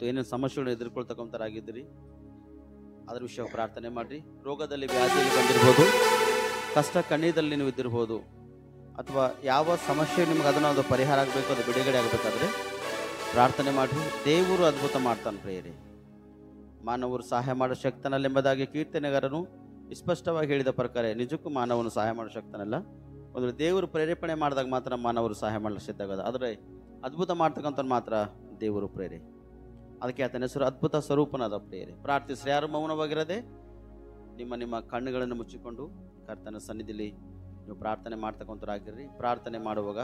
ಇವತ್ತು ಏನೇನು ಸಮಸ್ಯೆಗಳನ್ನು ಎದುರ್ಕೊಳ್ತಕ್ಕಂಥರಾಗಿದ್ದೀರಿ ಅದರ ವಿಷಯ ಪ್ರಾರ್ಥನೆ ಮಾಡಿರಿ. ರೋಗದಲ್ಲಿ ವ್ಯಾಧಿಯಲ್ಲಿ ಬಂದಿರ್ಬೋದು, ಕಷ್ಟ ಕಣ್ಣೀರಲ್ಲಿ ನೀವು ಇದ್ದಿರ್ಬೋದು, ಅಥವಾ ಯಾವ ಸಮಸ್ಯೆ ನಿಮ್ಗೆ ಅದನ್ನು ಪರಿಹಾರ ಆಗಬೇಕು, ಅದು ಬಿಡುಗಡೆ ಆಗಬೇಕಾದ್ರೆ ಪ್ರಾರ್ಥನೆ ಮಾಡಿರಿ. ದೇವರು ಅದ್ಭುತ ಮಾಡ್ತಾನೆ ಪ್ರಿಯರೇ. ಮಾನವರು ಸಹಾಯ ಮಾಡೋ ಶಕ್ತನಲ್ಲೆಂಬುದಾಗಿ ಕೀರ್ತನೆಗಾರನು ಸ್ಪಷ್ಟವಾಗಿ ಹೇಳಿದ ಪ್ರಕಾರ ನಿಜಕ್ಕೂ ಮಾನವನು ಸಹಾಯ ಮಾಡೋ ಶಕ್ತನಲ್ಲ. ಒಂದು ದೇವರು ಪ್ರೇರೇಪಣೆ ಮಾಡಿದಾಗ ಮಾತ್ರ ಮಾನವರು ಸಹಾಯ ಮಾಡಲು ಸಿದ್ಧಾಗೋದು. ಆದರೆ ಅದ್ಭುತ ಮಾಡ್ತಕ್ಕಂಥ ಮಾತ್ರ ದೇವರು ಪ್ರೇರೆ. ಅದಕ್ಕೆ ಆತನ ಹೆಸರು ಅದ್ಭುತ ಸ್ವರೂಪನಾದ ಪ್ರೇರೆ. ಪ್ರಾರ್ಥಿಸ್ರಿ, ಯಾರು ಮೌನವಾಗಿರದೆ ನಿಮ್ಮ ಕಣ್ಣುಗಳನ್ನು ಮುಚ್ಚಿಕೊಂಡು ಕರ್ತನ ಸನ್ನಿಧಿಲಿ ನೀವು ಪ್ರಾರ್ಥನೆ ಮಾಡ್ತಕ್ಕಂಥರಾಗಿರ್ರಿ. ಪ್ರಾರ್ಥನೆ ಮಾಡುವಾಗ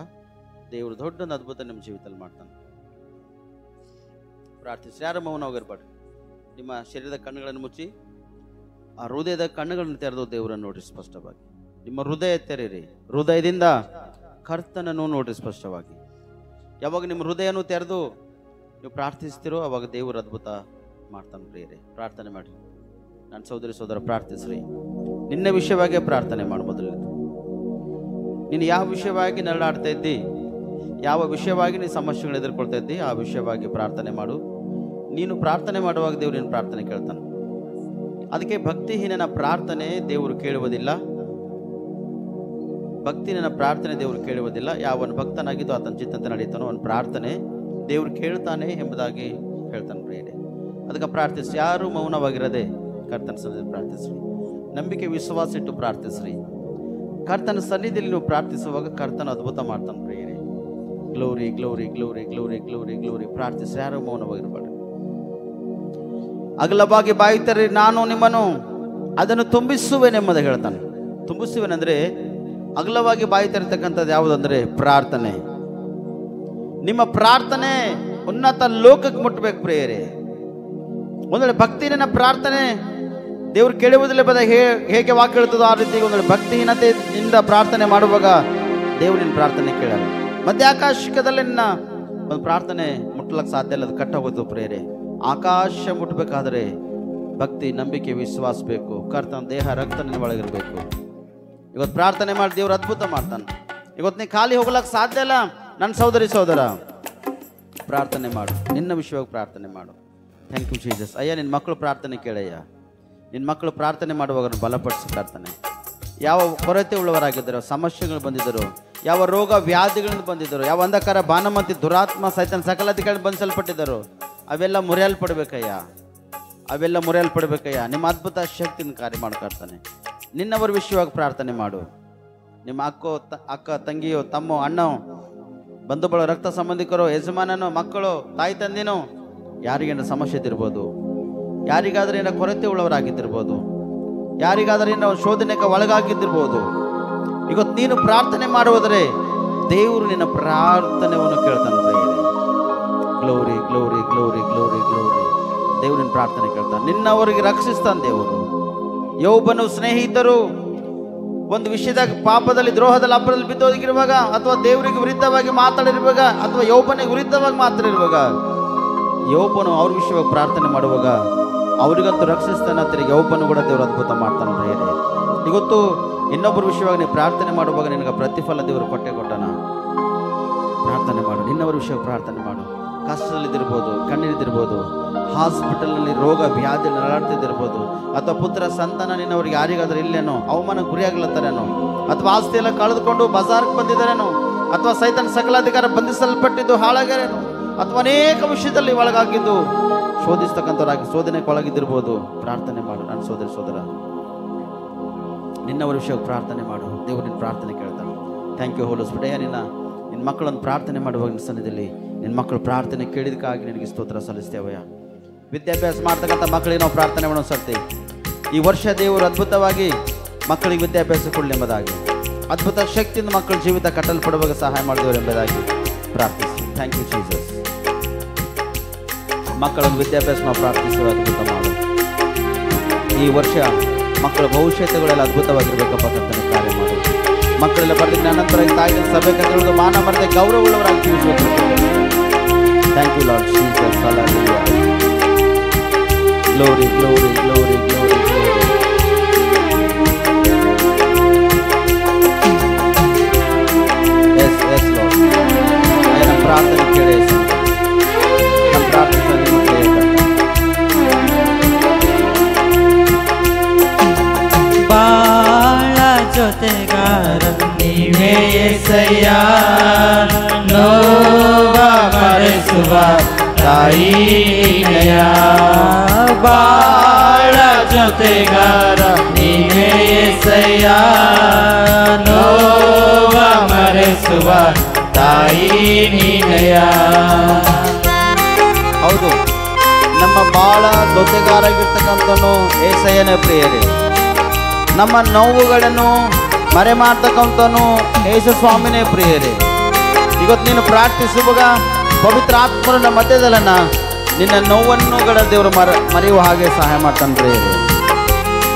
ದೇವರು ದೊಡ್ಡೊಂದು ಅದ್ಭುತ ನಿಮ್ಮ ಜೀವಿತದಲ್ಲಿ ಮಾಡ್ತಾನೆ. ಪ್ರಾರ್ಥಿಸ್ರಿ, ಯಾರು ಮೌನವಾಗಿರ್ಬೇಡ್ರಿ. ನಿಮ್ಮ ಶರೀರದ ಕಣ್ಣುಗಳನ್ನು ಮುಚ್ಚಿ ಆ ಹೃದಯದ ಕಣ್ಣುಗಳನ್ನು ತೆರೆದು ದೇವರನ್ನು ನೋಡ್ರಿ ಸ್ಪಷ್ಟವಾಗಿ. ನಿಮ್ಮ ಹೃದಯ ತೆರೀರಿ, ಹೃದಯದಿಂದ ಕರ್ತನನ್ನು ನೋಡ್ರಿ ಸ್ಪಷ್ಟವಾಗಿ. ಯಾವಾಗ ನಿಮ್ಮ ಹೃದಯನೂ ತೆರೆದು ನೀವು ಪ್ರಾರ್ಥಿಸ್ತೀರೋ ಅವಾಗ ದೇವರು ಅದ್ಭುತ ಮಾಡ್ತಾನೆ ಪ್ರಿಯರೇ. ಪ್ರಾರ್ಥನೆ ಮಾಡಿ. ನನ್ನ ಸಹೋದರಿ ಸಹೋದರ ಪ್ರಾರ್ಥಿಸ್ರಿ. ನಿನ್ನ ವಿಷಯವಾಗಿ ಪ್ರಾರ್ಥನೆ ಮಾಡು. ಮೊದಲನೇದು ನೀನು ಯಾವ ವಿಷಯವಾಗಿ ನರಳಾಡ್ತಾ ಇದ್ದಿ, ಯಾವ ವಿಷಯವಾಗಿ ನೀನು ಸಮಸ್ಯೆಗಳು ಎದುರ್ಕೊಳ್ತಾ ಇದ್ದಿ, ಆ ವಿಷಯವಾಗಿ ಪ್ರಾರ್ಥನೆ ಮಾಡು. ನೀನು ಪ್ರಾರ್ಥನೆ ಮಾಡುವಾಗ ದೇವರು ನಿನ್ನ ಪ್ರಾರ್ಥನೆ ಕೇಳ್ತಾನೆ. ಅದಕ್ಕೆ ಭಕ್ತಿಹೀನನ ಪ್ರಾರ್ಥನೆ ದೇವರು ಕೇಳುವುದಿಲ್ಲ. ಭಕ್ತಿಹೀನನ ಪ್ರಾರ್ಥನೆ ದೇವರು ಕೇಳುವುದಿಲ್ಲ. ಯಾವನು ಭಕ್ತನಾಗಿದ್ದು ಆತನ ಚಿತ್ತಂತೆ ನಡೀತಾನೋ ಅವನ ಪ್ರಾರ್ಥನೆ ದೇವರು ಕೇಳ್ತಾನೆ ಎಂಬುದಾಗಿ ಹೇಳ್ತಾನೆ ಪ್ರಿಯರೇ. ಅದಕ್ಕೆ ಪ್ರಾರ್ಥಿಸಿ, ಯಾರು ಮೌನವಾಗಿರದೆ ಕರ್ತನ ಸನ್ನಿಧಿಯಲ್ಲಿ ಪ್ರಾರ್ಥಿಸ್ರಿ. ನಂಬಿಕೆ ವಿಶ್ವಾಸ ಇಟ್ಟು ಪ್ರಾರ್ಥಿಸ್ರಿ. ಕರ್ತನ ಸನ್ನಿಧಿಯಲ್ಲಿ ನೀವು ಪ್ರಾರ್ಥಿಸುವಾಗ ಕರ್ತನ ಅದ್ಭುತ ಮಾಡ್ತಾನೆ ಪ್ರಿಯರೇ. Glory glory glory glory glory glory. ಪ್ರಾರ್ಥಿಸಿ, ಯಾರು ಮೌನವಾಗಿರಬೇಡ. ಅಗಲವಾಗಿ ಬಾಯಿ ತೆರೆಯಿರಿ, ನಾನು ನಿಮ್ಮನ್ನು ಅದನ್ನು ತುಂಬಿಸುವೆನೆಂಬುದಾಗಿ ಹೇಳ್ತಾನೆ. ತುಂಬಿಸುವೆನೆಂದ್ರೆ ಅಗಲವಾಗಿ ಬಾಯಿ ತೆರೆತಕ್ಕಂಥದ್ದು ಯಾವುದಂದ್ರೆ ಪ್ರಾರ್ಥನೆ. ನಿಮ್ಮ ಪ್ರಾರ್ಥನೆ ಉನ್ನತ ಲೋಕಕ್ಕೆ ಮುಟ್ಟಬೇಕು ಪ್ರಿಯರೇ. ಒಂದು ವೇಳೆ ಭಕ್ತಿಹೀನ ಪ್ರಾರ್ಥನೆ ದೇವರು ಕೇಳುವುದಿಲ್ಲ ಹೇಗೆ ವಾಕ್ಯ ಹೇಳ್ತದೋ ಆ ರೀತಿ ಒಂದು ವೇಳೆ ಭಕ್ತಿಹೀನತೆಯಿಂದ ಪ್ರಾರ್ಥನೆ ಮಾಡುವಾಗ ದೇವರು ನಿನ್ನ ಪ್ರಾರ್ಥನೆ ಕೇಳಲ್ಲ. ಮಧ್ಯಾಕಾಶದಲ್ಲಿ ನಿನ್ನ ಒಂದು ಪ್ರಾರ್ಥನೆ ಮುಟ್ಟಲಕ್ಕೆ ಸಾಧ್ಯ ಇಲ್ಲ, ಅದು ಕಟ್ಟೋಗೋದು ಪ್ರಿಯರೇ. ಆಕಾಶ ಮುಟ್ಟಬೇಕಾದ್ರೆ ಭಕ್ತಿ, ನಂಬಿಕೆ, ವಿಶ್ವಾಸ ಬೇಕು. ಕರ್ತನ ದೇಹ ರಕ್ತ ನಿನ್ನ ಒಳಗಿರಬೇಕು. ಇವತ್ತು ಪ್ರಾರ್ಥನೆ ಮಾಡಿ ದೇವರು ಅದ್ಭುತ ಮಾಡ್ತಾನೆ. ಇವತ್ತು ನೀ ಖಾಲಿ ಹೋಗ್ಲಕ್ಕೆ ಸಾಧ್ಯ ಇಲ್ಲ. ನನ್ನ ಸಹೋದರಿ ಸಹೋದರ ಪ್ರಾರ್ಥನೆ ಮಾಡು, ನಿನ್ನ ವಿಷಯವಾಗಿ ಪ್ರಾರ್ಥನೆ ಮಾಡು. Thank you Jesus. ಅಯ್ಯ, ನಿನ್ನ ಮಕ್ಕಳು ಪ್ರಾರ್ಥನೆ ಕೇಳಯ್ಯ. ನಿನ್ನ ಮಕ್ಕಳು ಪ್ರಾರ್ಥನೆ ಮಾಡುವಾಗ ಬಲಪಡಿಸಿ ಪ್ರಾರ್ಥನೆ. ಯಾವ ಕೊರತೆ ಉಳ್ಳವರಾಗಿದ್ದರು, ಸಮಸ್ಯೆಗಳು ಬಂದಿದ್ದರು, ಯಾವ ರೋಗ ವ್ಯಾಧಿಗಳಿಂದ ಬಂದಿದ್ದರು, ಯಾವ ಅಂಧಕಾರ ಭಾನುಮತಿ ದುರಾತ್ಮ ಸೈತನ್ ಸಕಲತೆಗಳು ಬಂಧಿಸಲ್ಪಟ್ಟಿದ್ದರು, ಅವೆಲ್ಲ ಮುರಿಯಲ್ಪಡ್ಬೇಕಯ್ಯ. ಅವೆಲ್ಲ ಮುರಿಯಲ್ಪಡ್ಬೇಕಯ್ಯ. ನಿಮ್ಮ ಅದ್ಭುತ ಶಕ್ತಿನ ಕಾರ್ಯ ಮಾಡ್ಕೊಳ್ತಾನೆ. ನಿನ್ನವರ ವಿಷಯವಾಗಿ ಪ್ರಾರ್ಥನೆ ಮಾಡು. ನಿಮ್ಮ ಅಕ್ಕ ತಂಗಿಯೋ, ತಮ್ಮೋ, ಅಣ್ಣೋ, ಬಂಧು ಬಳಗ, ರಕ್ತ ಸಂಬಂಧಿಕರು, ಯಜಮಾನನೋ, ಮಕ್ಕಳು, ತಾಯಿ ತಂದೆನೋ, ಯಾರಿಗೇನ ಸಮಸ್ಯೆ ಇದ್ದಿರ್ಬೋದು, ಯಾರಿಗಾದ್ರೆ ಏನೋ ಕೊರತೆ ಉಳ್ಳವರಾಗಿದ್ದಿರ್ಬೋದು, ಯಾರಿಗಾದ್ರೆ ಏನೋ ಶೋಧನೆಗೆ ಒಳಗಾಗಿದ್ದಿರ್ಬೋದು. ಇವತ್ತು ನೀನು ಪ್ರಾರ್ಥನೆ ಮಾಡುವುದರೆ ದೇವರು ನಿನ್ನ ಪ್ರಾರ್ಥನೆಯನ್ನು ಕೇಳ್ತಾನೆ ಪ್ರಿಯರೇ. Glory glory glory glory glory. ದೇವರು ನಿನ್ನ ಪ್ರಾರ್ಥನೆ ಕೇಳ್ತಾನೆ. ನಿನ್ನವರಿಗೆ ರಕ್ಷಿಸ್ತಾನೆ ದೇವರು. ಯೋಬನು ಸ್ನೇಹಿತರು ಒಂದು ವಿಷಯದಾಗ ಪಾಪದಲ್ಲಿ, ದ್ರೋಹದಲ್ಲಿ, ಅಪರಾಧದಲ್ಲಿ ಬಿದ್ದೋಗಿರುವಾಗ, ಅಥವಾ ದೇವರಿಗೆ ವಿರುದ್ಧವಾಗಿ ಮಾತಾಡಿರುವಾಗ, ಅಥವಾ ಯೋಬನಿಗೆ ವಿರುದ್ಧವಾಗಿ ಮಾತಾಡಿರುವಾಗ, ಯೋಬನು ಅವ್ರ ವಿಷಯವಾಗಿ ಪ್ರಾರ್ಥನೆ ಮಾಡುವಾಗ ಅವರಿಗಂತೂ ರಕ್ಷಿಸ್ತಾನೆ. ತಿರುಗಿ ಯೋಬನು ಕೂಡ ದೇವರು ಅದ್ಭುತ ಮಾಡ್ತಾನೆ ಪ್ರಿಯರೇ. ಇವತ್ತು ಇನ್ನೊಬ್ಬರ ವಿಷಯವಾಗಿ ನೀವು ಪ್ರಾರ್ಥನೆ ಮಾಡುವಾಗ ನಿನಗೆ ಪ್ರತಿಫಲ ದೇವರು ಕೊಟ್ಟಾನ. ಪ್ರಾರ್ಥನೆ ಮಾಡು, ನಿನ್ನವರ ವಿಷಯವಾಗಿ ಪ್ರಾರ್ಥನೆ ಮಾಡು. ಕಷ್ಟದಲ್ಲಿದ್ದಿರ್ಬೋದು, ಕಣ್ಣೀರಿದ್ದಿರ್ಬೋದು, ಹಾಸ್ಪಿಟಲ್ನಲ್ಲಿ ರೋಗ ವ್ಯಾಧಿ ನರಳಾಡ್ತಿದ್ದಿರ್ಬೋದು, ಅಥವಾ ಪುತ್ರ ಸಂತಾನ ನಿನ್ನವ್ರಿಗೆ ಯಾರಿಗಾದ್ರೂ ಇಲ್ಲೇನೋ, ಅವಮಾನ ಗುರಿಯಾಗ್ಲತ್ತಾರೇನೋ, ಅಥವಾ ಆಸ್ತಿ ಎಲ್ಲ ಕಳೆದುಕೊಂಡು ಬಜಾರ್ಗೆ ಬಂದಿದ್ದಾರೇನೋ, ಅಥವಾ ಸೈತನ್ ಸಕಲಾಧಿಕಾರ ಬಂಧಿಸಲ್ಪಟ್ಟಿದ್ದು ಹಾಳಾಗ್ಯಾರೇನೋ, ಅಥವಾ ಅನೇಕ ವಿಷಯದಲ್ಲಿ ಒಳಗಾಗಿದ್ದು ಶೋಧಿಸ್ತಕ್ಕಂಥವ್ರಾಗಿ ಶೋಧನೆಗೆ ಒಳಗಿದ್ದಿರ್ಬೋದು. ಪ್ರಾರ್ಥನೆ ಮಾಡು ನನ್ನ ಸೋದರಿ ಸೋದರ. ನಿನ್ನವರ ವಿಷಯಕ್ಕೆ ಪ್ರಾರ್ಥನೆ ಮಾಡು. ದೇವರು ನಿನ್ನ ಪ್ರಾರ್ಥನೆ ಕೇಳ್ತಾನೆ. Thank you Holy Spirit. ನಿನ್ನ ಮಕ್ಕಳನ್ನು ಪ್ರಾರ್ಥನೆ ಮಾಡುವಾಗ ನಿನ್ನ ಸನ್ನಿಧಿಯಲ್ಲಿ ನಿನ್ನ ಮಕ್ಕಳು ಪ್ರಾರ್ಥನೆ ಕೇಳಿದಕ್ಕಾಗಿ ನಿನಗೆ ಸ್ತೋತ್ರ ಸಲ್ಲಿಸ್ತೇವಯ್ಯ. ವಿದ್ಯಾಭ್ಯಾಸ ಮಾಡ್ತಕ್ಕಂಥ ಮಕ್ಕಳಿಗೆ ನಾವು ಪ್ರಾರ್ಥನೆ ಮಾಡೋ ಸರ್ತಿ ಈ ವರ್ಷ ದೇವರು ಅದ್ಭುತವಾಗಿ ಮಕ್ಕಳಿಗೆ ವಿದ್ಯಾಭ್ಯಾಸ ಕೊಡಲಿ ಎಂಬುದಾಗಿ, ಅದ್ಭುತ ಶಕ್ತಿಯಿಂದ ಮಕ್ಕಳ ಜೀವಿತ ಕಟ್ಟಲ್ಪಡುವಾಗ ಸಹಾಯ ಮಾಡಿದವರು ಎಂಬುದಾಗಿ ಪ್ರಾರ್ಥಿಸಿ. Thank you Jesus. ಮಕ್ಕಳನ್ನು ವಿದ್ಯಾಭ್ಯಾಸ ನಾವು ಪ್ರಾರ್ಥಿಸುವ ಅದ್ಭುತ ಮಾಡು. ಈ ವರ್ಷ ಮಕ್ಕಳ ಭವಿಷ್ಯತೆಗಳೆಲ್ಲ ಅದ್ಭುತವಾಗಿರ್ಬೇಕಪ್ಪ ಕರ್ತನೆ ಕಾರ್ಯ ಮಾಡು. ಮಕ್ಕಳೆಲ್ಲ ಬರಲಿಕ್ಕೆ ಅನಂತರ ತಾಯಿನ ಸಭೆ ಕರೆದು ಮಾನ ಮರದೆ ಗೌರವವುಳ್ಳವರಾಗಿ ಜೀವಿಸಬೇಕು. Thank you Lord Jesus. Hallelujah. Glory glory glory glory glory. Yes yes Lord. ನಮ್ಮ ಪ್ರಾರ್ಥನೆ ಕೇಳಿ, ನಮ್ಮ ಪ್ರಾರ್ಥನೆ ನೀವೇ యేసయ్య ನೋವ ಮರೆಸುವ ತಾಯಿ ನೀನೆಯ ಬಾಳ ಜೊತೆಗಾರ ನೀವೇ యేసయ్య ನೋವ ಮರೆಸುವ ತಾಯಿ ನೀನೆಯ. ಹೌದು, ನಮ್ಮ ಬಾಳ ಜೊತೆಗಾರಾಗಿರ್ತಕ್ಕಂಥನು యేసయ్యನೇ ಪ್ರಿಯರೇ. ನಮ್ಮ ನೋವುಗಳನ್ನು ಮರೆ ಮಾಡ್ತಕ್ಕಂಥನು ಯೇಸು ಸ್ವಾಮಿನೇ ಪ್ರಿಯರೇ. ಇವತ್ತು ನೀನು ಪ್ರಾರ್ಥಿಸುವಾಗ ಪವಿತ್ರ ಆತ್ಮರು ನಮ್ಮ ಮಧ್ಯದಲ್ಲನ್ನ ನಿನ್ನ ನೋವನ್ನುಗಳ ದೇವರು ಮರೆಯುವ ಹಾಗೆ ಸಹಾಯ ಮಾಡ್ತಾನೆ ಪ್ರಿಯರೇ.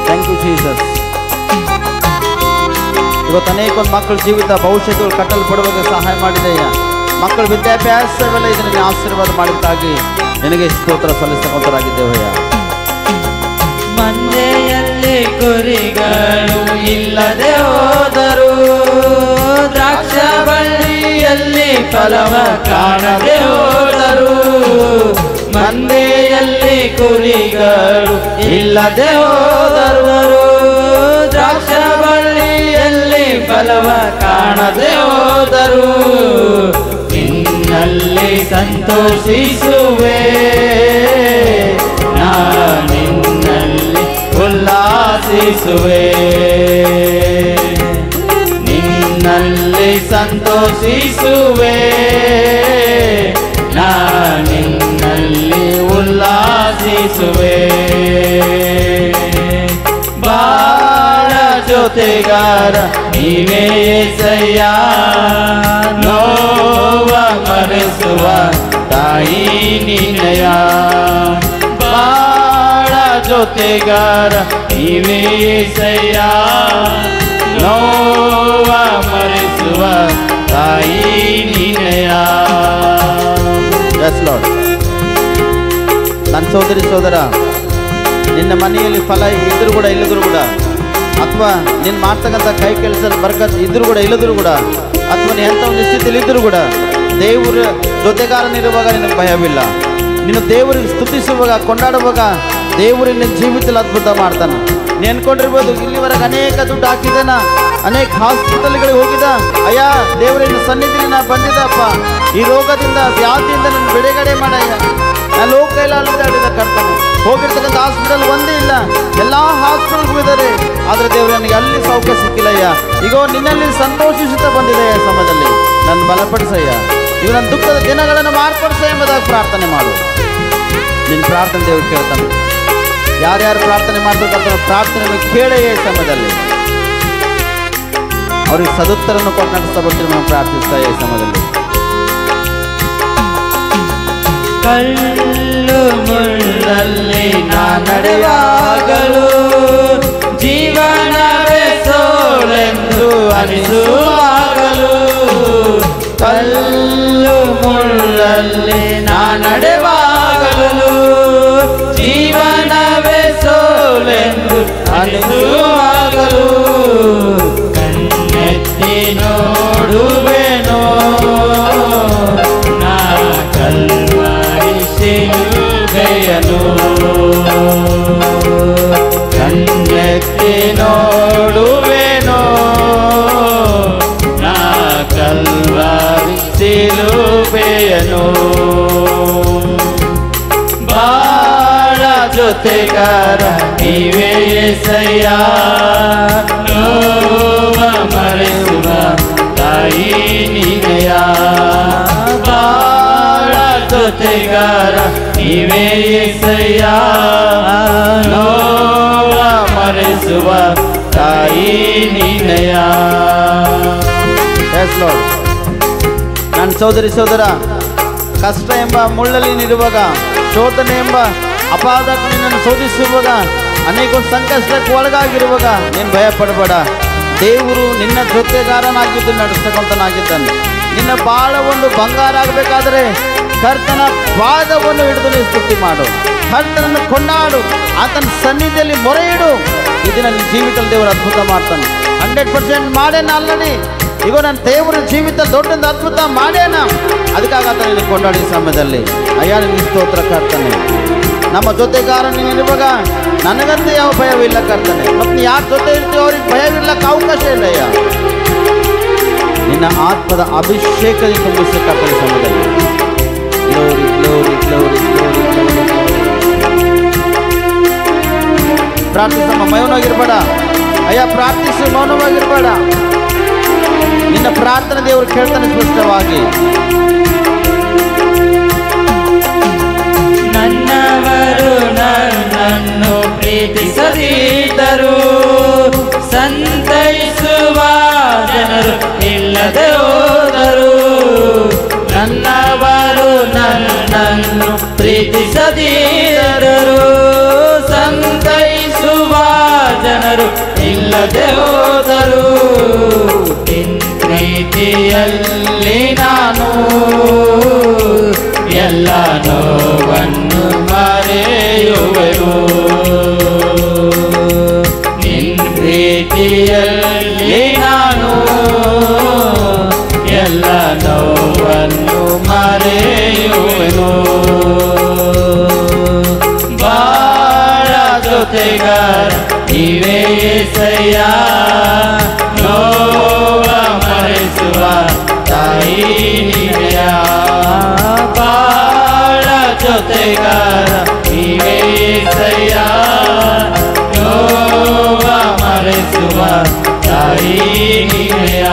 Thank you Jesus. ಇವತ್ತು ಅನೇಕ ಮಕ್ಕಳ ಜೀವಿತ ಭವಿಷ್ಯಗಳು ಕಟ್ಟಲ್ಪಡುವಾಗ ಸಹಾಯ ಮಾಡಿದೆಯ. ಮಕ್ಕಳ ವಿದ್ಯಾಭ್ಯಾಸವೆಲ್ಲ ಇದನ್ನು ಆಶೀರ್ವಾದ ಮಾಡಿದ್ದಾಗಿ ನಿನಗೆ ಸ್ತೋತ್ರ ಸಲ್ಲಿಸತಕ್ಕಂಥರಾಗಿದ್ದೇವಯ್ಯ. ಮಂದೆಯಲ್ಲಿ ಕುರಿಗಳು ಇಲ್ಲದೆ ಹೋದರು, ದ್ರಾಕ್ಷ ಬಳ್ಳಿಯಲ್ಲಿ ಫಲವ ಕಾಣದೆ ಹೋದರು. ಮಂದೆಯಲ್ಲಿ ಕುರಿಗಳು ಇಲ್ಲದೆ ಹೋದರು, ದ್ರಾಕ್ಷ ಬಳ್ಳಿಯಲ್ಲಿ ಫಲವ ಕಾಣದೆ ಹೋದರು. ನಿನ್ನಲ್ಲಿ ಸಂತೋಷಿಸುವೆ, ನಿನ್ನಲ್ಲಿ ಉಲ್ಲಾಸಿಸುವೆ, ನಿನ್ನಲ್ಲಿ ಸಂತೋಷಿಸುವೆ, ನಿನ್ನಲ್ಲಿ ಉಲ್ಲಾಸಿಸುವೆ. ಬಾಳ ಜೊತೆಗಾರ ನೀವೇ యేసయ్య ನೋವ ಮರೆಸುವ ತಾಯಿ ನೀನೆಯ ಬಾಳ ಜೊತೆಗಾರ ನೀವೇ యేసయ్య ನೋವ ಮರೆಸುವ ತಾಯಿ ನೀನೆಯ. S lord. ನನ್ನ ಸೋದರಿ ಸೋದರ, ನಿನ್ನ ಮನೆಯಲ್ಲಿ ಫಲ ಇದ್ರೂ ಕೂಡ ಇಲ್ಲದ್ರು ಕೂಡ, ಅಥವಾ ನೀನು ಮಾಡ್ತಕ್ಕಂಥ ಕೈ ಕೆಲಸದಲ್ಲಿ ಬರ್ಕತ್ ಇದ್ರೂ ಕೂಡ ಇಲ್ಲದ್ರು ಕೂಡ, ಅಥವಾ ನೀನು ಎಂಥ ಒಂದು ಸ್ಥಿತಿಯಲ್ಲಿ ಇದ್ದರೂ ಕೂಡ ದೇವರ ಜೊತೆಗಾರನಿರುವಾಗ ನಿನಗೆ ಭಯವಿಲ್ಲ. ನೀನು ದೇವರಿಗೆ ಸ್ತುತಿಸುವಾಗ ಕೊಂಡಾಡುವಾಗ ದೇವರು ನಿನ್ನ ಜೀವಿತದಲ್ಲಿ ಅದ್ಭುತ ಮಾಡ್ತಾನೆ. ನೀನು ಅನ್ಕೊಂಡಿರ್ಬೋದು ಇಲ್ಲಿವರೆಗೆ ಅನೇಕ ದುಡ್ಡು ಹಾಕಿದ್ದಾನ, ಅನೇಕ ಹಾಸ್ಪಿಟಲ್ಗಳಿಗೆ ಹೋಗಿದ್ದ, ಅಯ್ಯ ದೇವರಿನ ಸನ್ನಿಧಿಗೆ ನಾ ಬಂದಿದ್ದಪ್ಪ, ಈ ರೋಗದಿಂದ ವ್ಯಾಧಿಯಿಂದ ನನ್ನ ಬಿಡುಗಡೆ ಮಾಡಯ್ಯ, ನಾನು ಲೋಕ ಕೈಲಾಡಿದ ಕರ್ತಾನೆ. ಹೋಗಿರ್ತಕ್ಕಂಥ ಹಾಸ್ಪಿಟಲ್ ಒಂದೇ ಇಲ್ಲ, ಎಲ್ಲ ಹಾಸ್ಪಿಟಲ್ ಹೋಗಿದ್ದಾರೆ, ಆದರೆ ದೇವರು ನನಗೆ ಅಲ್ಲಿ ಸೌಖ್ಯ ಸಿಕ್ಕಿಲ್ಲಯ್ಯ. ಈಗ ನಿನ್ನಲ್ಲಿ ಸಂತೋಷಿಸುತ್ತಾ ಬಂದಿದೆ ಸಮಯದಲ್ಲಿ ನನ್ನ ಬಲಪಡಿಸಯ್ಯ, ಈಗ ನನ್ನ ದುಃಖದ ದಿನಗಳನ್ನು ಮಾರ್ಪಡಿಸ ಎಂಬುದಾಗಿ ಪ್ರಾರ್ಥನೆ ಮಾಡು. ನಿನ್ನ ಪ್ರಾರ್ಥನೆ ದೇವರು ಕೇಳ್ತಾನೆ. ಯಾರ್ಯಾರು ಪ್ರಾರ್ಥನೆ ಮಾಡ್ಬೇಕಂತ ಪ್ರಾರ್ಥನೆ ಕೇಳೆಯೇ ಸಮಯದಲ್ಲಿ ಅವ್ರಿಗೆ ಸದುತ್ತರನ್ನು ಕೊಟ್ಟು ನಡೆಸ್ತಾ ಬರ್ತೀವಿ. ನಾವು ಪ್ರಾರ್ಥಿಸ್ತಾ ಈ ಸಮಯದಲ್ಲಿ ಕಲ್ಲು ಮುಳ್ಳಲ್ಲಿ ನಾ ನಡೆಯುವಾಗಲೂ ಜೀವನವೇ ಸೋಲೆಂದು ಅನಿಸುವಾಗಲೂ, ಕಲ್ಲು ಮುಳ್ಳಲ್ಲಿ ನಾ ನಡೆಯುವಾಗಲೂ ಜೀವನವೇ ಸೋಲೆಂದು ಅನಿಸುವಾಗಲೂ, ಕಣ್ಣೆತ್ತಿ ನೋಡುವೆನೋ ನಾ ಕಲ್ವಾರಿ ಶಿಲುಬೆಯನು, ಕಣ್ಣೆತ್ತಿ ನೋಡುವೆನೋ ನಾ ಕಲ್ವಾರಿ ಶಿಲುಬೆಯನು. ಬಾಳ ಜೊತೆಗಾರ ನೀವೇ యేసయ్య ನೋವ ಮರೆಸುವ ತಾಯಿ ನೀನೆಯ ಬಾಳ ಜೊತೆಗಾರ ನೀವೇ యేసయ్య ನೋವ ಮರೆಸುವ ತಾಯಿ ನೀನೆಯ. S lord. ನನ್ನ ಸೋದರಿ ಸೋದರ, ಕಷ್ಟ ಎಂಬ ಮುಳ್ಳಲ್ಲಿ ನಿರುವಾಗ, ಶೋಧನೆ ಎಂಬ ಅಪಾದಕ ನಿನ್ನನ್ನು ಶೋಧಿಸಿರುವಾಗ, ಅನೇಕ ಸಂಕಷ್ಟಕ್ಕೆ ಒಳಗಾಗಿರುವಾಗ ನೀನು ಭಯ ಪಡಬೇಡ. ದೇವರು ನಿನ್ನ ಜೊತೆಗಾರನಾಗಿದ್ದು ನಡೆಸ್ತಕ್ಕಂಥನಾಗಿದ್ದಾನೆ. ನಿನ್ನ ಬಾಳ ಒಂದು ಬಂಗಾರ ಆಗಬೇಕಾದ್ರೆ ಕರ್ತನ ಪಾದವನ್ನು ಹಿಡಿದು ನೀನು ಸ್ತುತಿ ಮಾಡು, ಕರ್ತನನ್ನು ಕೊಂಡಾಡು, ಆತನ ಸನ್ನಿಧಿಯಲ್ಲಿ ಮೊರೆ ಇಡು. ಇದನ್ನ ನಿನ್ನ ಜೀವಿತದಲ್ಲಿ ದೇವರು ಅದ್ಭುತ ಮಾಡ್ತಾನೆ. 100% ಮಾಡೇನ ಆಲ್ರೆಡಿ. ಈಗ ನನ್ನ ದೇವರ ಜೀವಿತ ದೊಡ್ಡೊಂದು ಅದ್ಭುತ ಮಾಡೇನ. ಅದಕ್ಕಾಗತ್ತ ನೀನು ಕೊಂಡಾಡಿ ಸಮಯದಲ್ಲಿ ಅಯ್ಯ ನಿನ್ನ ಸ್ತೋತ್ರ ಕರ್ತನೆ. ನಮ್ಮ ಜೊತೆಗಾರ ನೀನಿರುವಾಗ ನನಗಂತೂ ಯಾವ ಭಯವಿಲ್ಲ ಕರ್ತನೆ. ಮತ್ತು ಯಾರ ಜೊತೆ ಇರ್ತೀವೋ ಅವ್ರಿಗೆ ಭಯವಿರ್ಲಕ್ಕೆ ಅವಕಾಶ ಇಲ್ಲ ಅಯ್ಯ. ನಿನ್ನ ಆತ್ಮದ ಅಭಿಷೇಕದಿಂದ ತುಂಬಿಸಿ ಕರ್ತನೆ ಸಮಯದಲ್ಲಿ. Glory glory glory glory glory. ಪ್ರಾರ್ಥಿಸಮ್ಮ, ಮೌನವಾಗಿರ್ಬೇಡ ಅಯ್ಯ. ಪ್ರಾರ್ಥಿಸು, ಮೌನವಾಗಿರ್ಬೇಡ. ನಿನ್ನ ಪ್ರಾರ್ಥನೆ ದೇವರು ಕೇಳ್ತಾನೆ ಸ್ಪಷ್ಟವಾಗಿ. ನನ್ನವರು ನನ್ನನ್ನು ಪ್ರೀತಿಸದಿದ್ದರು, ಸಂತೈಸುವ ಜನರು ಇಲ್ಲದೆ ಹೋದರು. ನನ್ನವರು ನನ್ನನ್ನು ಪ್ರೀತಿಸದಿದ್ದರು, ಸಂತೈಸುವ ಜನರು ಇಲ್ಲದೆ ಹೋದರು. ನಿನ್ನ ಪ್ರೀತಿಯಲ್ಲಿ ನಾನು ಎಲ್ಲ ನೋವನ್ನು ಮರೆಯುವೆನು. ನಿನ್ನ ಪ್ರೀತಿಯಲ್ಲಿ ನಾನು ಎಲ್ಲ ನೋವನ್ನು ಮರೆಯುವೆನು. ಬಾಳ ಜೊತೆಗಾರ ನೀವೇ యేసయ్య, ನೋವ ಮರೆಸುವ ತಾಯಿ ನೀನೆಯ. ಬಾಳ ಜೊತೆಗಾರ ನೀವೇ యేసయ్య, ನೋವ ಮರೆಸುವ ತಾಯಿ ನೀನೆಯ.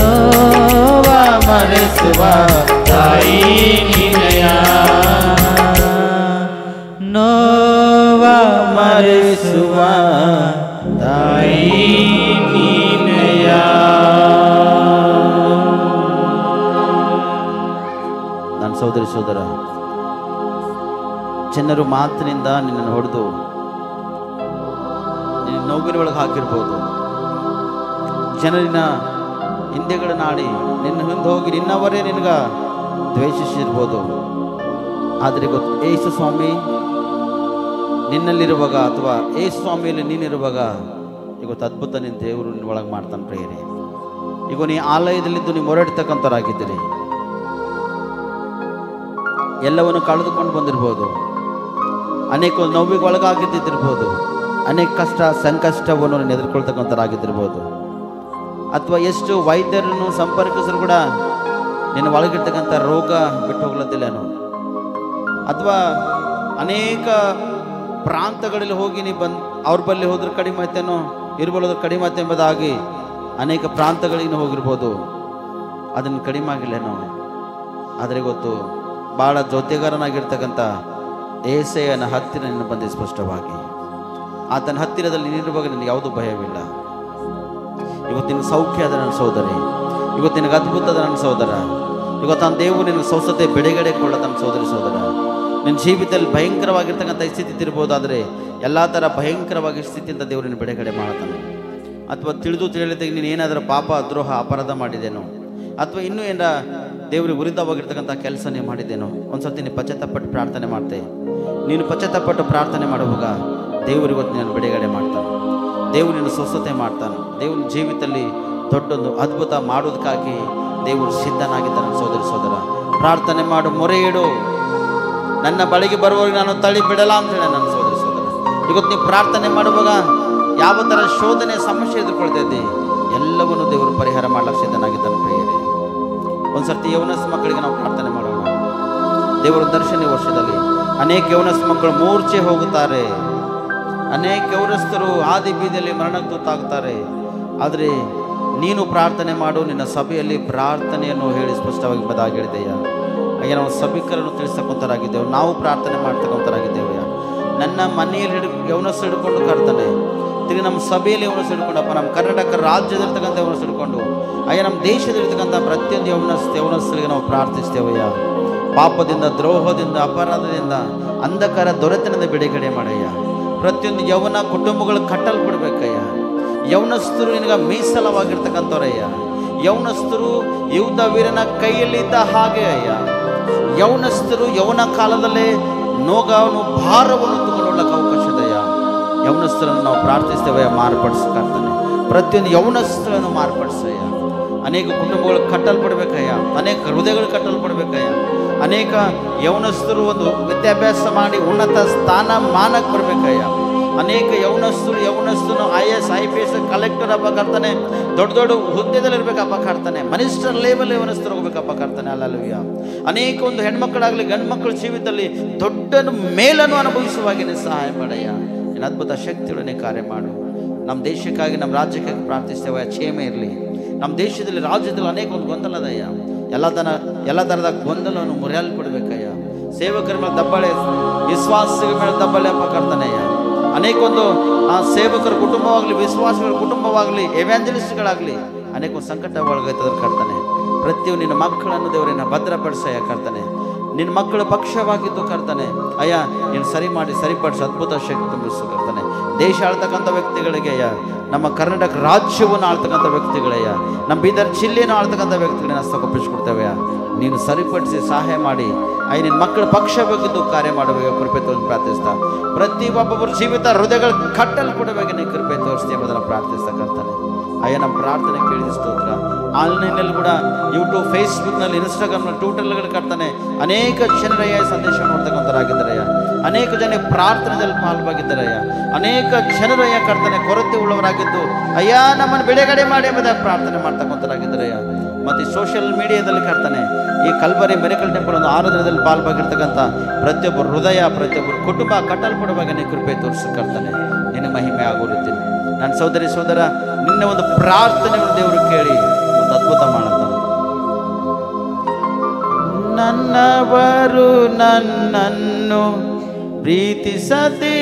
ನೋವ ಮರೆಸುವ ತಾಯಿ ನೀನೆಯ. ನೋವ ಮರೆಸುವ ತಾಯಿ ನೀನೆಯ. ನನ್ನ ಸಹೋದರಿ ಸಹೋದರ, ಜನರು ಮಾತಿನಿಂದ ನಿನ್ನನ್ನು ಹೊಡೆದು ನಿನ್ನ ನೋವಿನ ಒಳಗೆ ಹಾಕಿರ್ಬೋದು. ಜನರಿನ ಹಿಂದೆಗಳನ್ನಾಡಿ ನಿನ್ನ ಹಿಂದೆ ಹೋಗಿ ನಿನ್ನವರೇ ನಿನಗ ದ್ವೇಷಿಸಿರ್ಬೋದು. ಆದರೆ ಗೊತ್ತು, ಯೇಸು ಸ್ವಾಮಿ ನಿನ್ನಲ್ಲಿರುವಾಗ ಅಥವಾ ಯೇಸು ಸ್ವಾಮಿಯಲ್ಲಿ ನೀನಿರುವಾಗ ಇವತ್ತು ಅದ್ಭುತ ನಿನ್ನ ದೇವರು ನಿನ್ನ ಒಳಗೆ ಮಾಡ್ತಾನೆ ಪ್ರಿಯರೇ. ಈಗ ನೀ ಆಲಯದಲ್ಲಿದ್ದು ನೀವು ಹೊರಡ್ತಕ್ಕಂಥವ್ರಾಗಿದ್ದೀರಿ. ಎಲ್ಲವನ್ನು ಕಳೆದುಕೊಂಡು ಬಂದಿರ್ಬೋದು, ಅನೇಕ ನೋವಿಗೆ ಒಳಗಾಗಿದ್ದಿರ್ಬೋದು, ಅನೇಕ ಕಷ್ಟ ಸಂಕಷ್ಟವನ್ನು ನೀನು ಎದುರ್ಕೊಳ್ತಕ್ಕಂಥವ್ರಾಗಿದ್ದಿರ್ಬೋದು. ಅಥವಾ ಎಷ್ಟು ವೈದ್ಯರನ್ನು ಸಂಪರ್ಕಿಸಿದ್ರು ಕೂಡ ನಿನ್ನ ಒಳಗಿರ್ತಕ್ಕಂಥ ರೋಗ ಬಿಟ್ಟು ಹೋಗ್ಲತ್ತಿಲ್ಲೇನೋ. ಅಥವಾ ಅನೇಕ ಪ್ರಾಂತಗಳಲ್ಲಿ ಹೋಗಿ ನೀ ಅವ್ರ ಬಳಿ ಹೋದ್ರೆ ಕಡಿಮೆ ಆಯ್ತೇನೋ, ಇರ್ಬೋದ್ರೆ ಕಡಿಮೆ ಆಯ್ತು ಎಂಬುದಾಗಿ ಅನೇಕ ಪ್ರಾಂತಗಳಿಗೆ ಹೋಗಿರ್ಬೋದು. ಅದನ್ನು ಕಡಿಮೆ ಆಗಿಲ್ಲೇನೋ. ಆದರೆ ಗೊತ್ತು, ಭಾಳ ಜೊತೆಗಾರನಾಗಿರ್ತಕ್ಕಂಥ యేసಯ್ಯನ ಹತ್ತಿರ ನಿನ್ನ ಬಂದೆ ಸ್ಪಷ್ಟವಾಗಿ. ಆತನ ಹತ್ತಿರದಲ್ಲಿ ನೀನಿರುವಾಗ ನಿನಗೆ ಯಾವುದೂ ಭಯವಿಲ್ಲ. ಇವತ್ತಿನ ಸೌಖ್ಯ ಅದ ನನ್ನ ಸಹೋದರಿ, ಇವತ್ತಿನ ಅದ್ಭುತದ ನನ್ನ ಸಹೋದರ. ಇವತ್ತು ದೇವರು ನಿನ್ನ ಸ್ವಸ್ಥತೆ ಬಿಡುಗಡೆ ಕೊಳ್ಳ ನನ್ನ ಸಹೋದರಿ ಸಹೋದರ. ನಿನ್ನ ಜೀವಿತದಲ್ಲಿ ಭಯಂಕರವಾಗಿರ್ತಕ್ಕಂಥ ಸ್ಥಿತಿ ಇರ್ಬೋದಾದರೆ ಎಲ್ಲ ಥರ ಭಯಂಕರವಾಗಿ ಸ್ಥಿತಿಯಿಂದ ದೇವರನ್ನು ಬಿಡುಗಡೆ ಮಾಡ್ತಾನೆ. ಅಥವಾ ತಿಳಿದು ತಿಳಿಯಲಿದ್ದಾಗ ನೀನು ಏನಾದರೂ ಪಾಪ ದ್ರೋಹ ಅಪರಾಧ ಮಾಡಿದೇನೋ, ಅಥವಾ ಇನ್ನೂ ಏನಾರ ದೇವರಿಗೆ ವಿರುದ್ಧವಾಗಿರ್ತಕ್ಕಂಥ ಕೆಲಸ ನೀವು ಮಾಡಿದ್ದೇನೋ, ಒಂದು ಸರ್ತಿ ನೀನು ಪಶ್ಚಾತ್ತಾಪಟ್ಟು ಪ್ರಾರ್ಥನೆ ಮಾಡ್ತೆ. ನೀನು ಪಶ್ಚಾತ್ತಾಪಟ್ಟು ಪ್ರಾರ್ಥನೆ ಮಾಡುವಾಗ ದೇವರು ಇವತ್ತು ನೀನು ಬಿಡುಗಡೆ ಮಾಡ್ತಾನೆ. ದೇವರು ನಿನ್ನ ಸ್ವಸ್ಥತೆ ಮಾಡ್ತಾನೆ. ದೇವ್ರ ಜೀವಿತದಲ್ಲಿ ದೊಡ್ಡೊಂದು ಅದ್ಭುತ ಮಾಡೋದಕ್ಕಾಗಿ ದೇವರು ಸಿದ್ಧನಾಗಿದ್ದಾನೆ. ಸೋದರ ಸೋದರ, ಪ್ರಾರ್ಥನೆ ಮಾಡು, ಮೊರೆ ಇಡು. ನನ್ನ ಬಳಿಗೆ ಬರುವವರಿಗೆ ನಾನು ತಳ್ಳಿ ಬಿಡಲ್ಲ ಅಂತೇಳಿ ನನ್ನ ಸೋದರ ಸೋದರ. ಇವತ್ತು ನೀವು ಪ್ರಾರ್ಥನೆ ಮಾಡುವಾಗ ಯಾವ ಥರ ಶೋಧನೆ ಸಮಸ್ಯೆ ಎದುರ್ಕೊಳ್ತಾ ಇದ್ದಿ, ಎಲ್ಲವನ್ನು ದೇವರು ಪರಿಹಾರ ಮಾಡ್ಲಿಕ್ಕೆ ಸಿದ್ಧನಾಗಿದ್ದಾನೆ ಪ್ರಿಯರೇ. ಒಂದು ಸರ್ತಿ ಯೌವನಸ್ ಮಕ್ಕಳಿಗೆ ನಾವು ಪ್ರಾರ್ಥನೆ ಮಾಡೋಣ. ದೇವರ ದರ್ಶನ ವರ್ಷದಲ್ಲಿ ಅನೇಕ ಯೌವನಸ್ ಮಕ್ಕಳು ಮೂರ್ಛೆ ಹೋಗುತ್ತಾರೆ. ಅನೇಕ ಯೌವನಸ್ಥರು ಆದಿ ಬೀದಿಯಲ್ಲಿ ಮರಣಕ್ಕೆ ತುತ್ತಾಗ್ತಾರೆ. ಆದರೆ ನೀನು ಪ್ರಾರ್ಥನೆ ಮಾಡು. ನಿನ್ನ ಸಭೆಯಲ್ಲಿ ಪ್ರಾರ್ಥನೆಯನ್ನು ಹೇಳಿ ಸ್ಪಷ್ಟವಾಗಿ ಬದಾಗಿ ಹೇಳಿದೆಯ ಅಯ್ಯ. ನಾವು ಸಭಿಕರನ್ನು ತಿಳಿಸ್ತಕ್ಕಂಥರಾಗಿದ್ದೇವೆ, ನಾವು ಪ್ರಾರ್ಥನೆ ಮಾಡ್ತಕ್ಕಂಥರಾಗಿದ್ದೇವಯ್ಯ. ನನ್ನ ಮನೆಯಲ್ಲಿ ಯೌವನಸ್ ಹಿಡ್ಕೊಂಡು ಕರ್ತಾನೆ, ತಿರುಗಿ ನಮ್ಮ ಸಭೆಯಲ್ಲಿ ಯೌವನಸ್ ಹಿಡ್ಕೊಂಡಪ್ಪ, ನಮ್ಮ ಕರ್ನಾಟಕ ರಾಜ್ಯದಲ್ಲಿರ್ತಕ್ಕಂಥ ಯೌವನಸ್ ಹಿಡ್ಕೊಂಡು ಅಯ್ಯ, ನಮ್ಮ ದೇಶದಲ್ಲಿರ್ತಕ್ಕಂಥ ಪ್ರತಿಯೊಂದು ಯೌವನಸ್ಥರಿಗೆ ನಾವು ಪ್ರಾರ್ಥಿಸ್ತೇವಯ್ಯ. ಪಾಪದಿಂದ, ದ್ರೋಹದಿಂದ, ಅಪರಾಧದಿಂದ, ಅಂಧಕಾರ ದೊರೆತನದ ಬಿಡುಗಡೆ ಮಾಡಯ್ಯ. ಪ್ರತಿಯೊಂದು ಯೌವನ ಕುಟುಂಬಗಳು ಕಟ್ಟಲ್ಪಡ್ಬೇಕಯ್ಯ. ಯೌವನಸ್ಥರು ನಿನಗೆ ಮೀಸಲವಾಗಿರ್ತಕ್ಕಂಥವ್ರಯ್ಯ. ಯೌವನಸ್ಥರು ಯುದ್ಧ ವೀರನ ಕೈಯಲ್ಲಿದ್ದ ಹಾಗೆ ಅಯ್ಯ. ಯೌವನಸ್ಥರು ಯೌವನ ಕಾಲದಲ್ಲೇ ನೋಗವನ್ನು ಭಾರವನ್ನು ತಗೊಂಡೊಳ್ಳಕ್ಕೆ ಅವಕಾಶ ಇದೆಯಾ. ಯೌವನಸ್ಥರನ್ನು ನಾವು ಪ್ರಾರ್ಥಿಸ್ತೇವಯ್ಯ, ಮಾರ್ಪಡಿಸ್ಕಾರ್ತಾನೆ. ಪ್ರತಿಯೊಂದು ಯೌವನಸ್ಥರನ್ನು ಮಾರ್ಪಡಿಸಯ್ಯ. ಅನೇಕ ಕುಟುಂಬಗಳು ಕಟ್ಟಲ್ಪಡ್ಬೇಕಯ್ಯ, ಅನೇಕ ಹೃದಯಗಳು ಕಟ್ಟಲ್ಪಡ್ಬೇಕಯ್ಯ. ಅನೇಕ ಯೌವನಸ್ಥರು ಒಂದು ವಿದ್ಯಾಭ್ಯಾಸ ಮಾಡಿ ಉನ್ನತ ಸ್ಥಾನಮಾನಕ್ಕೆ ಬರಬೇಕಯ್ಯ. ಅನೇಕ ಯೌವನಸ್ಥನು IAS IPS ಕಲೆಕ್ಟರ್ ಹಬ್ಬ ಕರ್ತಾನೆ, ದೊಡ್ಡ ದೊಡ್ಡ ಹುದ್ದೆದಲ್ಲಿ ಇರ್ಬೇಕು ಹಬ್ಬ ಕಾಡ್ತಾನೆ, ಮಿನಿಸ್ಟರ್ ಲೆವೆಲ್ ಯೌವನಸ್ಥರು ಹೋಗ್ಬೇಕು ಹಬ್ಬ ಕಾಡ್ತಾನೆ. ಅಲ್ಲಲ್ವಯ್ಯ, ಅನೇಕ ಒಂದು ಹೆಣ್ಮಕ್ಕಳಾಗಲಿ ಗಂಡು ಮಕ್ಕಳ ಜೀವಿತದಲ್ಲಿ ದೊಡ್ಡ ಮೇಲನ್ನು ಅನುಭವಿಸುವಾಗೇನೆ ಸಹಾಯ ಮಾಡಯ್ಯ. ನಿನ್ನ ಅದ್ಭುತ ಶಕ್ತಿಯೊಡನೆ ಕಾರ್ಯ ಮಾಡು. ನಮ್ಮ ದೇಶಕ್ಕಾಗಿ, ನಮ್ಮ ರಾಜ್ಯಕ್ಕಾಗಿ ಪ್ರಾರ್ಥಿಸ್ತೇವೆ. ಕ್ಷೇಮ ಇರಲಿ ನಮ್ಮ ದೇಶದಲ್ಲಿ, ರಾಜ್ಯದಲ್ಲಿ ಅನೇಕ ಒಂದು ಗೊಂದಲದಯ್ಯ. ಎಲ್ಲ ಥರದ ಗೊಂದಲವನ್ನು ಮುರಿಯಲ್ಪಡ್ಬೇಕಯ್ಯ. ಸೇವಕರ ಮೇಲೆ ದಬ್ಬಾಳೆ, ವಿಶ್ವಾಸಿಗಳ ಮೇಲೆ ದಬ್ಬಾಳೆ ಹಬ್ಬ ಕಾಡ್ತಾನೆಯ್ಯ. ಅನೇಕ ಒಂದು ಸೇವಕರ ಕುಟುಂಬವಾಗಲಿ, ವಿಶ್ವಾಸಿಗಳ ಕುಟುಂಬವಾಗಲಿ, ಎವ್ಯಾಂಜಲಿಸ್ಟ್ಗಳಾಗಲಿ ಅನೇಕ ಒಂದು ಸಂಕಟ ಒಳಗೈತದ್ರ ಕರ್ತಾನೆ. ಪ್ರತಿಯೊಂದು ನಿನ್ನ ಮಕ್ಕಳನ್ನು ದೇವರನ್ನ ಭದ್ರಪಡಿಸಯ್ಯ ಕರ್ತಾನೆ. ನಿನ್ನ ಮಕ್ಕಳ ಪಕ್ಷವಾಗಿದ್ದು ಕರ್ತಾನೆ ಅಯ್ಯ, ನೀನು ಸರಿಪಡಿಸಿ ಅದ್ಭುತ ಶಕ್ತಿ ತುಂಬಿಸು ಕರ್ತಾನೆ. ದೇಶ ಆಳ್ತಕ್ಕಂಥ ವ್ಯಕ್ತಿಗಳಿಗೆ ಅಯ್ಯ, ನಮ್ಮ ಕರ್ನಾಟಕ ರಾಜ್ಯವನ್ನು ಆಳ್ತಕ್ಕಂಥ ವ್ಯಕ್ತಿಗಳಯ್ಯ, ನಮ್ಮ ಬೀದರ್ ಜಿಲ್ಲೆಯನ್ನು ಆಳ್ತಕ್ಕಂಥ ವ್ಯಕ್ತಿಗಳನ್ನ ಒಪ್ಪಿಸ್ಕೊಡ್ತೇವೆ. ನೀನು ಸರಿಪಡಿಸಿ ಸಹಾಯ ಮಾಡಿ ಅಯ್ಯ, ನಿನ್ನ ಮಕ್ಕಳ ಪಕ್ಷವಾಗಿದ್ದು ಕಾರ್ಯ ಮಾಡಬೇಕು ಕೃಪೆ ತೋರಿಸಿ ಪ್ರಾರ್ಥಿಸ್ತಾ. ಪ್ರತಿ ಒಬ್ಬೊಬ್ಬರ ಜೀವಿತ ಹೃದಯಗಳು ಕಟ್ಟಲು ಕೊಡಬೇಕು ನೀನು ಕೃಪೆ ತೋರಿಸ್ತೀವಿ ಅದನ್ನು ಪ್ರಾರ್ಥಿಸ್ತಾ ಕರ್ತಾನೆ. ಅಯ್ಯ, ನಮ್ಮ ಪ್ರಾರ್ಥನೆ ಕೇಳಿದ ಸ್ತೋತ್ರ. ಆನ್ಲೈನಲ್ಲಿ ಕೂಡ ಯೂಟ್ಯೂಬ್, ಫೇಸ್ಬುಕ್ನಲ್ಲಿ, ಇನ್ಸ್ಟಾಗ್ರಾಮ್ನಲ್ಲಿ, ಟ್ವಿಟರ್ಗಳು ಕರ್ತಾನೆ. ಅನೇಕ ಜನರಯ್ಯ ಸಂದೇಶ ನೋಡ್ತಕ್ಕಂಥರಾಗಿದ್ದಾರಯ್ಯ. ಅನೇಕ ಜನ ಪ್ರಾರ್ಥನೆಯಲ್ಲಿ ಪಾಲ್ವಾಗಿದ್ದಾರಯ್ಯ. ಅನೇಕ ಜನರಯ್ಯ ಕರ್ತಾನೆ ಕೊರತೆ ಉಳ್ಳವರಾಗಿದ್ದು ಅಯ್ಯ ನಮ್ಮನ್ನು ಬಿಡುಗಡೆ ಮಾಡಿ ಎಂಬುದಾಗಿ ಪ್ರಾರ್ಥನೆ ಮಾಡ್ತಕ್ಕಂಥರಾಗಿದ್ದಾರಯ್ಯ. ಮತ್ತು ಈ ಸೋಷಿಯಲ್ ಮೀಡಿಯಾದಲ್ಲಿ ಕರ್ತಾನೆ ಈ ಕಲ್ವರಿ ಮಿರಾಕಲ್ ಟೆಂಪಲ್ ಒಂದು 6 ದಿನದಲ್ಲಿ ಪಾಲ್ವಾಗಿರ್ತಕ್ಕಂಥ ಪ್ರತಿಯೊಬ್ಬರು ಹೃದಯ, ಪ್ರತಿಯೊಬ್ಬರು ಕುಟುಂಬ ಕಟ್ಟಲ್ಪಡುವಾಗ ನೀನು ಕೃಪೆ ತೋರಿಸಿ ಕರ್ತಾನೆ. ನಿನ್ನ ಮಹಿಮೆ ಆಗುತ್ತಿದೆ. ನನ್ನ ಸೋದರಿ ಸೋದರ, ನಿನ್ನ ಒಂದು ಪ್ರಾರ್ಥನೆಯನ್ನು ದೇವರು ಕೇಳಿ ಒಂದು ಅದ್ಭುತ ಮಾಡುತ್ತಾನೆ. ನನ್ನವರು ನನ್ನನ್ನು ಪ್ರೀತಿಸದಿದ್ದರು,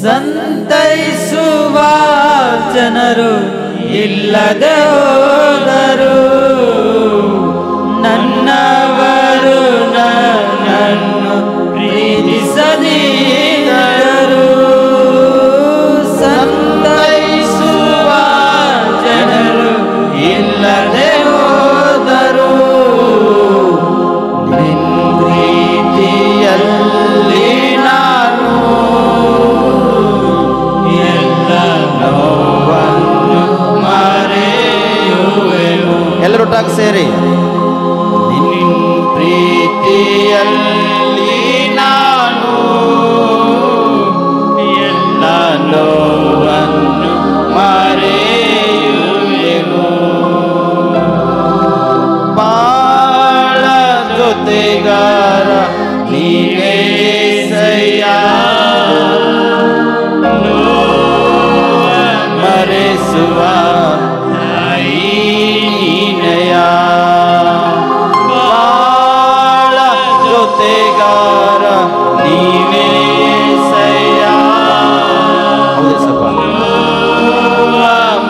ಸಂತೈಸುವ ಜನರು ಇಲ್ಲದೆ ಹೋದರು. ನನ್ನವರು ನನ್ನನ್ನು ಪ್ರೀತಿಸದಿದ್ದರು, ಸಂತೈಸುವ ಜನರು ಇಲ್ಲದೆ ಹೋದರು. ನಿನ್ನ ಪ್ರೀತಿಯಲ್ಲಿ ನಾನು ಎಲ್ಲ ನೋವನ್ನು ಮರೆಯುವೆನು. ಎಲ್ಲರೊಟ್ಟಾಗಿ ಸೇರಿ ನಿನ್ನ ಪ್ರೀತಿಯಲ್ಲಿ ನಾನು ಎಲ್ಲ ನೋವನ್ನು ಮರೆಯುವೆನು. ಬಾಳ ಜೊತೆಗಾರ ನೀನೇ ಸಯ್ಯ, ಮರೆಸುವ ತಾಯಿ ನೀನೆಯ. ಬಾಳ ಜೊತೆಗಾರ ನೀನೇ ಸಯ್ಯ,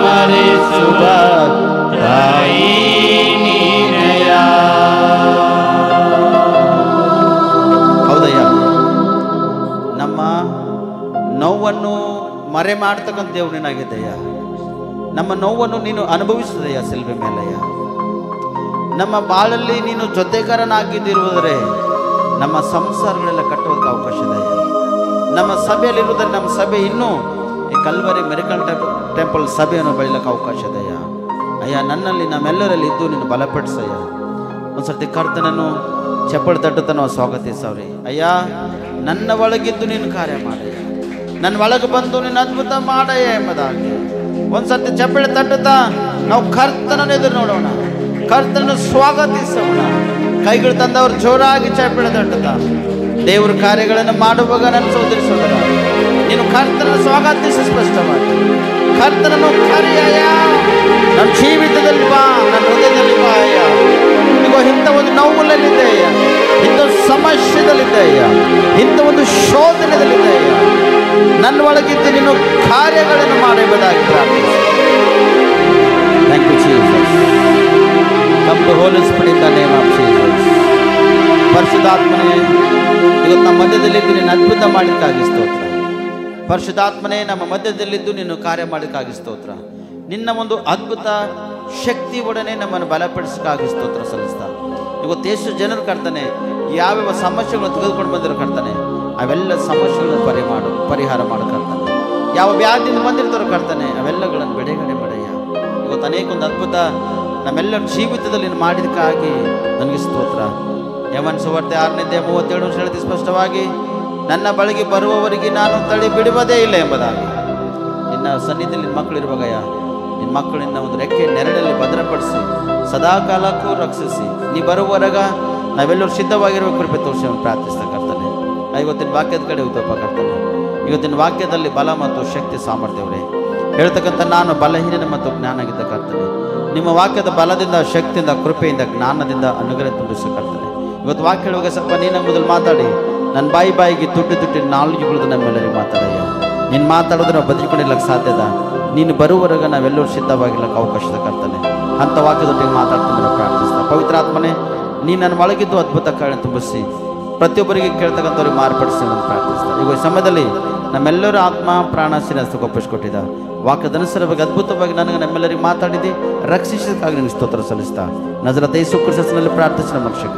ಮರೆಸುವ ತಾಯಿ ನೀನೆಯ. ಹೌದಯ್ಯ, ನಮ್ಮ ನೋವನ್ನು ಮರೆ ಮಾಡ್ತಕ್ಕಂಥ ದೇವ್ರು ನೀನಾಗಿದ್ದಯ್ಯ. ನಮ್ಮ ನೋವನ್ನು ನೀನು ಅನುಭವಿಸಿದಯ್ಯ ಸಿಲ್ವೆ ಮೇಲಯ್ಯ. ನಮ್ಮ ಬಾಳಲ್ಲಿ ನೀನು ಜೊತೆಗಾರನಾಗಿದ್ದಿರುವುದರೆ ನಮ್ಮ ಸಂಸಾರಗಳೆಲ್ಲ ಕಟ್ಟುವುದಕ್ಕೆ ಅವಕಾಶ ಇದೆಯಾ. ನಮ್ಮ ಸಭೆಯಲ್ಲಿರುವುದರೆ ನಮ್ಮ ಸಭೆ ಇನ್ನೂ ಈ ಕಲ್ವರಿ ಮಿರಾಕಲ್ ಟೆಂಪಲ್ ಸಭೆಯನ್ನು ಬೆಳೀಲಿಕ್ಕೆ ಅವಕಾಶ ಇದೆಯಾ. ಅಯ್ಯ, ನನ್ನಲ್ಲಿ ನಮ್ಮೆಲ್ಲರಲ್ಲಿ ಇದ್ದು ನೀನು ಬಲಪಡಿಸಯ್ಯ. ಒಂದು ಸರ್ತಿ ಕರ್ತನನ್ನು ಚಪ್ಪಳ ತಟ್ಟುತ್ತ ನಾವು ಸ್ವಾಗತಿಸವ್ರಿ. ಅಯ್ಯ, ನನ್ನ ಒಳಗಿದ್ದು ನೀನು ಕಾರ್ಯ ಮಾಡಯ್ಯ, ನನ್ನ ಒಳಗೆ ಬಂದು ನೀನು ಅದ್ಭುತ ಮಾಡಯ್ಯ ಎಂಬುದಾಗಿ ಒಂದು ಸರ್ತಿ ಚಪ್ಪಳೆ ತಟ್ಟುತ್ತಾ ನಾವು ಕರ್ತನನ್ನು ಎದುರು ನೋಡೋಣ, ಕರ್ತನನ್ನು ಸ್ವಾಗತಿಸೋಣ. ಕೈಗಳು ತಂದವರು ಜೋರಾಗಿ ಚಪ್ಪಳೆ ತಟ್ಟುತ್ತಾ ದೇವರ ಕಾರ್ಯಗಳನ್ನು ಮಾಡುವಾಗ ನನ್ನ ಸೋದರಿ ಸೋದರ, ನೀನು ಕರ್ತನನ್ನು ಸ್ವಾಗತಿಸಿ ಸ್ಪಷ್ಟವಾಗಿ ಕರ್ತನನ್ನು ಕರೆಯಯ್ಯ. ನನ್ನ ಜೀವಿತದಲ್ಲಿ ಬಾ, ನನ್ನ ಹೃದಯದಲ್ಲಿ ಬಾ ಅಯ್ಯ. ಈಗ ಇಂಥ ಒಂದು ನೋವುಗಳಲ್ಲಿದ್ದೆಯ್ಯ, ಇಂಥ ಸಮಸ್ಯೆದಲ್ಲಿದ್ದೆಯ್ಯ, ಇಂಥ ಒಂದು ಶೋಧನೆಯಲ್ಲಿದ್ದೆಯ್ಯ. ನನ್ನ ಒಳಗಿದ್ದು ನೀನು ಕಾರ್ಯಗಳನ್ನು ಮಾಡಬಹುದಾಗಿ ಪ್ರಾರ್ಥಿಸಿ. Thank you Jesus. Come to Holy Spirit in the name of Jesus. ಪರಿಶುದ್ಧಾತ್ಮನೇ, ಇವತ್ತು ನಮ್ಮ ಮಧ್ಯದಲ್ಲಿದ್ದು ನೀನು ಅದ್ಭುತ ಮಾಡಲಿಕ್ಕಾಗಿ ಸ್ತೋತ್ರ. ಪರಿಶುದ್ಧಾತ್ಮನೇ, ನಮ್ಮ ಮಧ್ಯದಲ್ಲಿದ್ದು ನೀನು ಕಾರ್ಯ ಮಾಡಲಿಕ್ಕಾಗಿ ಸ್ತೋತ್ರ. ನಿನ್ನ ಒಂದು ಅದ್ಭುತ ಶಕ್ತಿ ಒಡನೆ ನಮ್ಮನ್ನು ಬಲಪಡಿಸಕ್ಕಾಗಿ ಸ್ತೋತ್ರ ಸಲ್ಲಿಸ್ತಾ. ಇವತ್ತು ಎಷ್ಟು ಜನರು ಕರ್ತಾನೆ ಯಾವ್ಯಾವ ಸಮಸ್ಯೆಗಳನ್ನು ತೆಗೆದುಕೊಂಡು ಬಂದಿರೋ ಕರ್ತಾನೆ, ಅವೆಲ್ಲ ಸಮಸ್ಯೆಗಳನ್ನು ಪರಿಹಾರ ಮಾಡೋ ಕರ್ತಾನೆ. ಯಾವ ವ್ಯಾಧಿಯಿಂದ ಬಂದಿರ್ತಾರೋ ಕರ್ತಾನೆ, ಅವೆಲ್ಲಗಳನ್ನು ಬಿಡುಗಡೆ ಮಾಡಯ್ಯ. ಇವತ್ತು ಅನೇಕ ಒಂದು ಅದ್ಭುತ ನಮ್ಮೆಲ್ಲರ ಜೀವಿತದಲ್ಲಿ ನೀನು ಮಾಡಿದಕ್ಕಾಗಿ ನನಗೆ ಸ್ತೋತ್ರ. ಯಮನ್ ಸುವಾರ್ತೆ 6:37 ಹೇಳ್ತಿ ಸ್ಪಷ್ಟವಾಗಿ, ನನ್ನ ಬಳಿಗೆ ಬರುವವರಿಗೆ ನಾನು ತಳ್ಳಿ ಬಿಡುವುದೇ ಇಲ್ಲ ಎಂಬುದಾಗಿ. ನಿನ್ನ ಸನ್ನಿಧಿಯಲ್ಲಿ ನಿನ್ನ ಮಕ್ಕಳು ಇರುವಾಗಯ್ಯ, ನಿನ್ನ ಮಕ್ಕಳನ್ನ ಒಂದು ರೆಕ್ಕೆ ನೆರಳಲ್ಲಿ ಭದ್ರಪಡಿಸಿ ಸದಾ ಕಾಲಕ್ಕೂ ರಕ್ಷಿಸಿ ನೀ ಬರುವವರೆಗ ನಾವೆಲ್ಲರೂ ಸಿದ್ಧವಾಗಿರುವ ಕೃಪೆ ತೋರಿಸಿ ಪ್ರಾರ್ಥಿಸ್ತಾ ಕರ್ತಾನೆ. ಇವತ್ತಿನ ವಾಕ್ಯದ ಕಡೆ ಉತ್ತಪ್ಪ ಕರ್ತಾನೆ. ಇವತ್ತಿನ ವಾಕ್ಯದಲ್ಲಿ ಬಲ ಮತ್ತು ಶಕ್ತಿ ಸಾಮರ್ಥ್ಯವರೇ ಹೇಳ್ತಕ್ಕಂಥ ನಾನು ಬಲಹೀನ ಮತ್ತು ಜ್ಞಾನಗಿದ್ದ ಕರ್ತನೆ. ನಿಮ್ಮ ವಾಕ್ಯದ ಬಲದಿಂದ, ಶಕ್ತಿಯಿಂದ, ಕೃಪೆಯಿಂದ, ಜ್ಞಾನದಿಂದ ಅನುಗ್ರಹ ತುಂಬಿಸಕರ್ತನೆ. ಇವತ್ತು ವಾಕ್ಯ ಹೇಳುವಾಗ ಸ್ವಲ್ಪ ನೀನು ಮೊದಲು ಮಾತಾಡಿ, ನನ್ನ ಬಾಯಿಗೆ ತುಟ್ಟಿ ನಾಲ್ಗೆಗಳದ್ದು ನಮ್ಮೆಲ್ಲರಿಗೆ ಮಾತಾಡಯ್ಯ. ನೀನು ಮಾತಾಡೋದ್ರೆ ನಾವು ಬದುಕೊಂಡಿರ್ಲಕ್ಕೆ ಸಾಧ್ಯದ. ನೀನು ಬರುವವರೆಗೆ ನಾವೆಲ್ಲರೂ ಸಿದ್ಧವಾಗಿರ್ಲಕ್ಕೆ ಅವಕಾಶದ ಕರ್ತನೆ. ಅಂಥ ವಾಕ್ಯದೊಟ್ಟಿಗೆ ಮಾತಾಡ್ತೀನಿ ಪ್ರಾರ್ಥಿಸ್ತಾ. ಪವಿತ್ರಾತ್ಮನೆ, ನೀನು ನನ್ನ ಒಳಗಿದ್ದು ಅದ್ಭುತ ಕಾರ್ಯ ತುಂಬಿಸಿ ಪ್ರತಿಯೊಬ್ಬರಿಗೆ ಕೇಳ್ತಕ್ಕಂಥವ್ರಿಗೆ ಮಾರ್ಪಡಿಸಿ ನಾನು ಪ್ರಾರ್ಥಿಸ್ತಾ. ಈಗ ಈ ಸಮಯದಲ್ಲಿ ನಮ್ಮೆಲ್ಲರೂ ಆತ್ಮ ಪ್ರಾಣ ಶಿರಸ್ತು ಒಪ್ಪಿಸ್ಕೊಟ್ಟಿದ್ದ ವಾಕ್ಯದನುಸಾರವಾಗಿ ಅದ್ಭುತವಾಗಿ ನನಗೆ ನಮ್ಮೆಲ್ಲರಿಗೆ ಮಾತಾಡಿದ್ದು ರಕ್ಷಿಸೋದಕ್ಕಾಗಿ ನಿನಗೆ ಸ್ತೋತ್ರ ಸಲ್ಲಿಸ್ತಾ ನಜರೇತ ಯೇಸು ಕ್ರಿಸ್ತನಲ್ಲಿ ಪ್ರಾರ್ಥಿಸಿದ ರಕ್ಷಕ.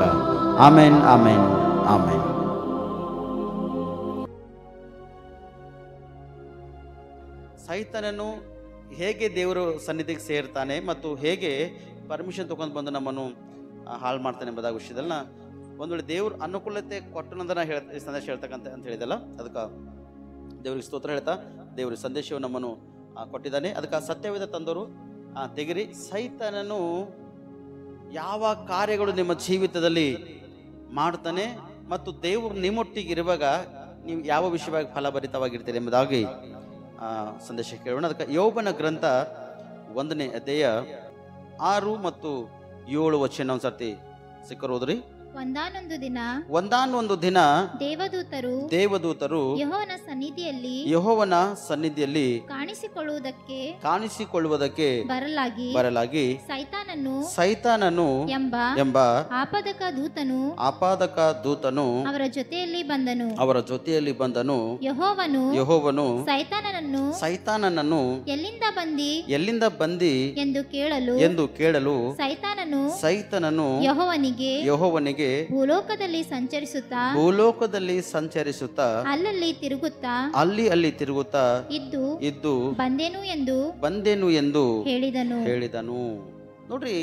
ಆಮೇನ್, ಆಮೇನ್, ಆಮೇನ್. ಸೈತಾನನು ಹೇಗೆ ದೇವರು ಸನ್ನಿಧಿಗೆ ಸೇರ್ತಾನೆ ಮತ್ತು ಹೇಗೆ ಪರ್ಮಿಷನ್ ತೊಗೊಂಡು ಬಂದು ನಮ್ಮನ್ನು ಹಾಳು ಮಾಡ್ತಾನೆ ಎಂಬುದಾದ ವಿಷಯದಲ್ಲ. ಒಂದು ವೇಳೆ ದೇವ್ರ ಅನುಕೂಲತೆ ಕೊಟ್ಟನಂದನ ಸಂದೇಶ ಹೇಳ್ತಕ್ಕಂಥ ಅಂತ ಹೇಳಿದಲ್ಲ, ಅದಕ್ಕೆ ದೇವ್ರಿಗೆ ಸ್ತೋತ್ರ ಹೇಳ್ತಾ ದೇವ್ರ ಸಂದೇಶವು ನಮ್ಮನ್ನು ಕೊಟ್ಟಿದ್ದಾನೆ. ಅದಕ್ಕೆ ಸತ್ಯವೇದ ತಂದವರು ತೆಗಿರಿ. ಸೈತಾನನು ಯಾವ ಕಾರ್ಯಗಳು ನಿಮ್ಮ ಜೀವಿತದಲ್ಲಿ ಮಾಡ್ತಾನೆ ಮತ್ತು ದೇವರು ನಿಮ್ಮೊಟ್ಟಿಗೆ ಇರುವಾಗ ನೀವು ಯಾವ ವಿಷಯವಾಗಿ ಫಲಭರಿತವಾಗಿರ್ತೀರಿ ಎಂಬುದಾಗಿ ಸಂದೇಶ ಕೇಳೋಣ. ಅದಕ್ಕೆ ಯೋಬನ ಗ್ರಂಥ 1ನೇ ಅಧ್ಯಾಯ 6 ಮತ್ತು 7 ವಚನ ಒಂದ್ಸರ್ತಿ ಸಿಕ್ಕರೋದ್ರಿ. ಒಂದಾನೊಂದು ದಿನ ದೇವದೂತರು ಯೆಹೋವನ ಸನ್ನಿಧಿಯಲ್ಲಿ ಕಾಣಿಸಿಕೊಳ್ಳುವುದಕ್ಕೆ ಬರಲಾಗಿ ಸೈತಾನನು ಎಂಬ ಆಪಾದಕ ದೂತನು ಅವರ ಜೊತೆಯಲ್ಲಿ ಬಂದನು. ಯೆಹೋವನು ಸೈತಾನನನ್ನು ಎಲ್ಲಿಂದ ಬಂದಿ ಎಂದು ಕೇಳಲು ಸೈತಾನನು ಯೆಹೋವನಿಗೆ ಭೂಲೋಕದಲ್ಲಿ ಸಂಚರಿಸುತ್ತಾ ಅಲ್ಲಿ ತಿರುಗುತ್ತಾ ಇದ್ದು ಬಂದೆನು ಎಂದು ಹೇಳಿದನು. ನೋಡ್ರಿ,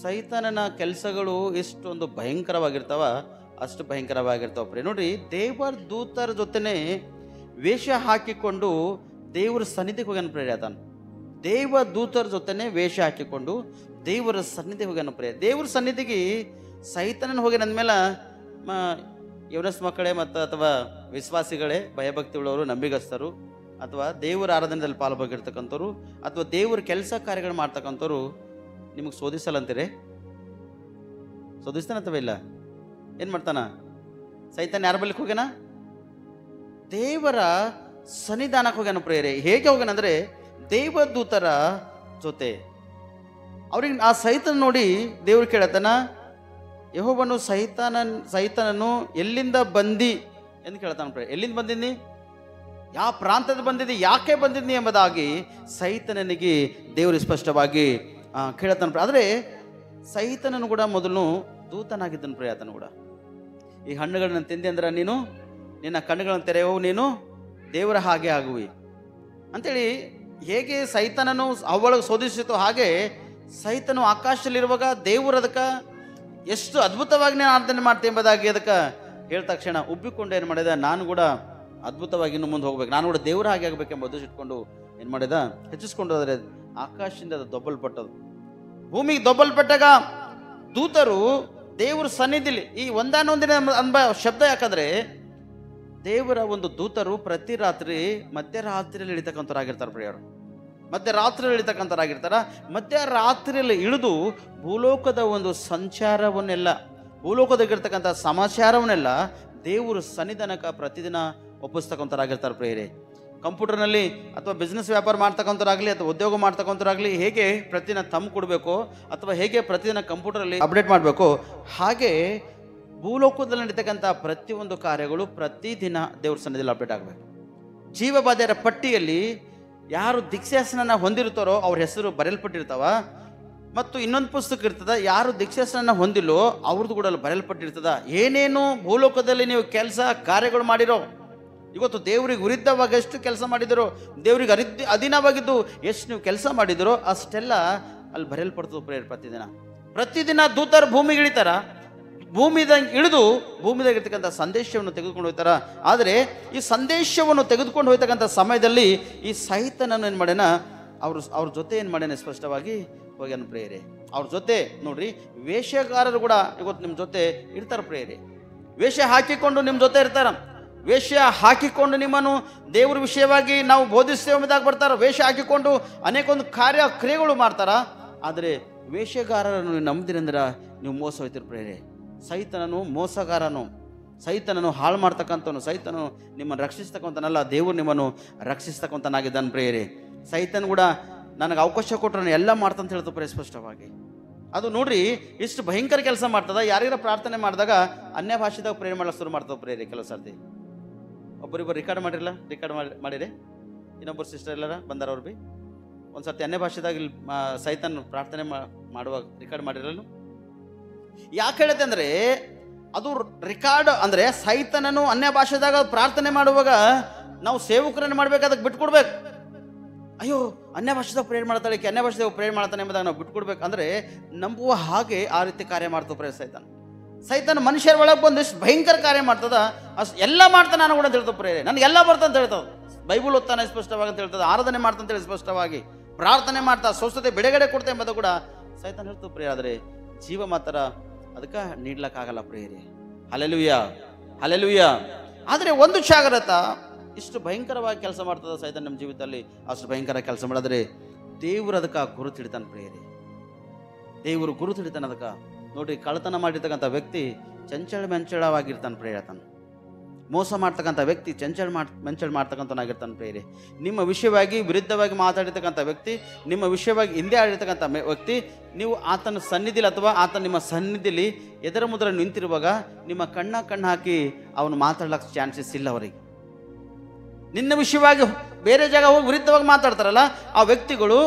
ಸೈತಾನನ ಕೆಲಸಗಳು ಎಷ್ಟೊಂದು ಭಯಂಕರವಾಗಿರ್ತಾವ, ಅಷ್ಟು ಭಯಂಕರವಾಗಿರ್ತಾವ. ನೋಡ್ರಿ, ದೇವರ ದೂತರ ಜೊತೆನೆ ವೇಷ ಹಾಕಿಕೊಂಡು ದೇವರ ಸನ್ನಿಧಿಗೆ ಹೋಗ್ಯಾನ ಪ್ರೇರಿತಾನ. ದೇವ ದೂತರ ಜೊತೆನೆ ವೇಷ ಹಾಕಿಕೊಂಡು ದೇವರ ಸನ್ನಿಧಿಗೆ ಹೋಗ್ಯಾನ ದೇವರ ಸನ್ನಿಧಿಗೆ ಸೈತಾನನ ಹೋಗಿ ಅಂದಮೇಲೆ ಯವನಸ್ ಮಕ್ಕಳೇ ಮತ್ತು ಅಥವಾ ವಿಶ್ವಾಸಿಗಳೇ, ಭಯಭಕ್ತಿ ಉಳ್ಳವರು, ನಂಬಿಗಸ್ತರು, ಅಥವಾ ದೇವರ ಆರಾಧನೆಯಲ್ಲಿ ಪಾಲ್ಭಾಗಿರ್ತಕ್ಕಂಥವ್ರು, ಅಥವಾ ದೇವರ ಕೆಲಸ ಕಾರ್ಯಗಳು ಮಾಡ್ತಕ್ಕಂಥವ್ರು ನಿಮಗೆ ಶೋಧಿಸಲ್ಲ ಅಂತೀರಿ? ಶೋಧಿಸ್ತಾನ ಅಥವಾ ಇಲ್ಲ? ಏನು ಮಾಡ್ತಾನ ಸೈತಾನ? ಯಾರ ಬಳಿಗೆ ಹೋಗ್ಯಾನ? ದೇವರ ಸನ್ನಿಧಾನಕ್ಕೆ ಹೋಗ್ಯಾನ ಪ್ರೇರೆ. ಹೇಗೆ ಹೋಗ್ಯಾನ ಅಂದರೆ ದೇವದೂತರ ಜೊತೆ. ಅವ್ರಿಗೆ ಆ ಸೈತಾನ ನೋಡಿ ದೇವ್ರು ಕೇಳತಾನ, ಯೆಹೋವನು ಸೈತಾನನು ಎಲ್ಲಿಂದ ಬಂದಿ ಎಂದು ಕೇಳ್ತಾನ. ಎಲ್ಲಿಂದ ಬಂದಿದ್ನಿ, ಯಾವ ಪ್ರಾಂತದ ಬಂದಿದ್ದಿ, ಯಾಕೆ ಬಂದಿದ್ನಿ ಎಂಬುದಾಗಿ ಸೈತಾನನಿಗೆ ದೇವರು ಸ್ಪಷ್ಟವಾಗಿ ಕೇಳತಾನ. ಆದರೆ ಸೈತಾನನು ಕೂಡ ಮೊದಲು ದೂತನಾಗಿದ್ದನು ಆತನು ಕೂಡ. ಈ ಹಣ್ಣುಗಳನ್ನ ತಿಂದೆ ಅಂದ್ರೆ ನೀನು ನಿನ್ನ ಕಣ್ಣುಗಳನ್ನು ತೆರೆಯೋ, ನೀನು ದೇವರ ಹಾಗೆ ಆಗುವಿ ಅಂತೇಳಿ ಹೇಗೆ ಸೈತಾನನು ಅವಳಿಗೆ ಶೋಧಿಸಿತು, ಹಾಗೆ ಸೈತನು ಆಕಾಶದಲ್ಲಿರುವಾಗ ದೇವರು ಅದಕ್ಕೆ ಎಷ್ಟು ಅದ್ಭುತವಾಗಿ ನಾನು ಆರಾಧನೆ ಮಾಡ್ತೀನಿ ಎಂಬುದಾಗಿ ಅದಕ್ಕೆ ಹೇಳಿದ ತಕ್ಷಣ ಉಬ್ಬಿಕೊಂಡು ಏನು ಮಾಡಿದ, ನಾನು ಕೂಡ ಅದ್ಭುತವಾಗಿ ಇನ್ನು ಮುಂದೆ ಹೋಗ್ಬೇಕು, ನಾನು ಕೂಡ ದೇವರ ಹಾಗೆ ಆಗಬೇಕೆಂಬ ಉದ್ದೇಶ ಇಟ್ಕೊಂಡು ಏನು ಮಾಡಿದ, ಹೆಚ್ಚಿಸ್ಕೊಂಡು ಹೋದರೆ ಆಕಾಶದಿಂದ ಅದು ದೊಬ್ಬಲ್ಪಟ್ಟದು. ಭೂಮಿಗೆ ದೊಬ್ಬಲ್ಪಟ್ಟಾಗ ದೂತರು ದೇವರ ಸನ್ನಿಧಿಲಿ ಈ ಒಂದಾನೊಂದಿನ ಅನ್ಬ ಶಬ್ದ ಯಾಕಂದ್ರೆ ದೇವರ ಒಂದು ದೂತರು ಪ್ರತಿ ರಾತ್ರಿ ಮಧ್ಯರಾತ್ರಿಯಲ್ಲಿ ಇಳಿತಕ್ಕಂಥವ್ರಾಗಿರ್ತಾರೆ. ಪ್ರಿಯರು, ಮಧ್ಯರಾತ್ರಿಯಲ್ಲಿ ಇಳಿತಕ್ಕಂಥವ್ರಾಗಿರ್ತಾರ. ಮಧ್ಯರಾತ್ರಿಯಲ್ಲಿ ಇಳಿದು ಭೂಲೋಕದ ಒಂದು ಸಂಚಾರವನ್ನೆಲ್ಲ, ಭೂಲೋಕದಾಗಿರ್ತಕ್ಕಂಥ ಸಮಾಚಾರವನ್ನೆಲ್ಲ ದೇವರು ಸನ್ನಿಧಾನಕ್ಕೆ ಪ್ರತಿದಿನ ಒಪ್ಪಿಸ್ತಕ್ಕಂಥವ್ರಾಗಿರ್ತಾರೆ. ಪ್ರಿಯರೇ, ಕಂಪ್ಯೂಟರ್ನಲ್ಲಿ ಅಥವಾ ಬಿಸ್ನೆಸ್ ವ್ಯಾಪಾರ ಮಾಡ್ತಕ್ಕಂಥವ್ರಾಗಲಿ ಅಥವಾ ಉದ್ಯೋಗ ಮಾಡ್ತಕ್ಕಂಥವ್ರಾಗಲಿ ಹೇಗೆ ಪ್ರತಿದಿನ ತಮ್ಮ ಕೊಡಬೇಕು ಅಥವಾ ಹೇಗೆ ಪ್ರತಿದಿನ ಕಂಪ್ಯೂಟರಲ್ಲಿ ಅಪ್ಡೇಟ್ ಮಾಡಬೇಕು, ಹಾಗೆ ಭೂಲೋಕದಲ್ಲಿ ನಡೀತಕ್ಕಂಥ ಪ್ರತಿಯೊಂದು ಕಾರ್ಯಗಳು ಪ್ರತಿದಿನ ದೇವ್ರ ಸನ್ನಿಧಿಯಲ್ಲಿ ಅಪ್ಡೇಟ್ ಆಗಬೇಕು. ಜೀವಬಾಧ್ಯರ ಪಟ್ಟಿಯಲ್ಲಿ ಯಾರು ದೀಕ್ಷಾಸನ ಹೊಂದಿರ್ತಾರೋ ಅವ್ರ ಹೆಸರು ಬರೆಯಲ್ಪಟ್ಟಿರ್ತಾವ. ಮತ್ತು ಇನ್ನೊಂದು ಪುಸ್ತಕ ಇರ್ತದ, ಯಾರು ದೀಕ್ಷಾಸನ ಹೊಂದಿಲ್ಲೋ ಅವ್ರದ್ದು ಕೂಡ ಬರೆಯಲ್ಪಟ್ಟಿರ್ತದ. ಏನೇನು ಭೂಲೋಕದಲ್ಲಿ ನೀವು ಕೆಲಸ ಕಾರ್ಯಗಳು ಮಾಡಿರೋ, ಇವತ್ತು ದೇವ್ರಿಗೆ ವಿರುದ್ಧವಾಗಿ ಎಷ್ಟು ಕೆಲಸ ಮಾಡಿದಿರೋ, ದೇವ್ರಿಗೆ ಅಧೀನವಾಗಿದ್ದು ಎಷ್ಟು ನೀವು ಕೆಲಸ ಮಾಡಿದಿರೋ ಅಷ್ಟೆಲ್ಲ ಅಲ್ಲಿ ಬರೆಯಲ್ಪಡ್ತದೆ ಪ್ರೇಯರ್. ಪ್ರತಿದಿನ ದೂತರು ಭೂಮಿಗೆ ಇಳಿತಾರ, ಭೂಮಿದಾಗ ಇಳಿದು ಭೂಮಿದಾಗ ಇರ್ತಕ್ಕಂಥ ಸಂದೇಶವನ್ನು ತೆಗೆದುಕೊಂಡು ಹೋಗ್ತಾರ. ಆದರೆ ಈ ಸಂದೇಶವನ್ನು ತೆಗೆದುಕೊಂಡು ಹೋಗ್ತಕ್ಕಂಥ ಸಮಯದಲ್ಲಿ ಈ ಸೈತಾನನು ಏನು ಮಾಡ್ಯಾನ, ಅವ್ರ ಜೊತೆ ಏನು ಮಾಡ್ಯಾನ, ಸ್ಪಷ್ಟವಾಗಿ ಹೋಗ್ಯಾನ ಪ್ರೇಯರೆ. ಅವ್ರ ಜೊತೆ ನೋಡ್ರಿ, ವೇಷಗಾರರು ಕೂಡ ಇವತ್ತು ನಿಮ್ಮ ಜೊತೆ ಇರ್ತಾರ ಪ್ರೇಯರೆ. ವೇಷ ಹಾಕಿಕೊಂಡು ನಿಮ್ಮ ಜೊತೆ ಇರ್ತಾರ. ವೇಷ ಹಾಕಿಕೊಂಡು ನಿಮ್ಮನ್ನು ದೇವ್ರ ವಿಷಯವಾಗಿ ನಾವು ಬೋಧಿಸ್ತೇವೆ ಎಂಬುದಾಗಿ ಬರ್ತಾರ. ವೇಷ ಹಾಕಿಕೊಂಡು ಅನೇಕೊಂದು ಕ್ರಿಯೆಗಳು ಮಾಡ್ತಾರ. ಆದರೆ ವೇಷಗಾರರನ್ನು ನೀವು ನಂಬಿದಿರಂದ್ರೆ ನೀವು ಮೋಸ ಹೋಯ್ತಿರ ಪ್ರೇಯರೆ. ಸೈತನನು ಮೋಸಗಾರನು, ಸೈತನನು ಹಾಳು ಮಾಡ್ತಕ್ಕಂಥವನು, ಸೈತನು ನಿಮ್ಮನ್ನು ರಕ್ಷಿಸ್ತಕ್ಕಂಥನಲ್ಲ, ದೇವರು ನಿಮ್ಮನ್ನು ರಕ್ಷಿಸ್ತಕ್ಕಂಥನಾಗಿದ್ದಾನೆ ಪ್ರೇಯರೆ. ಸೈತನ್ ಕೂಡ ನನಗೆ ಅವಕಾಶ ಕೊಟ್ಟರೆ ಎಲ್ಲ ಮಾಡ್ತಂತ ಹೇಳ್ತು ಪ್ರೇಯರ್ ಸ್ಪಷ್ಟವಾಗಿ. ಅದು ನೋಡ್ರಿ ಇಷ್ಟು ಭಯಂಕರ ಕೆಲಸ ಮಾಡ್ತದ. ಯಾರಿಗಾರ ಪ್ರಾರ್ಥನೆ ಮಾಡಿದಾಗ ಅನ್ಯ ಭಾಷೆದಾಗ ಪ್ರೇಯರ್ ಮಾಡಕ್ಕೆ ಶುರು ಮಾಡ್ತಾವೆ ಪ್ರೇಯರೆ. ಕೆಲವು ಸರ್ತಿ ಒಬ್ಬರಿಬ್ಬರು ರೆಕಾರ್ಡ್ ಮಾಡಿರಲ್ಲ, ಮಾಡಿರಿ. ಇನ್ನೊಬ್ಬರು ಸಿಸ್ಟರ್ ಎಲ್ಲಾರ ಬಂದಾರ, ಅವ್ರು ಭೀ ಒಂದು ಸರ್ತಿ ಅನ್ಯ ಭಾಷೆದಾಗ ಇಲ್ಲಿ ಸೈತನ್ ಪ್ರಾರ್ಥನೆ ಮಾಡುವಾಗ ರೆಕಾರ್ಡ್ ಮಾಡಿರಲ್ಲ. ಯಾಕೆ ಹೇಳುತ್ತೆ ಅಂದರೆ ಅದು ರೆಕಾರ್ಡ್ ಅಂದರೆ ಸೈತನನು ಅನ್ಯ ಭಾಷೆದಾಗ ಪ್ರಾರ್ಥನೆ ಮಾಡುವಾಗ ನಾವು ಸೇವಕರನ್ನು ಮಾಡ್ಬೇಕು, ಅದಕ್ಕೆ ಬಿಟ್ಕೊಡ್ಬೇಕು. ಅಯ್ಯೋ ಅನ್ಯ ಭಾಷೆದಾಗ ಪ್ರೇಯರ್ ಮಾಡ್ತಾಳೆ, ಅನ್ಯ ಭಾಷೆದಾಗ ಪ್ರೇಯರ್ ಮಾಡ್ತಾನೆ ಎಂಬುದಾಗ ನಾವು ಬಿಟ್ಕೊಡ್ಬೇಕು. ಅಂದರೆ ನಂಬುವ ಹಾಗೆ ಆ ರೀತಿ ಕಾರ್ಯ ಮಾಡ್ತಾವೆ ಪ್ರೇಯರ್ ಸೈತಾನ ಮನುಷ್ಯರ ಒಳಗೆ ಬಂದು ಎಷ್ಟು ಭಯಂಕರ ಕಾರ್ಯ ಮಾಡ್ತದ, ಅಷ್ಟು ಎಲ್ಲ ಮಾಡ್ತಾನೆ. ನಾನು ಕೂಡ ತಿಳ್ತದೆ ಪ್ರೇಯರೆ, ನನಗೆಲ್ಲ ಬರ್ತಂತ ಹೇಳ್ತಾವೆ. ಬೈಬಲ್ ಓದ್ತಾನೆ ಸ್ಪಷ್ಟವಾಗಿ ಅಂತ ಹೇಳ್ತದೆ, ಆರಾಧನೆ ಮಾಡ್ತಂತ ಹೇಳಿ ಸ್ಪಷ್ಟವಾಗಿ ಪ್ರಾರ್ಥನೆ ಮಾಡ್ತಾ, ಸ್ವಸ್ಥತೆ ಬಿಡುಗಡೆ ಕೊಡ್ತಾ ಎಂಬುದು ಕೂಡ ಸೈತಾನ ಹೇಳ್ತದೆ ಪ್ರೇಯರ್. ಆದರೆ ಜೀವ ಮಾತ್ರ ಅದಕ್ಕೆ ನೀಡ್ಲಕ್ಕಾಗಲ್ಲ ಪ್ರೇಯರೆ. Hallelujah, hallelujah. ಆದರೆ ಒಂದು ಜಾಗ್ರತ, ಇಷ್ಟು ಭಯಂಕರವಾಗಿ ಕೆಲಸ ಮಾಡ್ತದ ಸೈತಾನ ನಮ್ಮ ಜೀವಿತದಲ್ಲಿ, ಅಷ್ಟು ಭಯಂಕರ ಕೆಲಸ ಮಾಡಿದ್ರೆ ದೇವರು ಅದಕ್ಕೆ ಗುರುತು ಹಿಡಿತಾನೆ ಪ್ರೇಯರೆ. ದೇವರು ಗುರುತು ಹಿಡಿತಾನೆ ಅದಕ್ಕೆ. ನೋಡ್ರಿ, ಕಳ್ಳತನ ಮಾಡಿರ್ತಕ್ಕಂಥ ವ್ಯಕ್ತಿ ಮೆಂಚಳವಾಗಿರ್ತಾನೆ ಪ್ರೇಯತಾನ. ಮೋಸ ಮಾಡ್ತಕ್ಕಂಥ ವ್ಯಕ್ತಿ ಮೆಂಚಳ ಮಾಡ್ತಕ್ಕಂಥನಾಗಿರ್ತಾನೆ ಪ್ರೇಯರೆ. ನಿಮ್ಮ ವಿಷಯವಾಗಿ ವಿರುದ್ಧವಾಗಿ ಮಾತಾಡಿರ್ತಕ್ಕಂಥ ವ್ಯಕ್ತಿ, ನಿಮ್ಮ ವಿಷಯವಾಗಿ ಹಿಂದೆ ಆಡಿರ್ತಕ್ಕಂಥ ವ್ಯಕ್ತಿ, ನೀವು ಆತನ ಸನ್ನಿಧಿಲಿ ಅಥವಾ ಆತ ನಿಮ್ಮ ಸನ್ನಿಧಿಲಿ ಎದರ ಮುದ್ರ ನಿಂತಿರುವಾಗ ನಿಮ್ಮ ಕಣ್ಣು ಹಾಕಿ ಅವನು ಮಾತಾಡ್ಲಿಕ್ಕೆ ಚಾನ್ಸಸ್ ಇಲ್ಲ ಅವರಿಗೆ. ನಿನ್ನ ವಿಷಯವಾಗಿ ಬೇರೆ ಜಾಗ ಹೋಗಿ ವಿರುದ್ಧವಾಗಿ ಮಾತಾಡ್ತಾರಲ್ಲ ಆ ವ್ಯಕ್ತಿಗಳು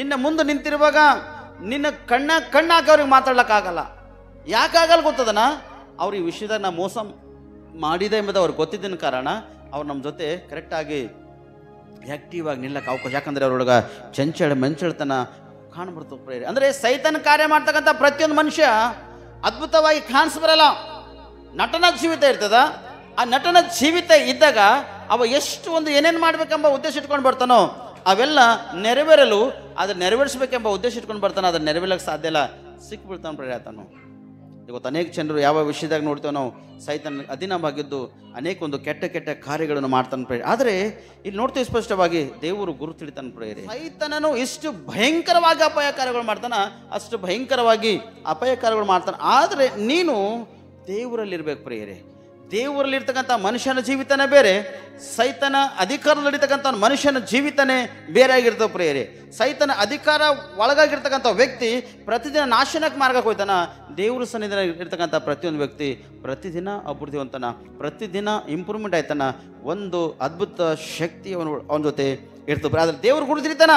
ನಿನ್ನ ಮುಂದೆ ನಿಂತಿರುವಾಗ ನಿನ್ನ ಕಣ್ಣು ಹಾಕಿ ಅವ್ರಿಗೆ ಮಾತಾಡ್ಲಿಕ್ಕಾಗಲ್ಲ. ಯಾಕಾಗಲ್ಲ ಗೊತ್ತದನ, ಅವ್ರ ಈ ವಿಷಯದಾಗ ನಾ ಮೋಸ ಮಾಡಿದೆ ಎಂಬುದು ಅವ್ರಿಗೆ ಗೊತ್ತಿದ್ದ ಕಾರಣ ಅವ್ರು ನಮ್ಮ ಜೊತೆ ಕರೆಕ್ಟಾಗಿ ಆ್ಯಕ್ಟಿವ್ ಆಗಿ ನಿಲ್ಲಕ್ಕೆ ಅವಕಾಶ. ಯಾಕಂದರೆ ಅವ್ರೊಳಗೆ ಮೆಂಚಳತನ ಕಾಣ್ಬರ್ತದೆ ಪ್ರೇಯರೆ. ಅಂದರೆ ಸೈತನ ಕಾರ್ಯ ಮಾಡ್ತಕ್ಕಂಥ ಪ್ರತಿಯೊಂದು ಮನುಷ್ಯ ಅದ್ಭುತವಾಗಿ ಕಾಣಿಸ್ಬರಲ್ಲ. ನಟನ ಜೀವಿತ ಇರ್ತದ. ಆ ನಟನ ಜೀವಿತ ಇದ್ದಾಗ ಅವ ಎಷ್ಟು ಒಂದು ಏನೇನು ಮಾಡ್ಬೇಕೆಂಬ ಉದ್ದೇಶ ಇಟ್ಕೊಂಡು ಬರ್ತಾನೋ ಅವೆಲ್ಲ ನೆರವೇರಲು, ಅದನ್ನ ನೆರವೇರಿಸ್ಬೇಕೆಂಬ ಉದ್ದೇಶ ಇಟ್ಕೊಂಡು ಬರ್ತಾನೆ, ಅದನ್ನ ನೆರವೇರಕ್ಕೆ ಸಾಧ್ಯ ಇಲ್ಲ, ಸಿಕ್ಬಿಡ್ತಾನೆ ಪ್ರೇಯತಾನು. ಇವತ್ತು ಅನೇಕ ಜನರು ಯಾವ ವಿಷಯದಾಗ ನೋಡ್ತೇವೆ ನಾವು, ಸೈತನ ಅಧೀನವಾಗಿದ್ದು ಅನೇಕ ಒಂದು ಕೆಟ್ಟ ಕಾರ್ಯಗಳನ್ನು ಮಾಡ್ತಾನೆ ಪ್ರೇಯರ್. ಆದರೆ ಇಲ್ಲಿ ನೋಡ್ತೀವಿ ಸ್ಪಷ್ಟವಾಗಿ ದೇವರು ಗುರುತು ಹಿಡಿತಾನೆ ಪ್ರೇಯರೆ. ಸೈತನನು ಎಷ್ಟು ಭಯಂಕರವಾಗಿ ಅಪಾಯ ಕಾರ್ಯಗಳು ಮಾಡ್ತಾನ, ಅಷ್ಟು ಭಯಂಕರವಾಗಿ ಅಪಾಯ ಕಾರ್ಯಗಳು ಮಾಡ್ತಾನೆ. ಆದರೆ ನೀನು ದೇವರಲ್ಲಿರ್ಬೇಕು ಪ್ರೇಯರೆ. ದೇವರಲ್ಲಿರ್ತಕ್ಕಂಥ ಮನುಷ್ಯನ ಜೀವಿತನೇ ಬೇರೆ, ಸೈತನ ಅಧಿಕಾರದಲ್ಲಿ ನಡೀತಕ್ಕಂಥ ಮನುಷ್ಯನ ಜೀವಿತನೇ ಬೇರೆ ಆಗಿರ್ತವೆ ಪ್ರೇಯರೆ. ಸೈತನ ಅಧಿಕಾರ ಒಳಗಾಗಿರ್ತಕ್ಕಂಥ ವ್ಯಕ್ತಿ ಪ್ರತಿದಿನ ನಾಶನಕ್ಕೆ ಮಾರ್ಗಕ್ಕೆ ಹೋಯ್ತಾನ. ದೇವ್ರ ಸನ್ನಿಧಿನ ಇರ್ತಕ್ಕಂಥ ಪ್ರತಿಯೊಂದು ವ್ಯಕ್ತಿ ಪ್ರತಿದಿನ ಅಭಿವೃದ್ಧಿವಂತನ, ಪ್ರತಿದಿನ ಇಂಪ್ರೂವ್ಮೆಂಟ್ ಆಯ್ತಾನ. ಒಂದು ಅದ್ಭುತ ಶಕ್ತಿ ಅವನ ಜೊತೆ ಇರ್ತವೆ. ಆದರೆ ದೇವ್ರು ಗುರುತಿಡಿತಾನ,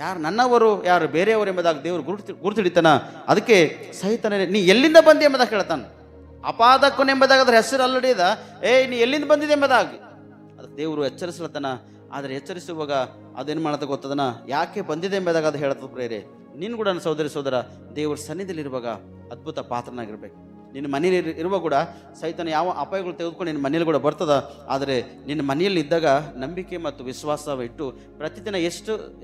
ಯಾರು ನನ್ನವರು ಯಾರು ಬೇರೆಯವರು ಎಂಬುದಾಗ ದೇವ್ರು ಗುರುತಿಡಿತಾನ. ಅದಕ್ಕೆ ಸೈತನ ನೀ ಎಲ್ಲಿಂದ ಬಂದಿ ಎಂಬುದಾಗ ಹೇಳ್ತಾನೆ. ಅಪಾದಕ್ಕನು ಎಂಬುದಾಗ ಅದ್ರ ಹೆಸರು ಅಲ್ಲಡಿದ, ನೀ ಎಲ್ಲಿಂದ ಬಂದಿದೆ ಎಂಬುದಾಗಿ ಅದಕ್ಕೆ ದೇವರು ಎಚ್ಚರಿಸ್ಲತ್ತಾನ. ಆದರೆ ಎಚ್ಚರಿಸುವಾಗ ಅದೇನು ಮಾಡತ್ತ ಗೊತ್ತದನ, ಯಾಕೆ ಬಂದಿದೆ ಎಂಬುದಾಗ ಅದು ಹೇಳ್ತದೆ ಪ್ರೇಯರೆ. ನೀನು ಕೂಡ ನನ್ನ ಸೋದರ ದೇವ್ರ ಸನ್ನಿಧಿಲಿರುವಾಗ ಅದ್ಭುತ ಪಾತ್ರನಾಗಿರ್ಬೇಕು. ನಿನ್ನ ಮನೆಯಲ್ಲಿ ಇರುವಾಗ ಕೂಡ ಸೈತನ ಯಾವ ಅಪಾಯಗಳು ತೆಗೆದುಕೊಂಡು ನಿನ್ನ ಮನೆಯಲ್ಲಿ ಕೂಡ ಬರ್ತದ. ಆದರೆ ನಿನ್ನ ಮನೆಯಲ್ಲಿ ಇದ್ದಾಗ ನಂಬಿಕೆ ಮತ್ತು ವಿಶ್ವಾಸ ಇಟ್ಟು ಪ್ರತಿದಿನ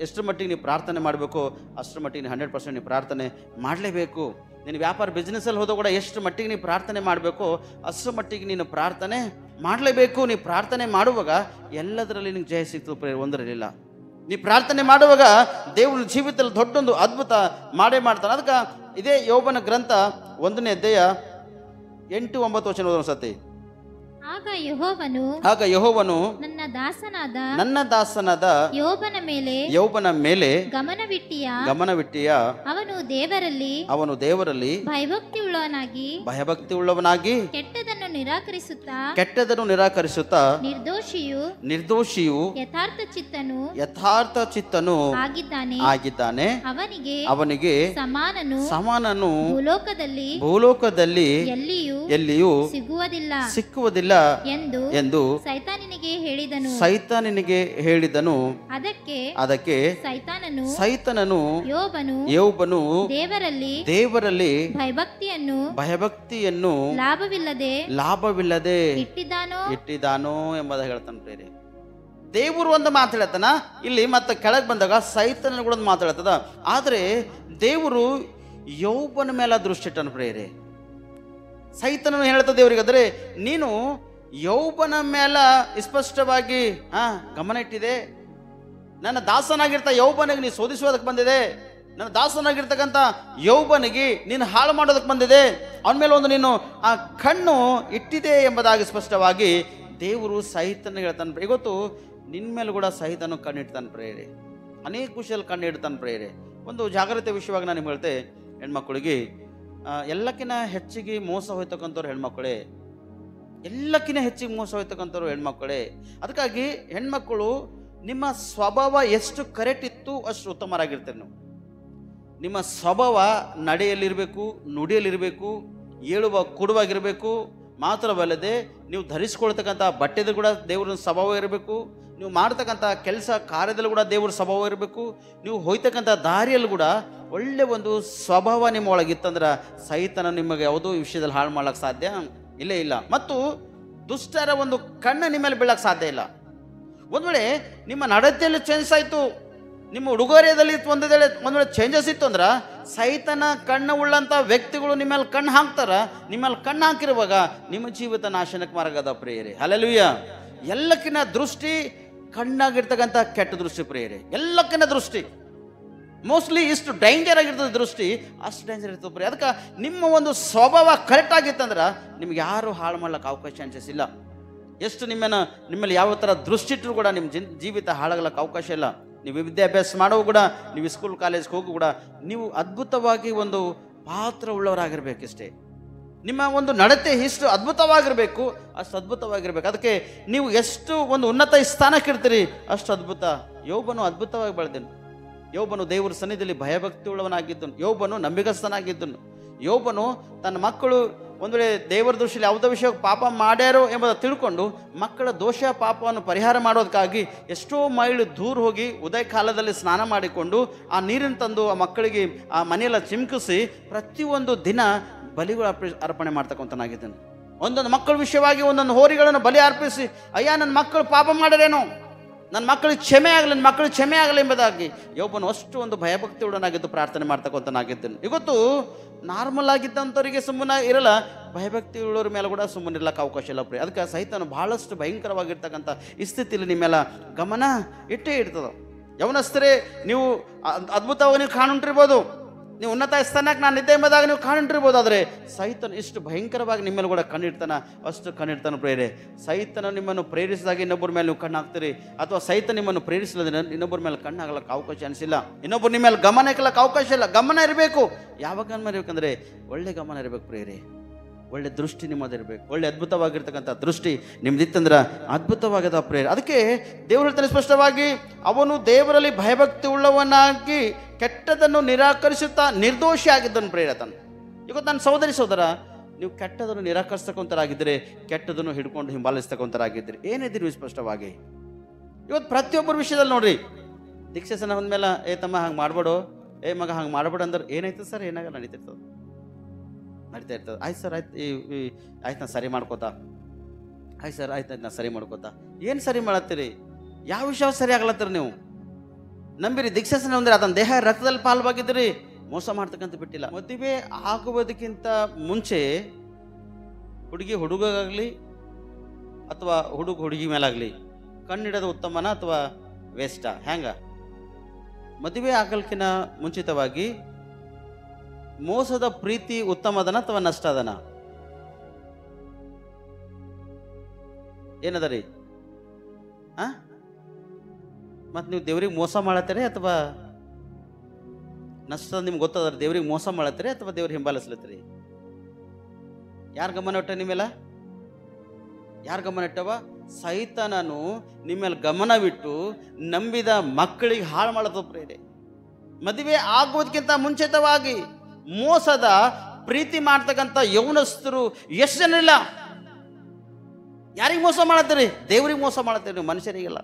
ಎಷ್ಟು ಮಟ್ಟಿಗೆ ನೀವು ಪ್ರಾರ್ಥನೆ ಮಾಡಬೇಕೋ ಅಷ್ಟರ ಮಟ್ಟಿಗೆ ನೀವು 100% ನೀವು ಪ್ರಾರ್ಥನೆ ಮಾಡಲೇಬೇಕು. ನಿನ್ನ ವ್ಯಾಪಾರ ಬಿಸ್ನೆಸ್ಸಲ್ಲಿ ಹೋದಾಗ ಕೂಡ ಎಷ್ಟು ಮಟ್ಟಿಗೆ ನೀವು ಪ್ರಾರ್ಥನೆ ಮಾಡಬೇಕೋ ಅಷ್ಟರ ಮಟ್ಟಿಗೆ ನೀನು ಪ್ರಾರ್ಥನೆ ಮಾಡಲೇಬೇಕು. ನೀವು ಪ್ರಾರ್ಥನೆ ಮಾಡುವಾಗ ಎಲ್ಲದರಲ್ಲಿ ನಿನಗೆ ಜಯ ಸಿಗ್ತದೆ ಪ್ರೇಯರ್, ಒಂದರಲ್ಲಿಲ್ಲ. ನೀ ಪ್ರಾರ್ಥನೆ ಮಾಡುವಾಗ ದೇವರ ಜೀವಿತದಲ್ಲಿ ದೊಡ್ಡೊಂದು ಅದ್ಭುತ ಮಾಡೇ ಮಾಡ್ತಾನೆ. ಅದಕ್ಕೆ ಇದೇ ಯೋಬನ ಗ್ರಂಥ 1ನೇ ಅಧ್ಯಾಯ 8-9 ವಚನ ಓದೋಣ ಸತಿ. ಆಗ ಯೆಹೋವನು ನನ್ನ ದಾಸನಾದ ಯೋಬನ ಮೇಲೆ ಗಮನವಿಟ್ಟಿಯ ಅವನು ದೇವರಲ್ಲಿ ಭಯಭಕ್ತಿ ಉಳ್ಳವನಾಗಿ ಕೆಟ್ಟದನ್ನು ನಿರಾಕರಿಸುತ್ತಾ ನಿರ್ದೋಷಿಯು ಯಥಾರ್ಥ ಚಿತ್ತನು ಆಗಿದ್ದಾನೆ. ಅವನಿಗೆ ಸಮಾನನು ಭೂಲೋಕದಲ್ಲಿ ಎಲ್ಲಿಯೂ ಸಿಕ್ಕುವುದಿಲ್ಲ ಎಂದು ಸೈತಾನನಿಗೆ ಹೇಳಿದನು. ಅದಕ್ಕೆ ಸೈತಾನನು ಯೋಬನು ದೇವರಲ್ಲಿ ಭಯಭಕ್ತಿಯನ್ನು ಲಾಭವಿಲ್ಲದೆ ಇಟ್ಟಿದ್ದಾನೋ ಎಂಬುದ ಹೇಳ್ತಾನೆ ಪ್ರೇರೆ. ದೇವರು ಒಂದು ಮಾತಾಡತನ ಇಲ್ಲಿ, ಮತ್ತೆ ಕೆಳಗೆ ಬಂದಾಗ ಸೈತಾನನ ಕೂಡ ಒಂದು ಮಾತಾಡತದ. ಆದರೆ ದೇವರು ಯೋಬನ ಮೇಲೆ ದೃಷ್ಟಿ ಇಟ್ಟನು ಪ್ರೇರೆ. ಸೈತಾನನು ಹೇಳ್ತಾ ದೇವರಿಗೆ, ಆದರೆ ನೀನು ಯೋಬನ ಮೇಲೆ ಸ್ಪಷ್ಟವಾಗಿ ಗಮನ ಇಟ್ಟಿದೆ. ನನ್ನ ದಾಸನಾಗಿರ್ತ ಯೋಬನಿಗೆ ನೀ ಶೋಧಿಸೋದಕ್ಕೆ ಬಂದಿದೆ. ನನ್ನ ದಾಸನಾಗಿರ್ತಕ್ಕಂಥ ಯೋಬನಿಗೆ ನೀನು ಹಾಳು ಮಾಡೋದಕ್ಕೆ ಬಂದಿದೆ. ಅವನ ಮೇಲೆ ಒಂದು ನೀನು ಆ ಕಣ್ಣು ಇಟ್ಟಿದೆ ಎಂಬುದಾಗಿ ಸ್ಪಷ್ಟವಾಗಿ ದೇವರು ಸೈತಾನ ಹೇಳ್ತಾನೆ. ಇವತ್ತು ನಿನ್ನ ಮೇಲೆ ಕೂಡ ಸೈತಾನು ಕಣ್ಣಿಡ್ತಾನೆ ಪ್ರೇರೆ. ಅನೇಕ ವಿಷಯದಲ್ಲಿ ಕಣ್ಣು ಇಡ್ತಾನೆ ಪ್ರೇರೆ. ಒಂದು ಜಾಗ್ರತೆ ವಿಷಯವಾಗಿ ನಾನು ನಿಮ್ಗೆ ಹೇಳ್ತೆ, ಹೆಣ್ಮಕ್ಳಿಗೆ ಎಲ್ಲಕ್ಕಿಂತ ಹೆಚ್ಚಿಗೆ ಮೋಸ ಹೋಯ್ತಕ್ಕಂಥವ್ರು ಹೆಣ್ಮಕ್ಳೇ. ಎಲ್ಲಕ್ಕಿಂತ ಹೆಚ್ಚಿಗೆ ಮೋಸ ಹೋಯ್ತಕ್ಕಂಥವ್ರು ಹೆಣ್ಮಕ್ಳೇ. ಅದಕ್ಕಾಗಿ ಹೆಣ್ಮಕ್ಕಳು ನಿಮ್ಮ ಸ್ವಭಾವ ಎಷ್ಟು ಕರೆಕ್ಟ್ ಇತ್ತು ಅಷ್ಟು ಉತ್ತಮರಾಗಿರ್ತೀರಿ. ನೀವು ನಿಮ್ಮ ಸ್ವಭಾವ ನಡೆಯಲ್ಲಿರಬೇಕು, ನುಡಿಯಲ್ಲಿರಬೇಕು, ಏಳುವ ಕೊಡುವಾಗಿರಬೇಕು. ಮಾತ್ರವಲ್ಲದೆ ನೀವು ಧರಿಸ್ಕೊಳ್ತಕ್ಕಂಥ ಬಟ್ಟೆದು ಕೂಡ ದೇವ್ರ ಸ್ವಭಾವ ಇರಬೇಕು. ನೀವು ಮಾಡ್ತಕ್ಕಂಥ ಕೆಲಸ ಕಾರ್ಯದಲ್ಲೂ ಕೂಡ ದೇವ್ರ ಸ್ವಭಾವ ಇರಬೇಕು. ನೀವು ಹೋಯ್ತಕ್ಕಂಥ ದಾರಿಯಲ್ಲಿ ಕೂಡ ಒಳ್ಳೆ ಒಂದು ಸ್ವಭಾವ ನಿಮ್ಮ ಒಳಗಿತ್ತಂದ್ರೆ ಸೈತಾನ ನಿಮಗೆ ಯಾವುದೋ ವಿಷಯದಲ್ಲಿ ಹಾಳು ಮಾಡ್ಲಿಕ್ಕೆ ಸಾಧ್ಯ ಇಲ್ಲ. ಮತ್ತು ದುಷ್ಟರ ಒಂದು ಕಣ್ಣು ನಿಮ್ಮ ಮೇಲೆ ಬೀಳಕ್ಕೆ ಸಾಧ್ಯ ಇಲ್ಲ. ಒಂದು ವೇಳೆ ನಿಮ್ಮ ನಡತೆಯಲ್ಲಿ ಚೇಂಜಸ್ ಆಯಿತು, ನಿಮ್ಮ ಉಡುಗೊರೆಯಲ್ಲಿ ಒಂದು ವೇಳೆ ಚೇಂಜಸ್ ಇತ್ತು ಅಂದ್ರೆ ಸೈತನ ಕಣ್ಣು ಉಳ್ಳಂಥ ವ್ಯಕ್ತಿಗಳು ನಿಮ್ಮ ಮೇಲೆ ಕಣ್ಣು ಹಾಕ್ತಾರ. ನಿಮ್ಮ ಮೇಲೆ ಕಣ್ಣು ಹಾಕಿರುವಾಗ ನಿಮ್ಮ ಜೀವಿತ ನಾಶನಕ್ಕೆ ಮಾರ್ಗದ ಪ್ರೇಯರೆ. ಹಲ್ಲೆಲೂಯಾ. ಎಲ್ಲಕ್ಕಿಂತ ದೃಷ್ಟಿ ಕಣ್ಣಾಗಿರ್ತಕ್ಕಂಥ ಕೆಟ್ಟ ದೃಷ್ಟಿ ಪ್ರೇಯರೆ. ಎಲ್ಲಕ್ಕಿಂತ ದೃಷ್ಟಿ ಮೋಸ್ಟ್ಲಿ ಇಷ್ಟು ಡೇಂಜರ್ ಆಗಿರ್ತದೆ ದೃಷ್ಟಿ, ಅಷ್ಟು ಡೇಂಜರ್ ಇರ್ತದೆ ಪ್ರಿಯ. ಅದಕ್ಕೆ ನಿಮ್ಮ ಒಂದು ಸ್ವಭಾವ ಕರೆಕ್ಟ್ ಆಗಿತ್ತಂದ್ರೆ ನಿಮ್ಗೆ ಯಾರು ಹಾಳು ಮಾಡ್ಲಿಕ್ಕೆ ಅವಕಾಶ ಚಾನ್ಸಸ್ ಇಲ್ಲ. ಎಷ್ಟು ನಿಮ್ಮಲ್ಲಿ ಯಾವ ಥರ ದೃಷ್ಟಿ ಇಟ್ಟರು ಕೂಡ ನಿಮ್ಮ ಜೀವಿತ ಹಾಳಾಗಲಿಕ್ಕೆ ಅವಕಾಶ ಇಲ್ಲ. ನೀವು ವಿದ್ಯಾಭ್ಯಾಸ ಮಾಡೋ ಕೂಡ, ನೀವು ಸ್ಕೂಲ್ ಕಾಲೇಜ್ಗೆ ಹೋಗು ಕೂಡ ನೀವು ಅದ್ಭುತವಾಗಿ ಒಂದು ಪಾತ್ರ ಉಳ್ಳವರಾಗಿರ್ಬೇಕಿಷ್ಟೇ. ನಿಮ್ಮ ಒಂದು ನಡತೆ ಎಷ್ಟು ಅದ್ಭುತವಾಗಿರಬೇಕು, ಅಷ್ಟು ಅದ್ಭುತವಾಗಿರ್ಬೇಕು. ಅದಕ್ಕೆ ನೀವು ಎಷ್ಟು ಒಂದು ಉನ್ನತ ಸ್ಥಾನಕ್ಕೆ ಇರ್ತೀರಿ ಅಷ್ಟು ಅದ್ಭುತ. ಯೋಬನು ಅದ್ಭುತವಾಗಿ ಬೆಳೆದನು. ಯೋಬನು ದೇವರ ಸನ್ನಿಧಿಯಲ್ಲಿ ಭಯಭಕ್ತಿ ಉಳ್ಳವನಾಗಿದ್ದನು. ಯೋಬನು ನಂಬಿಗಸ್ತನಾಗಿದ್ದನು. ಯೋಬನು ತನ್ನ ಮಕ್ಕಳು ಒಂದು ವೇಳೆ ದೇವರ ದೃಷ್ಟಿಯಲ್ಲಿ ಯಾವುದೋ ವಿಷಯಕ್ಕೆ ಪಾಪ ಮಾಡ್ಯಾರೋ ಎಂಬುದನ್ನು ತಿಳ್ಕೊಂಡು ಮಕ್ಕಳ ದೋಷ ಪಾಪವನ್ನು ಪರಿಹಾರ ಮಾಡೋದಕ್ಕಾಗಿ ಎಷ್ಟೋ ಮೈಲು ದೂರ ಹೋಗಿ ಉದಯ ಕಾಲದಲ್ಲಿ ಸ್ನಾನ ಮಾಡಿಕೊಂಡು ಆ ನೀರನ್ನು ತಂದು ಆ ಮಕ್ಕಳಿಗೆ ಆ ಮನೆಯೆಲ್ಲ ಚಿಮ್ಕಿಸಿ ಪ್ರತಿಯೊಂದು ದಿನ ಬಲಿಗಳು ಅರ್ಪಣೆ ಮಾಡ್ತಕ್ಕಂಥನಾಗಿದ್ದಾನೆ. ಒಂದೊಂದು ಮಕ್ಕಳ ವಿಷಯವಾಗಿ ಒಂದೊಂದು ಹೋರಿಗಳನ್ನು ಬಲಿ ಅರ್ಪಿಸಿ, ಅಯ್ಯ ನನ್ನ ಮಕ್ಕಳು ಪಾಪ ಮಾಡರೇನೋ, ನನ್ನ ಮಕ್ಕಳಿಗೆ ಕ್ಷಮೆ ಆಗಲಿ, ನನ್ನ ಮಕ್ಕಳಿಗೆ ಕ್ಷಮೆ ಆಗಲಿ ಎಂಬುದಾಗಿ ಯೋಬನು ಅಷ್ಟು ಒಂದು ಭಯಭಕ್ತಿ ಉಳ್ಳನಾಗಿದ್ದು ಪ್ರಾರ್ಥನೆ ಮಾಡ್ತಕ್ಕಂಥನಾಗಿದ್ದನು. ಇವತ್ತು ನಾರ್ಮಲ್ ಆಗಿದ್ದಂಥವರಿಗೆ ಸುಮ್ಮನೆ ಇರಲ್ಲ, ಭಯಭಕ್ತಿ ಉಳ್ಳವ್ರ ಮೇಲೆ ಕೂಡ ಸುಮ್ಮನೆ ಇರ್ಲಕ್ಕೆ ಅವಕಾಶ ಇಲ್ಲ ಪ್ರಿಯ. ಅದಕ್ಕೆ ಸೈತಾನು ಬಹಳಷ್ಟು ಭಯಂಕರವಾಗಿರ್ತಕ್ಕಂಥ ಈ ಸ್ಥಿತಿಯಲ್ಲಿ ನಿಮ್ಮೆಲ್ಲ ಗಮನ ಇಟ್ಟೇ ಇರ್ತದೆ. ಯವನಸ್ಥರೇ, ನೀವು ಅದ್ಭುತವಾಗಿ ನೀವು ಕಾಣುಂಟಿರ್ಬೋದು, ನೀವು ಉನ್ನತ ಸ್ಥಾನಕ್ಕೆ ನಾನು ಇದ್ದೆ ಎಂಬುದಾಗಿ ನೀವು ಕಾಣಿಟ್ಟಿರ್ಬೋದು. ಆದರೆ ಸೈತನ್ ಇಷ್ಟು ಭಯಂಕರವಾಗಿ ನಿಮ್ಮಲ್ಲಿ ಕೂಡ ಕಣ್ಣಿಡ್ತಾನ, ಅಷ್ಟು ಕಣ್ಣಿಡ್ತಾನೆ ಪ್ರೇರೆ. ಸೈತನ ನಿಮ್ಮನ್ನು ಪ್ರೇರಿಸಿದಾಗ ಇನ್ನೊಬ್ಬರ ಮೇಲೆ ನೀವು ಕಣ್ಣು ಹಾಕ್ತೀರಿ, ಅಥವಾ ಸೈತ ನಿಮ್ಮನ್ನು ಪ್ರೇರಿಸಲಿದ್ರೆ ಇನ್ನೊಬ್ಬರ ಮೇಲೆ ಕಣ್ಣು ಹಾಕಲಿಕ್ಕೆ ಅವಕಾಶ ಅನಿಸಿಲ್ಲ. ಇನ್ನೊಬ್ಬರು ನಿಮ್ಮ ಮೇಲೆ ಗಮನ ಹಾಕಲಿಕ್ಕೆ ಅವಕಾಶ ಇಲ್ಲ. ಗಮನ ಇರಬೇಕು. ಯಾವಾಗ ಗಮನ ಇರಬೇಕಂದ್ರೆ ಒಳ್ಳೆ ಗಮನ ಇರಬೇಕು ಪ್ರೇರೆ. ಒಳ್ಳೆ ದೃಷ್ಟಿ ನಿಮ್ಮದಿರಬೇಕು. ಒಳ್ಳೆ ಅದ್ಭುತವಾಗಿರ್ತಕ್ಕಂಥ ದೃಷ್ಟಿ ನಿಮ್ದಿತ್ತಂದ್ರೆ ಅದ್ಭುತವಾಗದ ಪ್ರೇರೆ. ಅದಕ್ಕೆ ದೇವರು ಹೇಳ್ತಾನೆ ಸ್ಪಷ್ಟವಾಗಿ, ಅವನು ದೇವರಲ್ಲಿ ಭಯಭಕ್ತಿ ಉಳ್ಳವನಾಗಿ ಕೆಟ್ಟದನ್ನು ನಿರಾಕರಿಸುತ್ತಾ ನಿರ್ದೋಷಿ ಆಗಿದ್ದನು ಪ್ರೇರತನು. ಇವತ್ತು ನನ್ನ ಸಹೋದರ, ನೀವು ಕೆಟ್ಟದನ್ನು ನಿರಾಕರಿಸ್ತಕ್ಕಂಥರಾಗಿದ್ದರೆ, ಕೆಟ್ಟದನ್ನು ಹಿಡ್ಕೊಂಡು ಹಿಂಬಾಲಿಸ್ತಕ್ಕಂಥರಾಗಿದ್ದೀರಿ, ಏನಿದ್ದೀರಿ ಸ್ಪಷ್ಟವಾಗಿ. ಇವತ್ತು ಪ್ರತಿಯೊಬ್ಬರ ವಿಷಯದಲ್ಲಿ ನೋಡ್ರಿ, ದೀಕ್ಷಾಸನ ಹೊಂದ್ಮೇಲೆ ಏ ತಮ್ಮ ಹಂಗೆ ಮಾಡ್ಬೇಡು, ಏ ಮಗ ಹಂಗೆ ಮಾಡ್ಬೇಡು ಅಂದ್ರೆ ಏನಾಯ್ತು ಸರ್, ಏನಾಗಲ್ಲ, ನಡೀತಾ ಇರ್ತದೆ. ಆಯ್ತು ಸರ್, ಆಯ್ತು ನಾನು ಸರಿ ಮಾಡ್ಕೋತಾ, ಆಯ್ತು ಸರ್ ಆಯ್ತು ನಾನು ಸರಿ ಮಾಡ್ಕೋತಾ. ಏನು ಸರಿ ಮಾಡತ್ತೀರಿ? ಯಾವ ವಿಷಯ ಸರಿ ಆಗ್ಲತ್ತೀರಿ ನೀವು? ನಂಬಿರಿ, ದೀಕ್ಷಾಸನ ಅಂದ್ರೆ ಅದನ್ನ ದೇಹ ರಕ್ತದಲ್ಲಿ ಪಾಲ್ವಾಗಿದ್ರಿ, ಮೋಸ ಮಾಡ್ತಕ್ಕಂಥ ಬಿಟ್ಟಿಲ್ಲ. ಮದುವೆ ಆಗುವುದಕ್ಕಿಂತ ಮುಂಚೆ ಹುಡುಗಾಗಲಿ ಅಥವಾ ಹುಡುಗಿ ಮೇಲಾಗಲಿ ಕಣ್ಣಿಡೋದು ಉತ್ತಮನ ಅಥವಾ ವೇಸ್ಟಾ? ಹೆಂಗ? ಮದುವೆ ಆಗಲ್ಕಿನ ಮುಂಚಿತವಾಗಿ ಮೋಸದ ಪ್ರೀತಿ ಉತ್ತಮದನ ಅಥವಾ ನಷ್ಟ ಅದನ? ಏನದ ರೀ? ಮತ್ತು ನೀವು ದೇವ್ರಿಗೆ ಮೋಸ ಮಾಡತ್ತೀರಿ ಅಥವಾ ನಷ್ಟ ನಿಮ್ಗೆ ಗೊತ್ತದ? ದೇವ್ರಿಗೆ ಮೋಸ ಮಾಡತ್ತೀರಿ ಅಥವಾ ದೇವ್ರಿಗೆ ಹಿಂಬಾಲಿಸ್ಲತ್ತೀರಿ? ಯಾರು ಗಮನ ಇಟ್ಟ ನಿಮ್ಮೆಲ್ಲ? ಯಾರು ಗಮನ ಇಟ್ಟವ? ಸೈತಾನನು ನಿಮ್ಮೇಲೆ ಗಮನವಿಟ್ಟು ನಂಬಿದ ಮಕ್ಕಳಿಗೆ ಹಾಳು ಮಾಡದ ಪ್ರೇರೆ. ಮದುವೆ ಆಗೋದಕ್ಕಿಂತ ಮುಂಚಿತವಾಗಿ ಮೋಸದ ಪ್ರೀತಿ ಮಾಡ್ತಕ್ಕಂಥ ಯೌನಸ್ಥರು ಎಷ್ಟು ಜನ ಇಲ್ಲ? ಯಾರಿಗೆ ಮೋಸ ಮಾಡತ್ತೀರಿ? ದೇವ್ರಿಗೆ ಮೋಸ ಮಾಡತ್ತೀರಿ ನೀವು, ಮನುಷ್ಯರಿಗೆಲ್ಲ.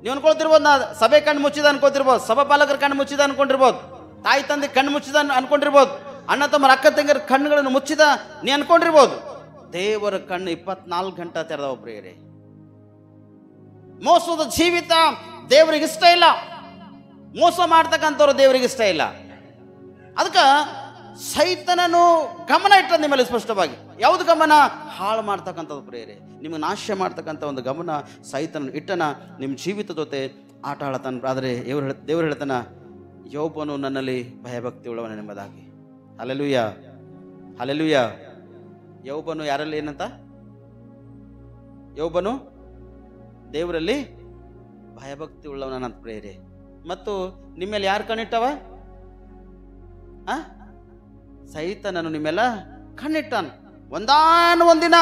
ನೀವು ಅನ್ಕೊಳ್ತಿರ್ಬೋದು, ನಾ ಸಭೆ ಕಣ್ಣು ಮುಚ್ಚಿದ ಅನ್ಕೊತಿರ್ಬೋದು, ಸಭಾ ಪಾಲಕರ ಕಣ್ಣು ಮುಚ್ಚಿದ ಅನ್ಕೊಂಡಿರ್ಬೋದು, ತಾಯಿ ತಂದೆ ಕಣ್ಣು ಮುಚ್ಚಿದ ಅನ್ಕೊಂಡಿರ್ಬೋದು, ಅಣ್ಣ ತಮ್ಮರ ಅಕ್ಕ ತಂಗಿಯರ ಕಣ್ಣುಗಳನ್ನು ಮುಚ್ಚಿದ ನೀ ಅನ್ಕೊಂಡಿರ್ಬೋದು. ದೇವರ ಕಣ್ಣು 24 ಗಂಟೆ ತೆರೆದ ಒಬ್ರಿಗೆ. ಮೋಸದ ಜೀವಿತ ದೇವರಿಗೆ ಇಷ್ಟ ಇಲ್ಲ. ಮೋಸ ಮಾಡ್ತಕ್ಕಂಥವ್ರು ದೇವರಿಗೆ ಇಷ್ಟ ಇಲ್ಲ. ಅದಕ್ಕೆ ಸೈತನನು ಗಮನ ಇಟ್ಟ ನಿಮ್ಮಲ್ಲಿ ಸ್ಪಷ್ಟವಾಗಿ. ಯಾವುದು ಗಮನ? ಹಾಳು ಮಾಡ್ತಕ್ಕಂಥದ್ದು ಪ್ರೇರೆ, ನಿಮಗೆ ನಾಶ ಮಾಡ್ತಕ್ಕಂಥ ಒಂದು ಗಮನ ಸೈತನ ಇಟ್ಟನ ನಿಮ್ಮ ಜೀವಿತ ಜೊತೆ ಆಟ ಆಡತಾನ. ಆದರೆ ದೇವರು ಹೇಳ್ತಾನ, ಯೋಬನು ನನ್ನಲ್ಲಿ ಭಯಭಕ್ತಿ ಉಳ್ಳವನೆಂಬುದಾಗಿ. Hallelujah, hallelujah. ಯೋಬನು ಯಾರಲ್ಲಿ ಏನಂತ? ಯೋಬನು ದೇವರಲ್ಲಿ ಭಯಭಕ್ತಿ ಉಳ್ಳವನಂತ ಪ್ರೇರೆ. ಮತ್ತು ನಿಮ್ಮೇಲೆ ಯಾರು ಕಣ್ಣಿಟ್ಟವ? ಸೈತನನು ನಿಮ್ಮೆಲ್ಲ ಕಣ್ಣಿಟ್ಟಾನ. ಒಂದಿನ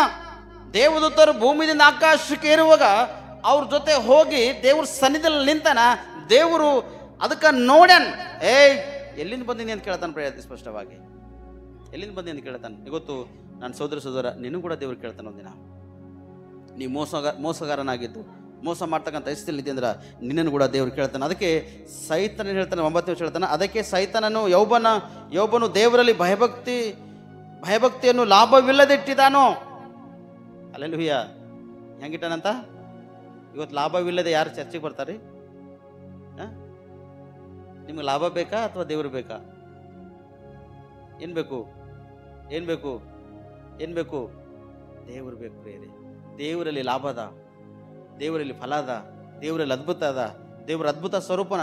ದೇವದೂತರು ಭೂಮಿಯಿಂದ ಆಕಾಶಕ್ಕೆ ಏರುವಾಗ ಅವ್ರ ಜೊತೆ ಹೋಗಿ ದೇವ್ರ ಸನ್ನಿಧಿಯಲ್ಲಿ ನಿಂತಾನ. ದೇವರು ಅದಕ್ಕೆ ನೋಡ್ಯಾನ. ಎಲ್ಲಿಂದ ಬಂದೀನಿ ಅಂತ ಕೇಳ್ತಾನೆ ಪ್ರೇರ, ಸ್ಪಷ್ಟವಾಗಿ ಎಲ್ಲಿಂದ ಬಂದಿ ಅಂತ ಕೇಳ್ತಾನೆ. ಇವತ್ತು ನನ್ನ ಸೋದರ ನಿನ್ನೂ ಕೂಡ ದೇವ್ರು ಕೇಳ್ತಾನೆ. ಒಂದಿನ ನೀ ಮೋಸಗಾರನಾಗಿದ್ದು ಮೋಸ ಮಾಡ್ತಕ್ಕಂಥ ಸ್ಥಿತಿಯಲ್ಲಿ ಅಂದ್ರೆ ನಿನ್ನನ್ನು ಕೂಡ ದೇವ್ರು ಕೇಳ್ತಾನೆ. ಅದಕ್ಕೆ ಸೈತನ ಹೇಳ್ತಾನೆ, 9ನೇ ವರ್ಷ ಹೇಳ್ತಾನೆ, ಅದಕ್ಕೆ ಸೈತನನು ಯೋಬನು ದೇವರಲ್ಲಿ ಭಯಭಕ್ತಿಯನ್ನು ಲಾಭವಿಲ್ಲದಿಟ್ಟಿದ್ದಾನೋ. ಹಲ್ಲೆಲೂಯಾ. ಹೆಂಗಿಟ್ಟಾನಂತ? ಇವತ್ತು ಲಾಭವಿಲ್ಲದೆ ಯಾರು ಚರ್ಚೆಗೆ ಬರ್ತಾರೆ? ನಿಮ್ಗೆ ಲಾಭ ಬೇಕಾ ಅಥವಾ ದೇವ್ರು ಬೇಕಾ? ಏನು ಬೇಕು? ದೇವರು ಬೇಕು ಪ್ರೇರೆ. ದೇವರಲ್ಲಿ ಲಾಭ ಅದ, ದೇವರಲ್ಲಿ ಫಲ ಅದ, ದೇವರಲ್ಲಿ ಅದ್ಭುತ ಅದ. ದೇವರ ಅದ್ಭುತ ಸ್ವರೂಪನ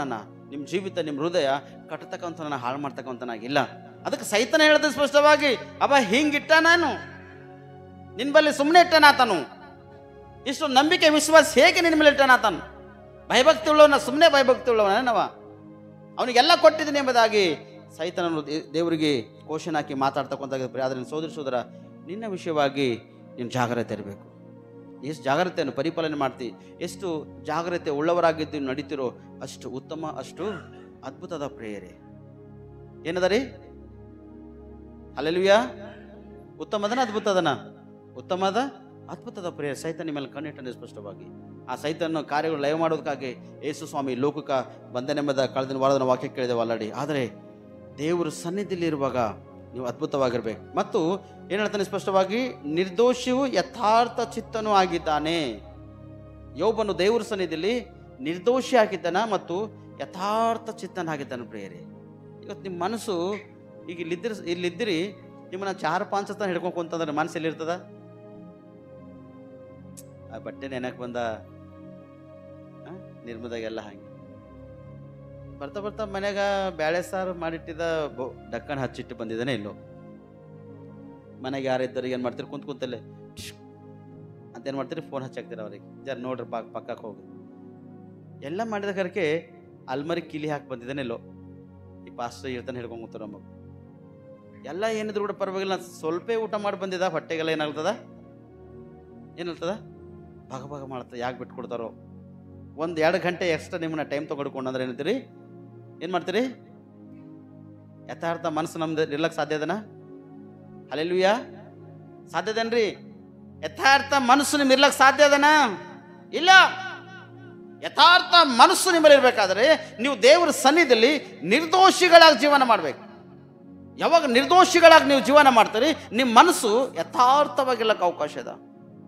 ನಿಮ್ಮ ಜೀವಿತ, ನಿಮ್ಮ ಹೃದಯ ಕಟ್ಟತಕ್ಕಂಥನ ಹಾಳು ಮಾಡ್ತಕ್ಕಂಥನಾಗಿಲ್ಲ. ಅದಕ್ಕೆ ಸೈತನ ಹೇಳಿದ ಸ್ಪಷ್ಟವಾಗಿ, ಅಬ್ಬ ಹಿಂಗಿಟ್ಟ ನಾನು ನಿನ್ನ ಬಲ್ಲಿ ಸುಮ್ಮನೆ ಇಟ್ಟನಾತನು. ಇಷ್ಟು ನಂಬಿಕೆ ವಿಶ್ವಾಸ ಹೇಗೆ ನಿನ್ನ ಮೇಲೆ ಇಟ್ಟನಾತನು? ಭಯಭಕ್ತಿ ಉಳ್ಳವನ, ಸುಮ್ಮನೆ ಭಯಭಕ್ತಿ ಉಳ್ಳವನವ, ಅವನಿಗೆಲ್ಲ ಕೊಟ್ಟಿದ್ದೀನಿ ಎಂಬುದಾಗಿ ಸೈತನನ್ನು ದೇವರಿಗೆ ಕೋಶನ್ ಹಾಕಿ ಮಾತಾಡ್ತಕ್ಕಂಥ. ಆದರೆ ಸೋದರ ನಿನ್ನ ವಿಷಯವಾಗಿ ನೀನು ಜಾಗ್ರತೆ ಇರಬೇಕು. ಎಷ್ಟು ಜಾಗ್ರತೆಯನ್ನು ಪರಿಪಾಲನೆ ಮಾಡ್ತಿ, ಎಷ್ಟು ಜಾಗ್ರತೆ ಉಳ್ಳವರಾಗಿದ್ದು ನಡೀತಿರೋ ಅಷ್ಟು ಉತ್ತಮ, ಅಷ್ಟು ಅದ್ಭುತದ ಪ್ರೇಯರೆ. ಏನದ ರೀ? ಹಲ್ಲೆಲೂಯಾ. ಉತ್ತಮದನ ಅದ್ಭುತದನ? ಉತ್ತಮದ ಅದ್ಭುತದ ಪ್ರೇಯರ್. ಸೈತನ ಮೇಲೆ ಕಣ್ಣಿಟ್ಟನೆ ಸ್ಪಷ್ಟವಾಗಿ. ಆ ಸೈತನ ಕಾರ್ಯಗಳು ಲೈವ್ ಮಾಡೋದಕ್ಕಾಗಿ ಯೇಸು ಸ್ವಾಮಿ ಲೋಕಕ್ಕೆ ಬಂದನೆಂಬುದ ಕಳೆದಿನ ವಾರದ ವಾಕ್ಯ ಕೇಳಿದೆವು ಆಲ್ರೆಡಿ. ಆದರೆ ದೇವರ ಸನ್ನಿಧಿಯಲ್ಲಿ ಇರುವಾಗ ನೀವು ಅದ್ಭುತವಾಗಿರ್ಬೇಕು. ಮತ್ತು ಏನು ಹೇಳ್ತಾನೆ ಸ್ಪಷ್ಟವಾಗಿ, ನಿರ್ದೋಷಿಯು ಯಥಾರ್ಥ ಚಿತ್ತನೂ ಆಗಿದ್ದಾನೆ. ಯೋಬನು ದೇವರ ಸನ್ನಿಧಿಯಲ್ಲಿ ನಿರ್ದೋಷಿ ಆಗಿದ್ದಾನ ಮತ್ತು ಯಥಾರ್ಥ ಚಿತ್ತನಾಗಿದ್ದಾನೆ ಪ್ರೇಯರೇ. ಇವತ್ತು ನಿಮ್ಮ ಮನಸ್ಸು ಈಗ ಇಲ್ಲಿದ್ದಿರಿ, ನಿಮ್ಮನ್ನ 4-5 ತನ ಹಿಡ್ಕೊಂತಂದ್ರೆ ಮನಸ್ಸು ಎಲ್ಲಿರ್ತದ? ಆ ಬಟ್ಟೆ ನೆನಕ್ಕೆ ಬಂದ ನಿರ್ಮದಾಗೆಲ್ಲ ಹಾಗೆ ಬರ್ತಾ ಮನ್ಯಾಗ ಬ್ಯಾಳೆ ಸಾರು ಮಾಡಿಟ್ಟಿದ್ದ ಡಕ್ಕನ್ ಹಚ್ಚಿಟ್ಟು ಬಂದಿದ್ದಾನೆ. ಇಲ್ಲೋ ಮನೆಗೆ ಯಾರಿದ್ದರು ಏನು ಮಾಡ್ತೀರಿ? ಕುಂತಲ್ಲೇ ಅಂತೇನು ಮಾಡ್ತೀರಿ? ಫೋನ್ ಹಚ್ಚಾಕ್ತೀರ ಅವ್ರಿಗೆ, ಜರ ನೋಡ್ರಿ ಪಕ್ಕಕ್ಕೆ ಹೋಗಿ ಎಲ್ಲ ಮಾಡಿದ ಕರಕೆ ಅಲ್ಮರಿ ಕಿಲಿ ಹಾಕಿ ಬಂದಿದ್ದಾನೆ. ಇಲ್ಲೋ ಈ ಪಾಸ್ಟರ್ ಇರ್ತಾನೆ ಹಿಡ್ಕೊಂಡು ಕೂತಾರ ನಮಗೆ. ಎಲ್ಲ ಏನಿದ್ರು ಕೂಡ ಪರವಾಗಿಲ್ಲ, ಸ್ವಲ್ಪ ಊಟ ಮಾಡಿ ಬಂದಿದ್ದ, ಹೊಟ್ಟೆಗೆಲ್ಲ ಏನಾಗ್ತದ? ಭಾಗ ಮಾಡ್ತದೆ. ಯಾಕೆ ಬಿಟ್ಕೊಡ್ತಾರೋ? 1-2 ಗಂಟೆ ಎಕ್ಸ್ಟ್ರಾ ನಿಮ್ಮನ್ನ ಟೈಮ್ ತೊಗೊಡ್ಕೊಂಡ್ರೆ ಏನಂತೀರಿ? ಏನು ಮಾಡ್ತೀರಿ? ಯಥಾರ್ಥ ಮನಸ್ಸು ನಮ್ದು ಇರ್ಲಕ್ಕೆ ಸಾಧ್ಯ ಅದನ? ಹಲ್ಲೆಲೂಯಾ. ಸಾಧ್ಯದೇನ್ರಿ? ಯಥಾರ್ಥ ಮನಸ್ಸು ನಿಮ್ಗೆ ಇರ್ಲಕ್ಕೆ ಸಾಧ್ಯ ಅದನ? ಇಲ್ಲ. ಯಥಾರ್ಥ ಮನಸ್ಸು ನಿಮ್ಮಲ್ಲಿ ಇರಬೇಕಾದ್ರೆ ನೀವು ದೇವರ ಸನ್ನಿಧಿಯಲ್ಲಿ ನಿರ್ದೋಷಿಗಳಾಗಿ ಜೀವನ ಮಾಡಬೇಕು. ಯಾವಾಗ ನಿರ್ದೋಷಿಗಳಾಗಿ ನೀವು ಜೀವನ ಮಾಡ್ತೀರಿ, ನಿಮ್ಮ ಮನಸ್ಸು ಯಥಾರ್ಥವಾಗಿರ್ಲಕ್ಕೆ ಅವಕಾಶ ಇದೆ.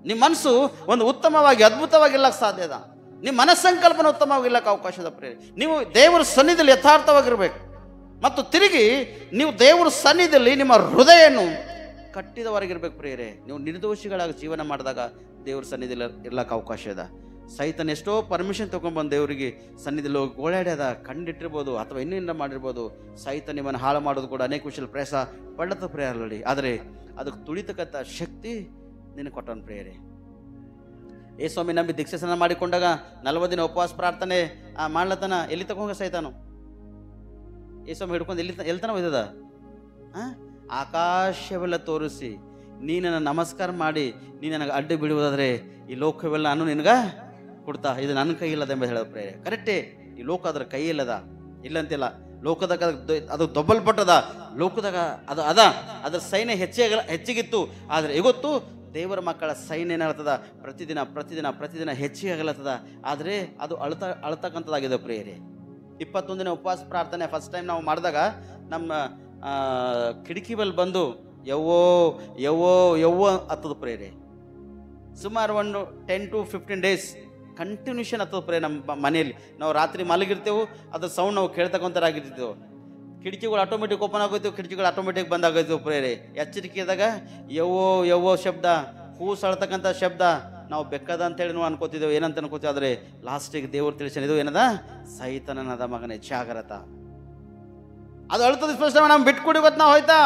ನಿಮ್ಮ ಮನಸ್ಸು ಒಂದು ಉತ್ತಮವಾಗಿ ಅದ್ಭುತವಾಗಿರ್ಲಕ್ಕೆ ಸಾಧ್ಯ ಇದೆ. ನಿಮ್ಮ ಮನಸ್ಸಂಕಲ್ಪನೆ ಉತ್ತಮವಾಗಿರ್ಲಕ್ಕೆ ಅವಕಾಶ ಇದೆ ಪ್ರೇರೆ. ನೀವು ದೇವರ ಸನ್ನಿಧಿಯಲ್ಲಿ ಯಥಾರ್ಥವಾಗಿರ್ಬೇಕು. ಮತ್ತು ತಿರುಗಿ ನೀವು ದೇವರ ಸನ್ನಿಧಿಯಲ್ಲಿ ನಿಮ್ಮ ಹೃದಯವನ್ನು ಕಟ್ಟಿದವರಾಗಿರ್ಬೇಕು ಪ್ರೇರೆ. ನೀವು ನಿರ್ದೋಷಿಗಳಾಗಿ ಜೀವನ ಮಾಡಿದಾಗ ದೇವ್ರ ಸನ್ನಿಧಿಯಲ್ಲಿ ಇರ್ಲಕ್ಕೆ ಅವಕಾಶ ಇದೆ. ಸೈತನ್ ಎಷ್ಟೋ ಪರ್ಮಿಷನ್ ತೊಗೊಂಡ್ಬಂದು ದೇವರಿಗೆ ಸನ್ನಿಧಿಯಲ್ಲಿ ಹೋಗಿ ಗೋಳಾಡ್ಯದ, ಕಂಡಿಟ್ಟಿರ್ಬೋದು ಅಥವಾ ಇನ್ನೂ ಮಾಡಿರ್ಬೋದು. ಸೈತ ನಿಮ್ಮನ್ನು ಹಾಳು ಮಾಡೋದು ಕೂಡ ಅನೇಕ ವಿಷಯ ಪ್ರಯಾಸ ಪಡ್ಲತ್ತ ಪ್ರೇಯರ್ಲಿ. ಆದರೆ ಅದಕ್ಕೆ ತುಳಿತಕ್ಕಂಥ ಶಕ್ತಿ ನಿನಗೆ ಕೊಟ್ಟವನು ಪ್ರೇಯರೇ. ಸ್ವಾಮಿ ನಂಬಿ ದೀಕ್ಷೆ ಸ್ನಾನ ಮಾಡಿಕೊಂಡಾಗ 40 ದಿನ ಉಪವಾಸ ಪ್ರಾರ್ಥನೆ ಮಾಡ್ಲತನ. ಎಲ್ಲಿ ತಗೊಂಡ ಸೈತಾನು? ಸ್ವಾಮಿ ಹಿಡ್ಕೊಂಡು ಎಲ್ಲಿ ತನ ಒಯ್ದದ? ಆಕಾಶವೆಲ್ಲ ತೋರಿಸಿ ನೀನನ್ನು ನಮಸ್ಕಾರ ಮಾಡಿ ನೀ ನನಗೆ ಅಡ್ಡು ಬಿಡುವುದಾದ್ರೆ ಈ ಲೋಕವೆಲ್ಲ ನಾನು ನಿನಗೆ ಕೊಡ್ತಾ, ಇದು ನನ್ನ ಕೈ ಇಲ್ಲದ ಎಂಬ ಹೇಳೋದು ಪ್ರೇರೆ. ಕರೆಕ್ಟೇ. ಈ ಲೋಕ ಅದ್ರ ಕೈ ಇಲ್ಲದ, ಇಲ್ಲಂತಿಲ್ಲ. ಲೋಕದಾಗ ಅದು ದೊಬ್ಬಲ್ಪಟ್ಟದ. ಲೋಕದಾಗ ಅದು ಅದ, ಅದ್ರ ಸೈನ್ಯ ಹೆಚ್ಚಿಗಿತ್ತು. ಆದರೆ ಇವತ್ತು ದೇವರ ಮಕ್ಕಳ ಸೈನ್ ಏನಾಗ್ತದ, ಪ್ರತಿದಿನ ಪ್ರತಿದಿನ ಪ್ರತಿದಿನ ಹೆಚ್ಚಿಗೆ ಆಗಲತ್ತದ. ಆದರೆ ಅದು ಅಳ್ತಕ್ಕಂಥದ್ದಾಗಿದೆ ಪ್ರಿಯರೇ. 21 ದಿನ ಉಪವಾಸ ಪ್ರಾರ್ಥನೆ ಫಸ್ಟ್ ಟೈಮ್ ನಾವು ಮಾಡಿದಾಗ ನಮ್ಮ ಕಿಟಕಿ ಬಲ್ಲಿ ಬಂದು ಯವ್ವೋ ಯವ್ವೋ ಯವ್ವೋ ಹತ್ತದ ಪ್ರಿಯರೇ. ಸುಮಾರು ಒಂದು 10 to 15 ಡೇಸ್ ಕಂಟಿನ್ಯೂಷನ್ ಹತ್ತದ ಪ್ರಿಯ. ನಮ್ಮ ಮನೆಯಲ್ಲಿ ನಾವು ರಾತ್ರಿ ಮಲಗಿರ್ತೇವೆ, ಅದ್ರ ಸೌಂಡ್ ನಾವು ಕೇಳ್ತಕ್ಕಂಥರಾಗಿರ್ತೀವಿ. ಕಿಟಕಿಗಳು ಆಟೋಮೆಟಿಕ್ ಓಪನ್ ಆಗೋಯ್ತೇವೆ, ಕಿಟಕಿಗಳು ಆಟೋಮೆಟಿಕ್ ಬಂದ್ ಆಗೋಯ್ತೇವೆ ಪ್ರಿಯರೇ. ಎಚ್ಚರಿಕೆ ಇದ್ದಾಗ ಯವ್ವೋ ಯವ್ವೋ ಶಬ್ದ, ಹೂ ಸಳ್ತಕ್ಕಂಥ ಶಬ್ದ ನಾವು ಬೆಕ್ಕದ ಅಂತೇಳಿ ನಾವು ಅನ್ಕೋತಿದ್ದೇವೆ, ಏನಂತ ಅನ್ಕೋತೀವಿ. ಆದರೆ ಲಾಸ್ಟಿಗೆ ದೇವ್ರು ತಿಳಿಸ್ಯಾನ, ಇದು ಏನದ, ಸೈತನನದ ಮಗನೇ ಜಾಗ್ರತ. ಅದು ಅಳ್ತದ ಸ್ಪಷ್ಟ. ನಾವು ಬಿಟ್ಕೊಡಿ ಗೊತ್ತು ನಾವು ಹೋಯ್ತಾ,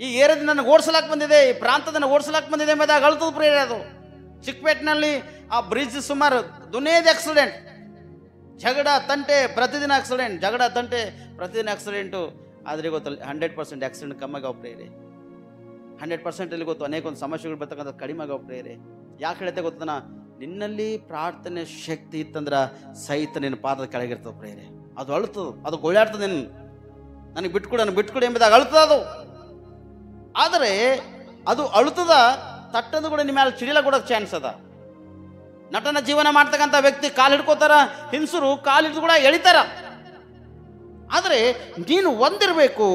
ಈ ಏರಿಯಾದ ನನಗೆ ಓಡಿಸಲಾಕ್ ಬಂದಿದೆ, ಈ ಪ್ರಾಂತದನ್ನ ಓಡಿಸಲಾಕ್ ಬಂದಿದೆ ಎಂಬುದಾಗ ಅಳ್ತದ ಪ್ರಿಯರೇ. ಅದು ಚಿಕ್ಕಪೇಟ್ನಲ್ಲಿ ಆ ಬ್ರಿಡ್ಜ್ ಸುಮಾರು ದುನಿಯಾದ ಆಕ್ಸಿಡೆಂಟ್, ಜಗಳ ತಂಟೆ ಪ್ರತಿದಿನ ಆಕ್ಸಿಡೆಂಟ್, ಜಗಳ ತಂಟೆ ಪ್ರತಿದಿನ ಆಕ್ಸಿಡೆಂಟು. ಆದರೆ ಗೊತ್ತಲ್ಲ 100% ಆಕ್ಸಿಡೆಂಟ್ ಕಮ್ಮಿ ಆಗೋ ಪ್ರೇರೆ. 100% ಅಲ್ಲಿ ಗೊತ್ತು ಅನೇಕ ಒಂದು ಸಮಸ್ಯೆಗಳು ಬರ್ತಕ್ಕಂಥ ಕಡಿಮೆ ಆಗೋ ಪ್ರೇರೆ. ಯಾಕೆ ಹೇಳ್ತೆ ಗೊತ್ತನ, ನಿನ್ನಲ್ಲಿ ಪ್ರಾರ್ಥನೆ ಶಕ್ತಿ ಇತ್ತಂದ್ರೆ ಸಹಿತ ನಿನ್ನ ಪಾದದ ಕೆಳಗಿರ್ತದೆ ಪ್ರೇರೆ. ಅದು ಅಳ್ತದೆ, ಅದು ಗೋಳಾಡ್ತದೆ. ನನಗೆ ಬಿಟ್ಕೊಡಿ ಎಂಬುದಾಗ ಅಳ್ತದ ಅದು. ಆದರೆ ಅದು ಅಳುತ್ತದ ತಟ್ಟದು ಕೂಡ ನಿಮ್ಮ ಮೇಲೆ ಚಿಡಿಲ ಕೊಡೋಕೆ ಚಾನ್ಸ್ ಅದ. ನಟನ ಜೀವನ ಮಾಡ್ತಕ್ಕಂಥ ವ್ಯಕ್ತಿ ಕಾಲು ಹಿಡ್ಕೋತಾರ, ಹಿಂಸರು ಕಾಲು ಹಿಡಿದು ಕೂಡ ಎಳಿತಾರ. ಆದರೆ ನೀನು ಒಂದಿರಬೇಕು,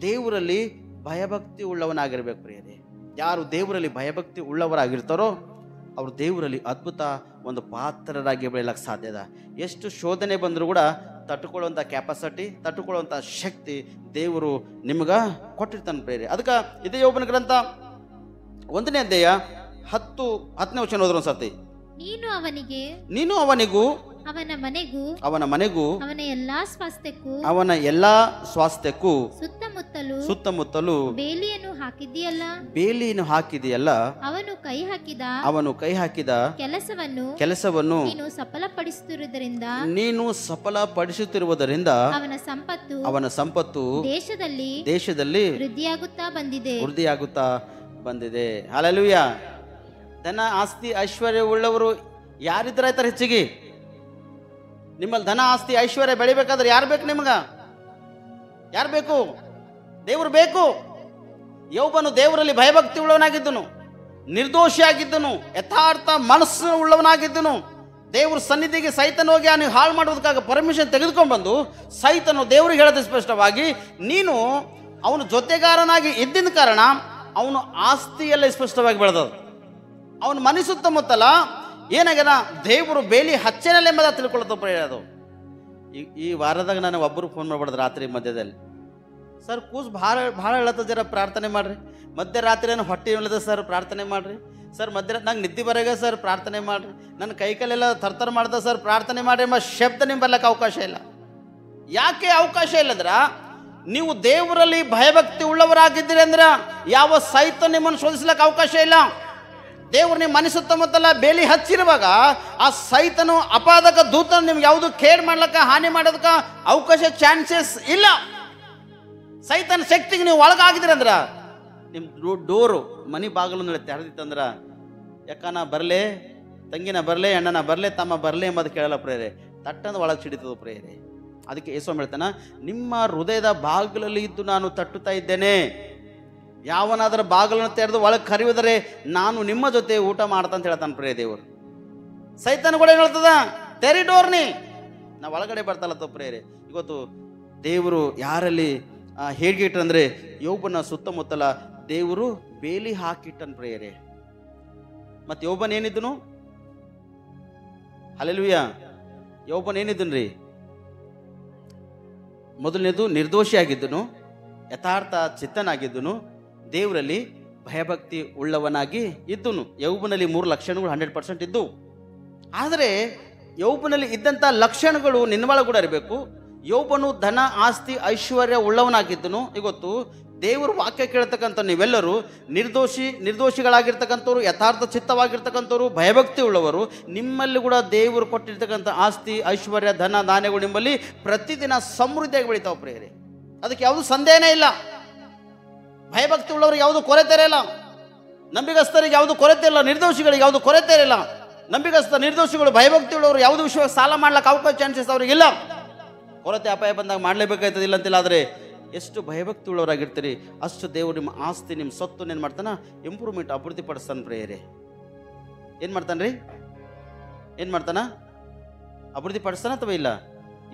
ದೇವರಲ್ಲಿ ಭಯಭಕ್ತಿ ಉಳ್ಳವನಾಗಿರ್ಬೇಕು ಪ್ರಿಯರೇ. ಯಾರು ದೇವರಲ್ಲಿ ಭಯಭಕ್ತಿ ಉಳ್ಳವರಾಗಿರ್ತಾರೋ ಅವರು ದೇವರಲ್ಲಿ ಅದ್ಭುತ ಒಂದು ಪಾತ್ರರಾಗಿ ಬೆಳೆಯಲಿಕ್ಕೆ ಸಾಧ್ಯದ. ಎಷ್ಟು ಶೋಧನೆ ಬಂದರೂ ಕೂಡ ತಟ್ಟುಕೊಳ್ಳುವಂಥ ಕ್ಯಾಪಾಸಿಟಿ, ತಟ್ಟುಕೊಳ್ಳುವಂಥ ಶಕ್ತಿ ದೇವರು ನಿಮ್ಗೆ ಕೊಟ್ಟಿರ್ತಾನೆ ಪ್ರಿಯರೇ. ಅದಕ್ಕೆ ಇದೇ ಯೋಬನ ಗ್ರಂಥ 1ನೇ ಅಧ್ಯಾಯ 10ನೇ ವಚನ ಹೋದ್ರು ಒಂದ್ಸತಿ. ನೀನು ಅವನಿಗೂ ಅವನ ಮನೆಗೂ ಅವನ ಎಲ್ಲಾ ಸ್ವಾಸ್ಥ್ಯಕ್ಕೂ ಸುತ್ತಮುತ್ತಲು ಬೇಲಿಯನ್ನು ಹಾಕಿದೆಯಲ್ಲ, ಅವನು ಕೈ ಹಾಕಿದ ಕೆಲಸವನ್ನು ನೀನು ಸಫಲಪಡಿಸುತ್ತಿರುವುದರಿಂದ ಅವನ ಸಂಪತ್ತು ದೇಶದಲ್ಲಿ ವೃದ್ಧಿಯಾಗುತ್ತಾ ಬಂದಿದೆ. ಹಲ್ಲೆಲೂಯಾ. ಧನ ಆಸ್ತಿ ಐಶ್ವರ್ಯ ಉಳ್ಳವರು ಯಾರಿದ್ರಾಯ್ತಾರೆ ಹೆಚ್ಚಿಗೆ? ನಿಮ್ಮಲ್ಲಿ ಧನ ಆಸ್ತಿ ಐಶ್ವರ್ಯ ಬೆಳಿಬೇಕಾದ್ರೆ ಯಾರು ಬೇಕು? ನಿಮ್ಗೆ ಯಾರು ಬೇಕು? ದೇವರು ಬೇಕು. ಯೋಬನು ದೇವರಲ್ಲಿ ಭಯಭಕ್ತಿ ಉಳ್ಳವನಾಗಿದ್ದನು, ನಿರ್ದೋಷಿಯಾಗಿದ್ದನು, ಯಥಾರ್ಥ ಮನಸ್ಸು ಉಳ್ಳವನಾಗಿದ್ದನು. ದೇವ್ರ ಸನ್ನಿಧಿಗೆ ಸೈತನ ಹೋಗಿ ನೀವು ಹಾಳು ಮಾಡೋದಕ್ಕಾಗ ಪರ್ಮಿಷನ್ ತೆಗೆದುಕೊಂಡು ಬಂದು ಸೈತನು ದೇವ್ರಿಗೆ ಹೇಳೋದು ಸ್ಪಷ್ಟವಾಗಿ, ನೀನು ಅವನು ಜೊತೆಗಾರನಾಗಿ ಇದ್ದಿದ್ದ ಕಾರಣ ಅವನು ಆಸ್ತಿಯೆಲ್ಲ ಸ್ಪಷ್ಟವಾಗಿ ಬೆಳೆದದು. ಅವನು ಮನೆ ಸುತ್ತಮುತ್ತಲ ಏನಾಗ್ಯಾನ, ದೇವರು ಬೇಲಿ ಹಚ್ಚೆನಲ್ಲ ಎಂಬುದ ತಿಳ್ಕೊಳ್ತಪ್ಪ ಹೇಳೋದು. ಈ ವಾರದಾಗ ನಾನು ಒಬ್ಬರು ಫೋನ್ ಮಾಡ್ಬಾರ್ದು ರಾತ್ರಿ ಮಧ್ಯದಲ್ಲಿ, ಸರ್ ಕೂಸು ಭಾಳ ಹೇಳತ್ತದ, ಜರ ಪ್ರಾರ್ಥನೆ ಮಾಡಿರಿ. ಮಧ್ಯರಾತ್ರಿ ನಾನು ಹೊಟ್ಟೆ ಹೇಳದ ಸರ್ ಪ್ರಾರ್ಥನೆ ಮಾಡಿರಿ. ಸರ್ ಮಧ್ಯರಾತ್ರಿ ನಂಗೆ ನಿದ್ದೆ ಬರೋಗ ಸರ್ ಪ್ರಾರ್ಥನೆ ಮಾಡಿರಿ. ನನ್ನ ಕೈಕಲ್ಲೆಲ್ಲ ಥರ್ಥರ ಮಾಡ್ದ ಸರ್ ಪ್ರಾರ್ಥನೆ ಮಾಡಿರಿ ಎಂಬ ಶಬ್ದ ನಿಮ್ಮ ಬರ್ಲಿಕ್ಕೆ ಅವಕಾಶ ಇಲ್ಲ. ಯಾಕೆ ಅವಕಾಶ ಇಲ್ಲಂದ್ರ, ನೀವು ದೇವರಲ್ಲಿ ಭಯಭಕ್ತಿ ಉಳ್ಳವರಾಗಿದ್ದೀರಿ ಅಂದ್ರೆ ಯಾವ ಸೈತ ನಿಮ್ಮನ್ನು ಶೋಧಿಸ್ಲಿಕ್ಕೆ ಅವಕಾಶ ಇಲ್ಲ. ದೇವರು ನಿಮ್ಮ ಮನೆ ಸುತ್ತಮುತ್ತಲ ಬೇಲಿ ಹಚ್ಚಿರುವಾಗ ಆ ಸೈತನು ಅಪಾದಕ ದೂತನು ನಿಮ್ಗೆ ಯಾವುದು ಕೇಡ್ ಮಾಡ್ಲಕ್ಕ ಹಾನಿ ಮಾಡೋದಕ್ಕೆ ಅವಕಾಶ ಚಾನ್ಸಸ್ ಇಲ್ಲ. ಸೈತನ ಶಕ್ತಿಗೆ ನೀವು ಒಳಗಾಗಿದ್ದೀರಂದ್ರ ನಿಮ್ಮ ಡೋರು ಮನೆ ಬಾಗಿಲು ತೆರೆದಿತ್ತಂದ್ರ ಯಾಕನ ಬರಲೇ, ತಂಗಿನ ಬರಲೇ, ಅಣ್ಣನ ಬರಲೇ, ತಮ್ಮ ಬರಲೇ ಎಂಬುದು ಕೇಳಲ್ಲ ಪ್ರೇರೆ, ತಟ್ಟಂದು ಒಳಗೆ ಸಿಡಿತದ ಪ್ರೇರೆ. ಅದಕ್ಕೆ ಯೇಸು ಹೇಳ್ತಾನ, ನಿಮ್ಮ ಹೃದಯದ ಬಾಗಿಲಲ್ಲಿ ಇದ್ದು ನಾನು ತಟ್ಟುತ್ತಾ ಇದ್ದೇನೆ. ಯಾವನಾದರೂ ಬಾಗಿಲನ್ನು ತೆರೆದು ಒಳಗೆ ಕರೆಯುವುದರೆ ನಾನು ನಿಮ್ಮ ಜೊತೆ ಊಟ ಮಾಡ್ತಾ ಅಂತ ಹೇಳ್ತಾನೆ ಪ್ರಿಯ ದೇವರು. ಸೈತನ ಕೂಡ ಏನು ಹೇಳ್ತದ, ತೆರಿ ಡೋರ್ನಿ, ನಾವು ಒಳಗಡೆ ಬರ್ತಲ್ಲ ಪ್ರೇರೆ. ಇವತ್ತು ದೇವರು ಯಾರಲ್ಲಿ ಹೇಗೆ ಇಟ್ಟಂದ್ರೆ ಯೋಬನ ಸುತ್ತಮುತ್ತಲ ದೇವರು ಬೇಲಿ ಹಾಕಿಟ್ಟನ್ ಪ್ರೇರೆ. ಮತ್ತೆ ಯೋಬನ್ ಏನಿದ್ದನು? ಹಲ್ಲೆಲೂಯಾ. ಯೋಬನ್ ಏನಿದ್ದನ್ರಿ? ಮೊದಲನೇದು ನಿರ್ದೋಷಿಯಾಗಿದ್ದನು, ಯಥಾರ್ಥ ಚಿತ್ತನಾಗಿದ್ದನು, ದೇವರಲ್ಲಿ ಭಯಭಕ್ತಿ ಉಳ್ಳವನಾಗಿ ಇದ್ದನು. ಯೋಬನಲ್ಲಿ 3 ಲಕ್ಷಣಗಳು 100% ಇದ್ದು. ಆದರೆ ಯೋಬನಲ್ಲಿ ಇದ್ದಂಥ ಲಕ್ಷಣಗಳು ನಿನ್ನೊಳಗೆ ಕೂಡ ಇರಬೇಕು. ಯೋಬನು ಧನ ಆಸ್ತಿ ಐಶ್ವರ್ಯ ಉಳ್ಳವನಾಗಿದ್ದನು. ಇವತ್ತು ದೇವರು ವಾಕ್ಯ ಕೇಳ್ತಕ್ಕಂಥ ನೀವೆಲ್ಲರೂ ನಿರ್ದೋಷಿಗಳಾಗಿರ್ತಕ್ಕಂಥವ್ರು, ಯಥಾರ್ಥ ಚಿತ್ತವಾಗಿರ್ತಕ್ಕಂಥವ್ರು, ಭಯಭಕ್ತಿ ಉಳ್ಳವರು. ನಿಮ್ಮಲ್ಲಿ ಕೂಡ ದೇವರು ಕೊಟ್ಟಿರ್ತಕ್ಕಂಥ ಆಸ್ತಿ ಐಶ್ವರ್ಯ ಧನ ಧಾನ್ಯಗಳು ನಿಮ್ಮಲ್ಲಿ ಪ್ರತಿದಿನ ಸಮೃದ್ಧಿಯಾಗಿ ಬೆಳಿತಾವೆ ಪ್ರಿಯರೇ. ಅದಕ್ಕೆ ಯಾವುದು ಸಂದೇಹನೇ ಇಲ್ಲ. ಭಯಭಕ್ತಿ ಉಳ್ಳವ್ರಿಗೆ ಯಾವುದು ಕೊರತೆ ಇರಲ್ಲ, ನಂಬಿಗಸ್ತರಿಗೆ ಯಾವುದು ಕೊರತೆ ಇಲ್ಲ, ನಿರ್ದೋಷಿಗಳಿಗೆ ಯಾವುದು ಕೊರತೆ ಇರಲ್ಲ. ನಂಬಿಗಸ್ತ ನಿರ್ದೋಷಿಗಳು ಭಯಭಕ್ತಿ ಉಳ್ಳವರು ಯಾವುದು ವಿಷಯ ಸಾಲ ಮಾಡ್ಲಿಕ್ಕೆ ಅವಕಾಶ ಚಾನ್ಸಸ್ ಅವ್ರಿಗಿಲ್ಲ. ಕೊರತೆ ಅಪಾಯ ಬಂದಾಗ ಮಾಡಲೇಬೇಕಾಯ್ತದಿಲ್ಲ ಅಂತಿಲ್ಲ. ಆದರೆ ಎಷ್ಟು ಭಯಭಕ್ತಿ ಉಳ್ಳವರಾಗಿರ್ತೀರಿ ಅಷ್ಟು ದೇವರು ನಿಮ್ಮ ಆಸ್ತಿ, ನಿಮ್ಮ ಸೊತ್ತು ಏನು ಮಾಡ್ತಾನೆ? ಇಂಪ್ರೂವ್ಮೆಂಟ್, ಅಭಿವೃದ್ಧಿ ಪಡಿಸ್ತಾನೆ ಪ್ರೇಯರೇ. ಏನು ಮಾಡ್ತಾನೆ? ಅಭಿವೃದ್ಧಿ ಪಡಿಸ್ತಾನ ಅಥವಾ ಇಲ್ಲ?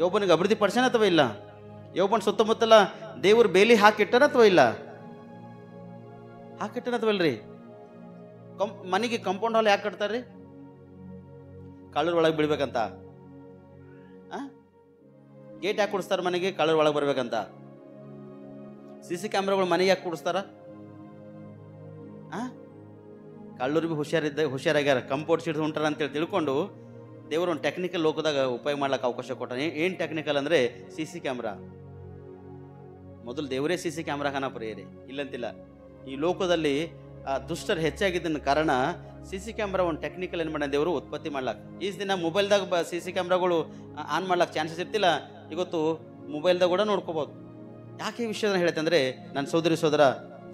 ಯೋಬನಿಗೆ ಅಭಿವೃದ್ಧಿ ಪಡಿಸ್ತಾನ ಅಥವಾ ಇಲ್ಲ? ಯೋಬನ ಸುತ್ತಮುತ್ತಲ ದೇವರು ಬೇಲಿ ಹಾಕಿಟ್ಟನ ಅಥವಾ ಇಲ್ಲ? ಹಾಕಿಟ್ಟನ ಅಥವಾ ಇಲ್ರಿ? ಮನೆಗೆ ಕಂಪೌಂಡ್ ಹಾಲ್ ಯಾಕೆ ಕಟ್ತಾರ್ರಿ? ಕಳ್ಳರ ಒಳಗೆ ಬೀಳ್ಬೇಕಂತ. ಗೇಟ್ ಯಾಕೆ ಕೊಡಿಸ್ತಾರ ಮನೆಗೆ? ಕಳ್ಳರ ಒಳಗೆ ಬರ್ಬೇಕಂತ. CC ಕ್ಯಾಮ್ರಾಗಳು ಮನೆಗೆ ಯಾಕೆ ಕೊಡಿಸ್ತಾರ? ಕಳ್ಳರು ಭೀ ಹುಷಾರಾಗ್ಯಾರ, ಕಂಪೌಂಡ್ ಸಿಡ್ದು ಹೊಂಟಾರ ಅಂತೇಳಿ ತಿಳ್ಕೊಂಡು ದೇವರು ಒಂದು ಟೆಕ್ನಿಕಲ್ ಲೋಕದಾಗ ಉಪಯೋಗ ಮಾಡ್ಲಿಕ್ಕೆ ಅವಕಾಶ ಕೊಟ್ಟಾನೆ. ಏನು ಟೆಕ್ನಿಕಲ್ ಅಂದರೆ CC ಕ್ಯಾಮ್ರಾ. ಮೊದಲು ದೇವರೇ CC ಕ್ಯಾಮ್ರಾ ಕಾಣ ಪ್ರಿಯರೇ, ಇಲ್ಲಂತಿಲ್ಲ. ಈ ಲೋಕದಲ್ಲಿ ದುಷ್ಟರು ಹೆಚ್ಚಾಗಿದ್ದ ಕಾರಣ CC ಕ್ಯಾಮ್ರಾ ಒಂದು ಟೆಕ್ನಿಕಲ್ ಏನು ಮಾಡ ದೇವರು ಉತ್ಪತ್ತಿ ಮಾಡ್ಲಾಕ. ಈ ದಿನ ಮೊಬೈಲ್ದಾಗ CC ಕ್ಯಾಮ್ರಾಗಳು ಆನ್ ಮಾಡ್ಲಾಕ ಚಾನ್ಸಸ್ ಇರ್ತಿಲ್ಲ. ಇವತ್ತು ಮೊಬೈಲ್ದಾಗ ಕೂಡ ನೋಡ್ಕೋಬೋದು. ಯಾಕೆ ಈ ವಿಷಯನ ಹೇಳ್ತೆ ಅಂದರೆ, ನನ್ನ ಸೋದರಿ ಸೋದರ,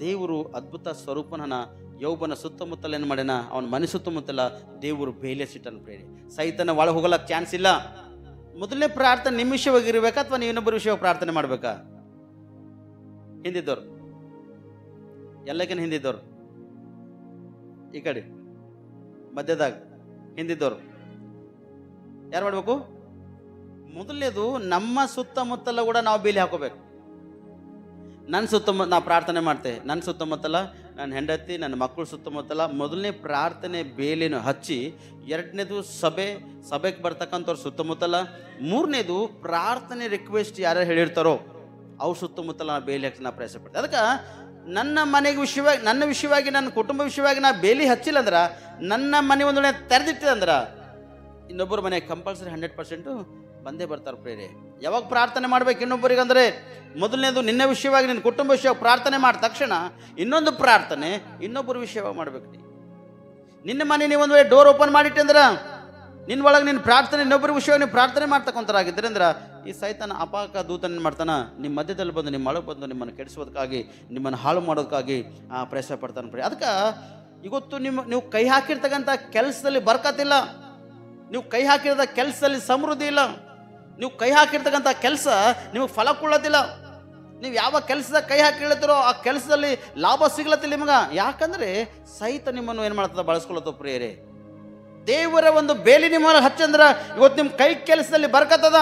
ದೇವರು ಅದ್ಭುತ ಸ್ವರೂಪನ ಯೋಬನ ಸುತ್ತಮುತ್ತಲ ಏನು ಮಾಡ್ಯಾನ? ಅವನ ಮನೆ ಸುತ್ತಮುತ್ತಲ ದೇವರು ಬೇಲೆಸಿಟ್ಟನು ಪ್ರೇರಿ. ಸೈತನ ಒಳಗೆ ಹೋಗಲಕ್ಕೆ ಚಾನ್ಸ್ ಇಲ್ಲ. ಮೊದಲನೇ ಪ್ರಾರ್ಥನೆ ನಿಮ್ಮ ವಿಷಯವಾಗಿರ್ಬೇಕಾ ಅಥವಾ ನೀವು ಇನ್ನೊಬ್ಬರ ವಿಷಯವಾಗಿ ಪ್ರಾರ್ಥನೆ ಮಾಡ್ಬೇಕಾ? ಹಿಂದಿದ್ದವ್ರು, ಎಲ್ಲಕ್ಕಿಂತ ಹಿಂದಿದ್ದವ್ರು, ಈ ಕಡೆ ಮಧ್ಯದಾಗ ಹಿಂದಿದ್ದವ್ರು ಯಾರು ಮಾಡ್ಬೇಕು? ಮೊದಲನೇದು ನಮ್ಮ ಸುತ್ತಮುತ್ತಲ ಕೂಡ ನಾವು ಬೇಲಿ ಹಾಕೋಬೇಕು. ನನ್ನ ಸುತ್ತಮುತ್ತ ನಾವು ಪ್ರಾರ್ಥನೆ ಮಾಡ್ತೇವೆ, ನನ್ನ ಸುತ್ತಮುತ್ತಲ ನನ್ನ ಹೆಂಡತಿ, ನನ್ನ ಮಕ್ಕಳ ಸುತ್ತಮುತ್ತಲ ಮೊದಲನೇ ಪ್ರಾರ್ಥನೆ ಬೇಲಿನ ಹಚ್ಚಿ, ಎರಡನೇದು ಸಭೆಗೆ ಬರ್ತಕ್ಕಂಥವ್ರ ಸುತ್ತಮುತ್ತಲ, ಮೂರನೇದು ಪ್ರಾರ್ಥನೆ ರಿಕ್ವೆಸ್ಟ್ ಯಾರ್ಯಾರು ಹೇಳಿರ್ತಾರೋ ಅವ್ರ ಸುತ್ತಮುತ್ತಲ ನಾವು ಬೇಲಿ ಹಾಕಿ ನಾವು ಪ್ರಯಾಸ ಪಡ್ತೇವೆ. ಅದಕ್ಕೆ ನನ್ನ ಮನೆಗೆ ವಿಷಯವಾಗಿ, ನನ್ನ ವಿಷಯವಾಗಿ, ನನ್ನ ಕುಟುಂಬ ವಿಷಯವಾಗಿ ನಾ ಬೇಲಿ ಹಚ್ಚಿಲ್ಲ ಅಂದ್ರೆ, ನನ್ನ ಮನೆ ಒಂದು ವೇಳೆ ತೆರೆದಿಟ್ಟಿದೆ ಅಂದ್ರೆ ಇನ್ನೊಬ್ಬರ ಮನೆ ಕಂಪಲ್ಸರಿ 100% ಬಂದೇ ಬರ್ತಾರೆ ಪ್ರೇರೆ. ಯಾವಾಗ ಪ್ರಾರ್ಥನೆ ಮಾಡ್ಬೇಕು ಇನ್ನೊಬ್ಬರಿಗೆ ಅಂದರೆ, ಮೊದಲನೇದು ನಿನ್ನ ವಿಷಯವಾಗಿ, ನಿನ್ನ ಕುಟುಂಬ ವಿಷಯವಾಗಿ ಪ್ರಾರ್ಥನೆ ಮಾಡಿದ ತಕ್ಷಣ ಇನ್ನೊಂದು ಪ್ರಾರ್ಥನೆ ಇನ್ನೊಬ್ಬರ ವಿಷಯವಾಗಿ ಮಾಡ್ಬೇಕು. ನಿನ್ನ ಮನೆ ನೀವು ಒಂದು ವೇಳೆ ಡೋರ್ ಓಪನ್ ಮಾಡಿಟ್ಟೆ ಅಂದ್ರೆ, ನಿನ್ನ ಒಳಗೆ ನಿನ್ನ ಪ್ರಾರ್ಥನೆ ಇನ್ನೊಬ್ಬರ ವಿಷಯವಾಗಿ ನೀವು ಪ್ರಾರ್ಥನೆ ಮಾಡ್ತಕ್ಕಂಥರಾಗಿದ್ದರೆ ಅಂದ್ರೆ, ಈ ಸೈತಾನ ಅಪಾಕ ದೂತನ ಮಾಡ್ತಾನೆ, ನಿಮ್ಮ ಮಧ್ಯದಲ್ಲಿ ಬಂದು ನಿಮ್ಮ ಒಳಗೆ ಬಂದು ನಿಮ್ಮನ್ನು ಕೆಡಿಸೋದಕ್ಕಾಗಿ, ನಿಮ್ಮನ್ನು ಹಾಳು ಮಾಡೋದಕ್ಕಾಗಿ ಪ್ರಯತ್ನ ಪಡ್ತಾನೆ ಪ್ರಿಯ. ಅದಕ್ಕೆ ಇವತ್ತು ನೀವು ಕೈ ಹಾಕಿರ್ತಕ್ಕಂಥ ಕೆಲಸದಲ್ಲಿ ಬರ್ಕತ್ತಿಲ್ಲ, ನೀವು ಕೈ ಹಾಕಿರದ ಕೆಲಸದಲ್ಲಿ ಸಮೃದ್ಧಿ ಇಲ್ಲ, ನೀವು ಕೈ ಹಾಕಿರ್ತಕ್ಕಂಥ ಕೆಲಸ ನಿಮಗೆ ಫಲ ಕೊಡೋದಿಲ್ಲ. ನೀವು ಯಾವ ಕೆಲಸದಾಗ ಕೈ ಹಾಕಿರ್ತೀರೋ ಆ ಕೆಲಸದಲ್ಲಿ ಲಾಭ ಸಿಗ್ಲತ್ತಿಲ್ಲ ನಿಮಗೆ. ಯಾಕಂದರೆ ಸಹಿತ ನಿಮ್ಮನ್ನು ಏನು ಮಾಡ್ತದ? ಬಳಸ್ಕೊಳತ್ತೋ ಪ್ರಿಯರೇ. ದೇವರ ಒಂದು ಬೇಲಿ ನಿಮ್ಮ ಹಚ್ಚಂದ್ರೆ ಇವತ್ತು ನಿಮ್ಮ ಕೈ ಕೆಲಸದಲ್ಲಿ ಬರ್ಕತ್ತದ.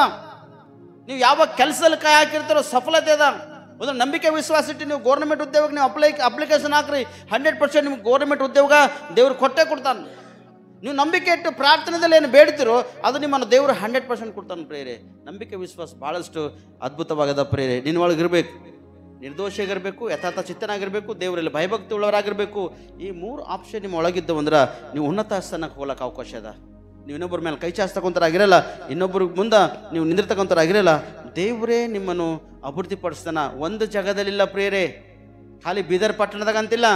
ನೀವು ಯಾವ ಕೆಲಸದಲ್ಲಿ ಕೈ ಹಾಕಿರ್ತೀರೋ ಸಫಲತೆ ಅದ. ಒಂದು ನಂಬಿಕೆ ವಿಶ್ವಾಸ ಇಟ್ಟು ನೀವು ಗೌರ್ಮೆಂಟ್ ಉದ್ಯೋಗಕ್ಕೆ ನೀವು ಅಪ್ಲಿಕೇಶನ್ ಹಾಕ್ರಿ, 100% ನಿಮ್ಗೆ ಗೌರ್ಮೆಂಟ್ ಉದ್ಯೋಗ ದೇವ್ರು ಕೊಟ್ಟೇ ಕೊಡ್ತಾನೆ. ನೀವು ನಂಬಿಕೆ ಇಟ್ಟು ಪ್ರಾರ್ಥನೆಯಲ್ಲಿ ಏನು ಬೇಡ್ತಿರೋ ಅದು ನಿಮ್ಮನ್ನು ದೇವರು 100% ಕೊಡ್ತಾನೆ ಪ್ರೇರೆ. ನಂಬಿಕೆ ವಿಶ್ವಾಸ ಭಾಳಷ್ಟು ಅದ್ಭುತವಾಗದ ಪ್ರೇರೆ. ನಿನ್ನ ಒಳಗಿರ್ಬೇಕು, ನಿರ್ದೋಷಿಯಾಗಿರಬೇಕು, ಯಥಾರ್ಥ ಚಿತ್ತನಾಗಿರಬೇಕು, ದೇವರಲ್ಲಿ ಭಯಭಕ್ತಿ ಉಳ್ಳವರಾಗಿರಬೇಕು. ಈ 3 ಆಪ್ಷನ್ ನಿಮ್ಮ ಒಳಗಿದ್ದವು ಅಂದ್ರೆ ನೀವು ಉನ್ನತ ಸ್ಥಾನಕ್ಕೆ ಹೋಗ್ಲಿಕ್ಕೆ ಅವಕಾಶ ಅದ. ನೀವು ಇನ್ನೊಬ್ಬರ ಮೇಲೆ ಕೈ ಚಾಸ್ತಕ್ಕಂಥರಾಗಿರಲ್ಲ, ಇನ್ನೊಬ್ಬರಿಗೆ ಮುಂದೆ ನೀವು ನಿಂದಿರ್ತಕ್ಕಂಥರಾಗಿರಲ್ಲ. ದೇವರೇ ನಿಮ್ಮನ್ನು ಅಭಿವೃದ್ಧಿಪಡಿಸ್ತಾನ. ಒಂದು ಜಾಗದಲ್ಲಿಲ್ಲ ಪ್ರೇರೆ, ಖಾಲಿ ಬೀದರ್ ಪಟ್ಟಣದಾಗ ಅಂತಿಲ್ಲ.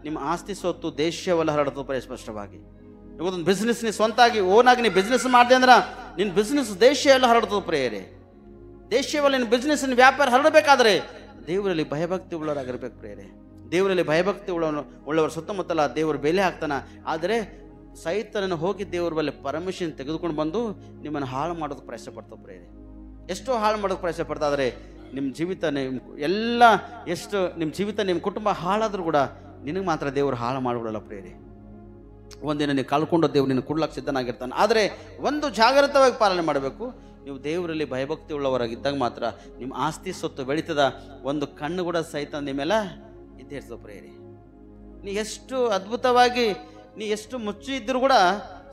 ನಿಮ್ಮ ಆಸ್ತಿ ಸ್ವತ್ತು ದೇಶವೆಲ್ಲ ಹರಡ್ತದೆ ಪ್ರೇರೆ. ಸ್ಪಷ್ಟವಾಗಿ ಇವತ್ತೊಂದು ಬಿಸ್ನೆಸ್ ನೀ ಸ್ವಂತಾಗಿ ಓನಾಗಿ ನೀ ಬಿಸ್ನೆಸ್ ಮಾಡಿದೆ ಅಂದ್ರೆ ನಿನ್ನ ಬಿಸ್ನೆಸ್ ದೇಶ ಎಲ್ಲ ಹರಡ್ತದೆ ಪ್ರೇಯರೇ. ದೇಶವಲ್ಲ ನಿನ್ನ ಬಿಸ್ನೆಸ್ ವ್ಯಾಪಾರ ಹರಡಬೇಕಾದ್ರೆ ದೇವರಲ್ಲಿ ಭಯಭಕ್ತಿ ಉಳ್ಳವರಾಗಿರ್ಬೇಕು ಪ್ರೇಯರೇ. ದೇವರಲ್ಲಿ ಭಯಭಕ್ತಿ ಉಳ್ಳವರ ಸುತ್ತಮುತ್ತಲ ದೇವರು ಬೆಲೆ ಹಾಕ್ತಾನೆ. ಆದರೆ ಸೈತನನ್ನು ಹೋಗಿ ದೇವರ ಬಳಿ ಪರ್ಮಿಷನ್ ತೆಗೆದುಕೊಂಡು ಬಂದು ನಿಮ್ಮನ್ನು ಹಾಳು ಮಾಡೋದಕ್ಕೆ ಪ್ರಯತ್ನ ಪಡ್ತಾವೆ ಪ್ರೇಯರೇ. ಎಷ್ಟೋ ಹಾಳು ಮಾಡೋದಕ್ಕೆ ಪ್ರಯತ್ನ ಪಡ್ತಾ. ಆದರೆ ನಿಮ್ಮ ಜೀವಿತ ಎಲ್ಲ ಎಷ್ಟು ನಿಮ್ಮ ಜೀವಿತ ನಿಮ್ಮ ಕುಟುಂಬ ಹಾಳಾದರೂ ಕೂಡ ನಿನಗೆ ಮಾತ್ರ ದೇವರು ಹಾಳು ಮಾಡಿಬಿಡಲ್ಲ ಪ್ರೇಯರೇ. ಒಂದಿನ ನೀವು ಕಳ್ಕೊಂಡು ದೇವ್ರು ನಿನ್ನ ಕೊಡ್ಲಕ್ಕೆ ಸಿದ್ಧನಾಗಿರ್ತಾನೆ. ಆದರೆ ಒಂದು ಜಾಗೃತವಾಗಿ ಪಾಲನೆ ಮಾಡಬೇಕು. ನೀವು ದೇವರಲ್ಲಿ ಭಯಭಕ್ತಿ ಉಳ್ಳವರಾಗಿದ್ದಾಗ ಮಾತ್ರ ನಿಮ್ಮ ಆಸ್ತಿ ಸ್ವತ್ತು ಬೆಳೀತದ. ಒಂದು ಕಣ್ಣು ಕೂಡ ಸಹಿತ ನಿಮ್ಮೆಲ್ಲ ಇದ್ದೇ ಇರ್ತದೆ ಪ್ರೇಯರೇ. ನೀ ಎಷ್ಟು ಅದ್ಭುತವಾಗಿ ನೀ ಎಷ್ಟು ಮುಚ್ಚಿ ಇದ್ದರೂ ಕೂಡ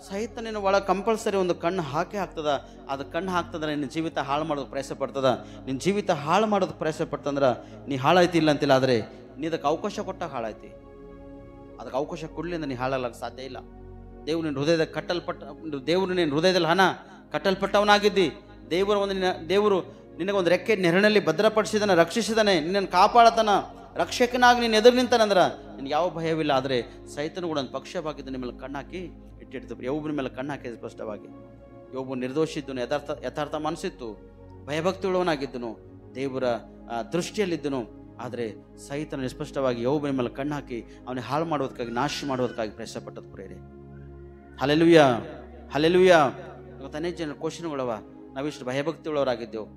ಸಹಿತ ನಿನ್ನ ಒಳಗೆ ಕಂಪಲ್ಸರಿ ಒಂದು ಕಣ್ಣು ಹಾಕ್ತದ. ಅದು ಕಣ್ಣು ಹಾಕ್ತಂದ್ರೆ ನಿನ್ನ ಜೀವಿತ ಹಾಳು ಮಾಡೋದಕ್ಕೆ ಪ್ರಯತ್ನ ಪಡ್ತದ. ನಿನ್ನ ಜೀವಿತ ಹಾಳು ಮಾಡೋದಕ್ಕೆ ಪ್ರಯತ್ನ ಪಡ್ತಂದ್ರೆ ನೀ ಹಾಳಾಯ್ತಿ ಇಲ್ಲ ಅಂತಿಲ್ಲ. ಆದರೆ ನೀ ಅದಕ್ಕೆ ಅವಕಾಶ ಕೊಟ್ಟಾಗ ಹಾಳಾಯ್ತಿ. ಅದಕ್ಕೆ ಅವಕಾಶ ಕೊಡಲಿಂದ ನೀ ಹಾಳಾಗಕ್ಕೆ ಸಾಧ್ಯ ಇಲ್ಲ. ದೇವ್ರು ನಿನ್ನ ಹೃದಯದ ದೇವರು ನಿನ್ನ ಹೃದಯದಲ್ಲಿ ಕಟ್ಟಲ್ಪಟ್ಟವನಾಗಿದ್ದಿ. ದೇವರು ನಿನಗೊಂದು ರೆಕ್ಕೆ ನೆರಳಲ್ಲಿ ಭದ್ರಪಡಿಸಿದಾನೆ, ರಕ್ಷಿಸಿದಾನೆ, ನಿನ್ನನ್ನು ಕಾಪಾಡತಾನ, ರಕ್ಷಕನಾಗಿ ನೀನು ಎದುರು ನಿಂತಾನಂದ್ರೆ ನಿನ್ಗೆ ಯಾವ ಭಯವಿಲ್ಲ. ಆದರೆ ಸೈತನು ಕೂಡ ಒಂದು ಪಕ್ಷವಾಗಿದ್ದು ನಿಮ್ಮ ಮೇಲೆ ಕಣ್ಣಾಕಿ ಇಟ್ಟಿಡ್ತು. ಯೋಬನ ಮೇಲೆ ಕಣ್ಣು ಹಾಕಿದ್ದು ಸ್ಪಷ್ಟವಾಗಿ. ಯೋಬು ನಿರ್ದೋಷಿ ಇದ್ದನು, ಯಥಾರ್ಥ ಮನಸ್ಸಿತ್ತು, ಭಯಭಕ್ತಿ ಉಳ್ಳವನಾಗಿದ್ದನು, ದೇವರ ದೃಷ್ಟಿಯಲ್ಲಿದ್ದನು. ಆದರೆ ಸೈತನ ನಿಸ್ಪಷ್ಟವಾಗಿ ಯೋಬನ ಮೇಲೆ ಕಣ್ಣು ಹಾಕಿ ಅವನಿಗೆ ಹಾಳು ಮಾಡೋದಕ್ಕಾಗಿ, ನಾಶ ಮಾಡೋದಕ್ಕಾಗಿ ಪ್ರಯತ್ನ ಪಟ್ಟದ್ದು ಪ್ರೇರೆ. Hallelujah, hallelujah. ಇವತ್ತು ಅನೇಕ ಜನ ಕ್ವಶನ್ಗಳವ. ನಾವಿಷ್ಟು ಭಯಭಕ್ತಿ ಉಳ್ಳವರಾಗಿದ್ದೆವು,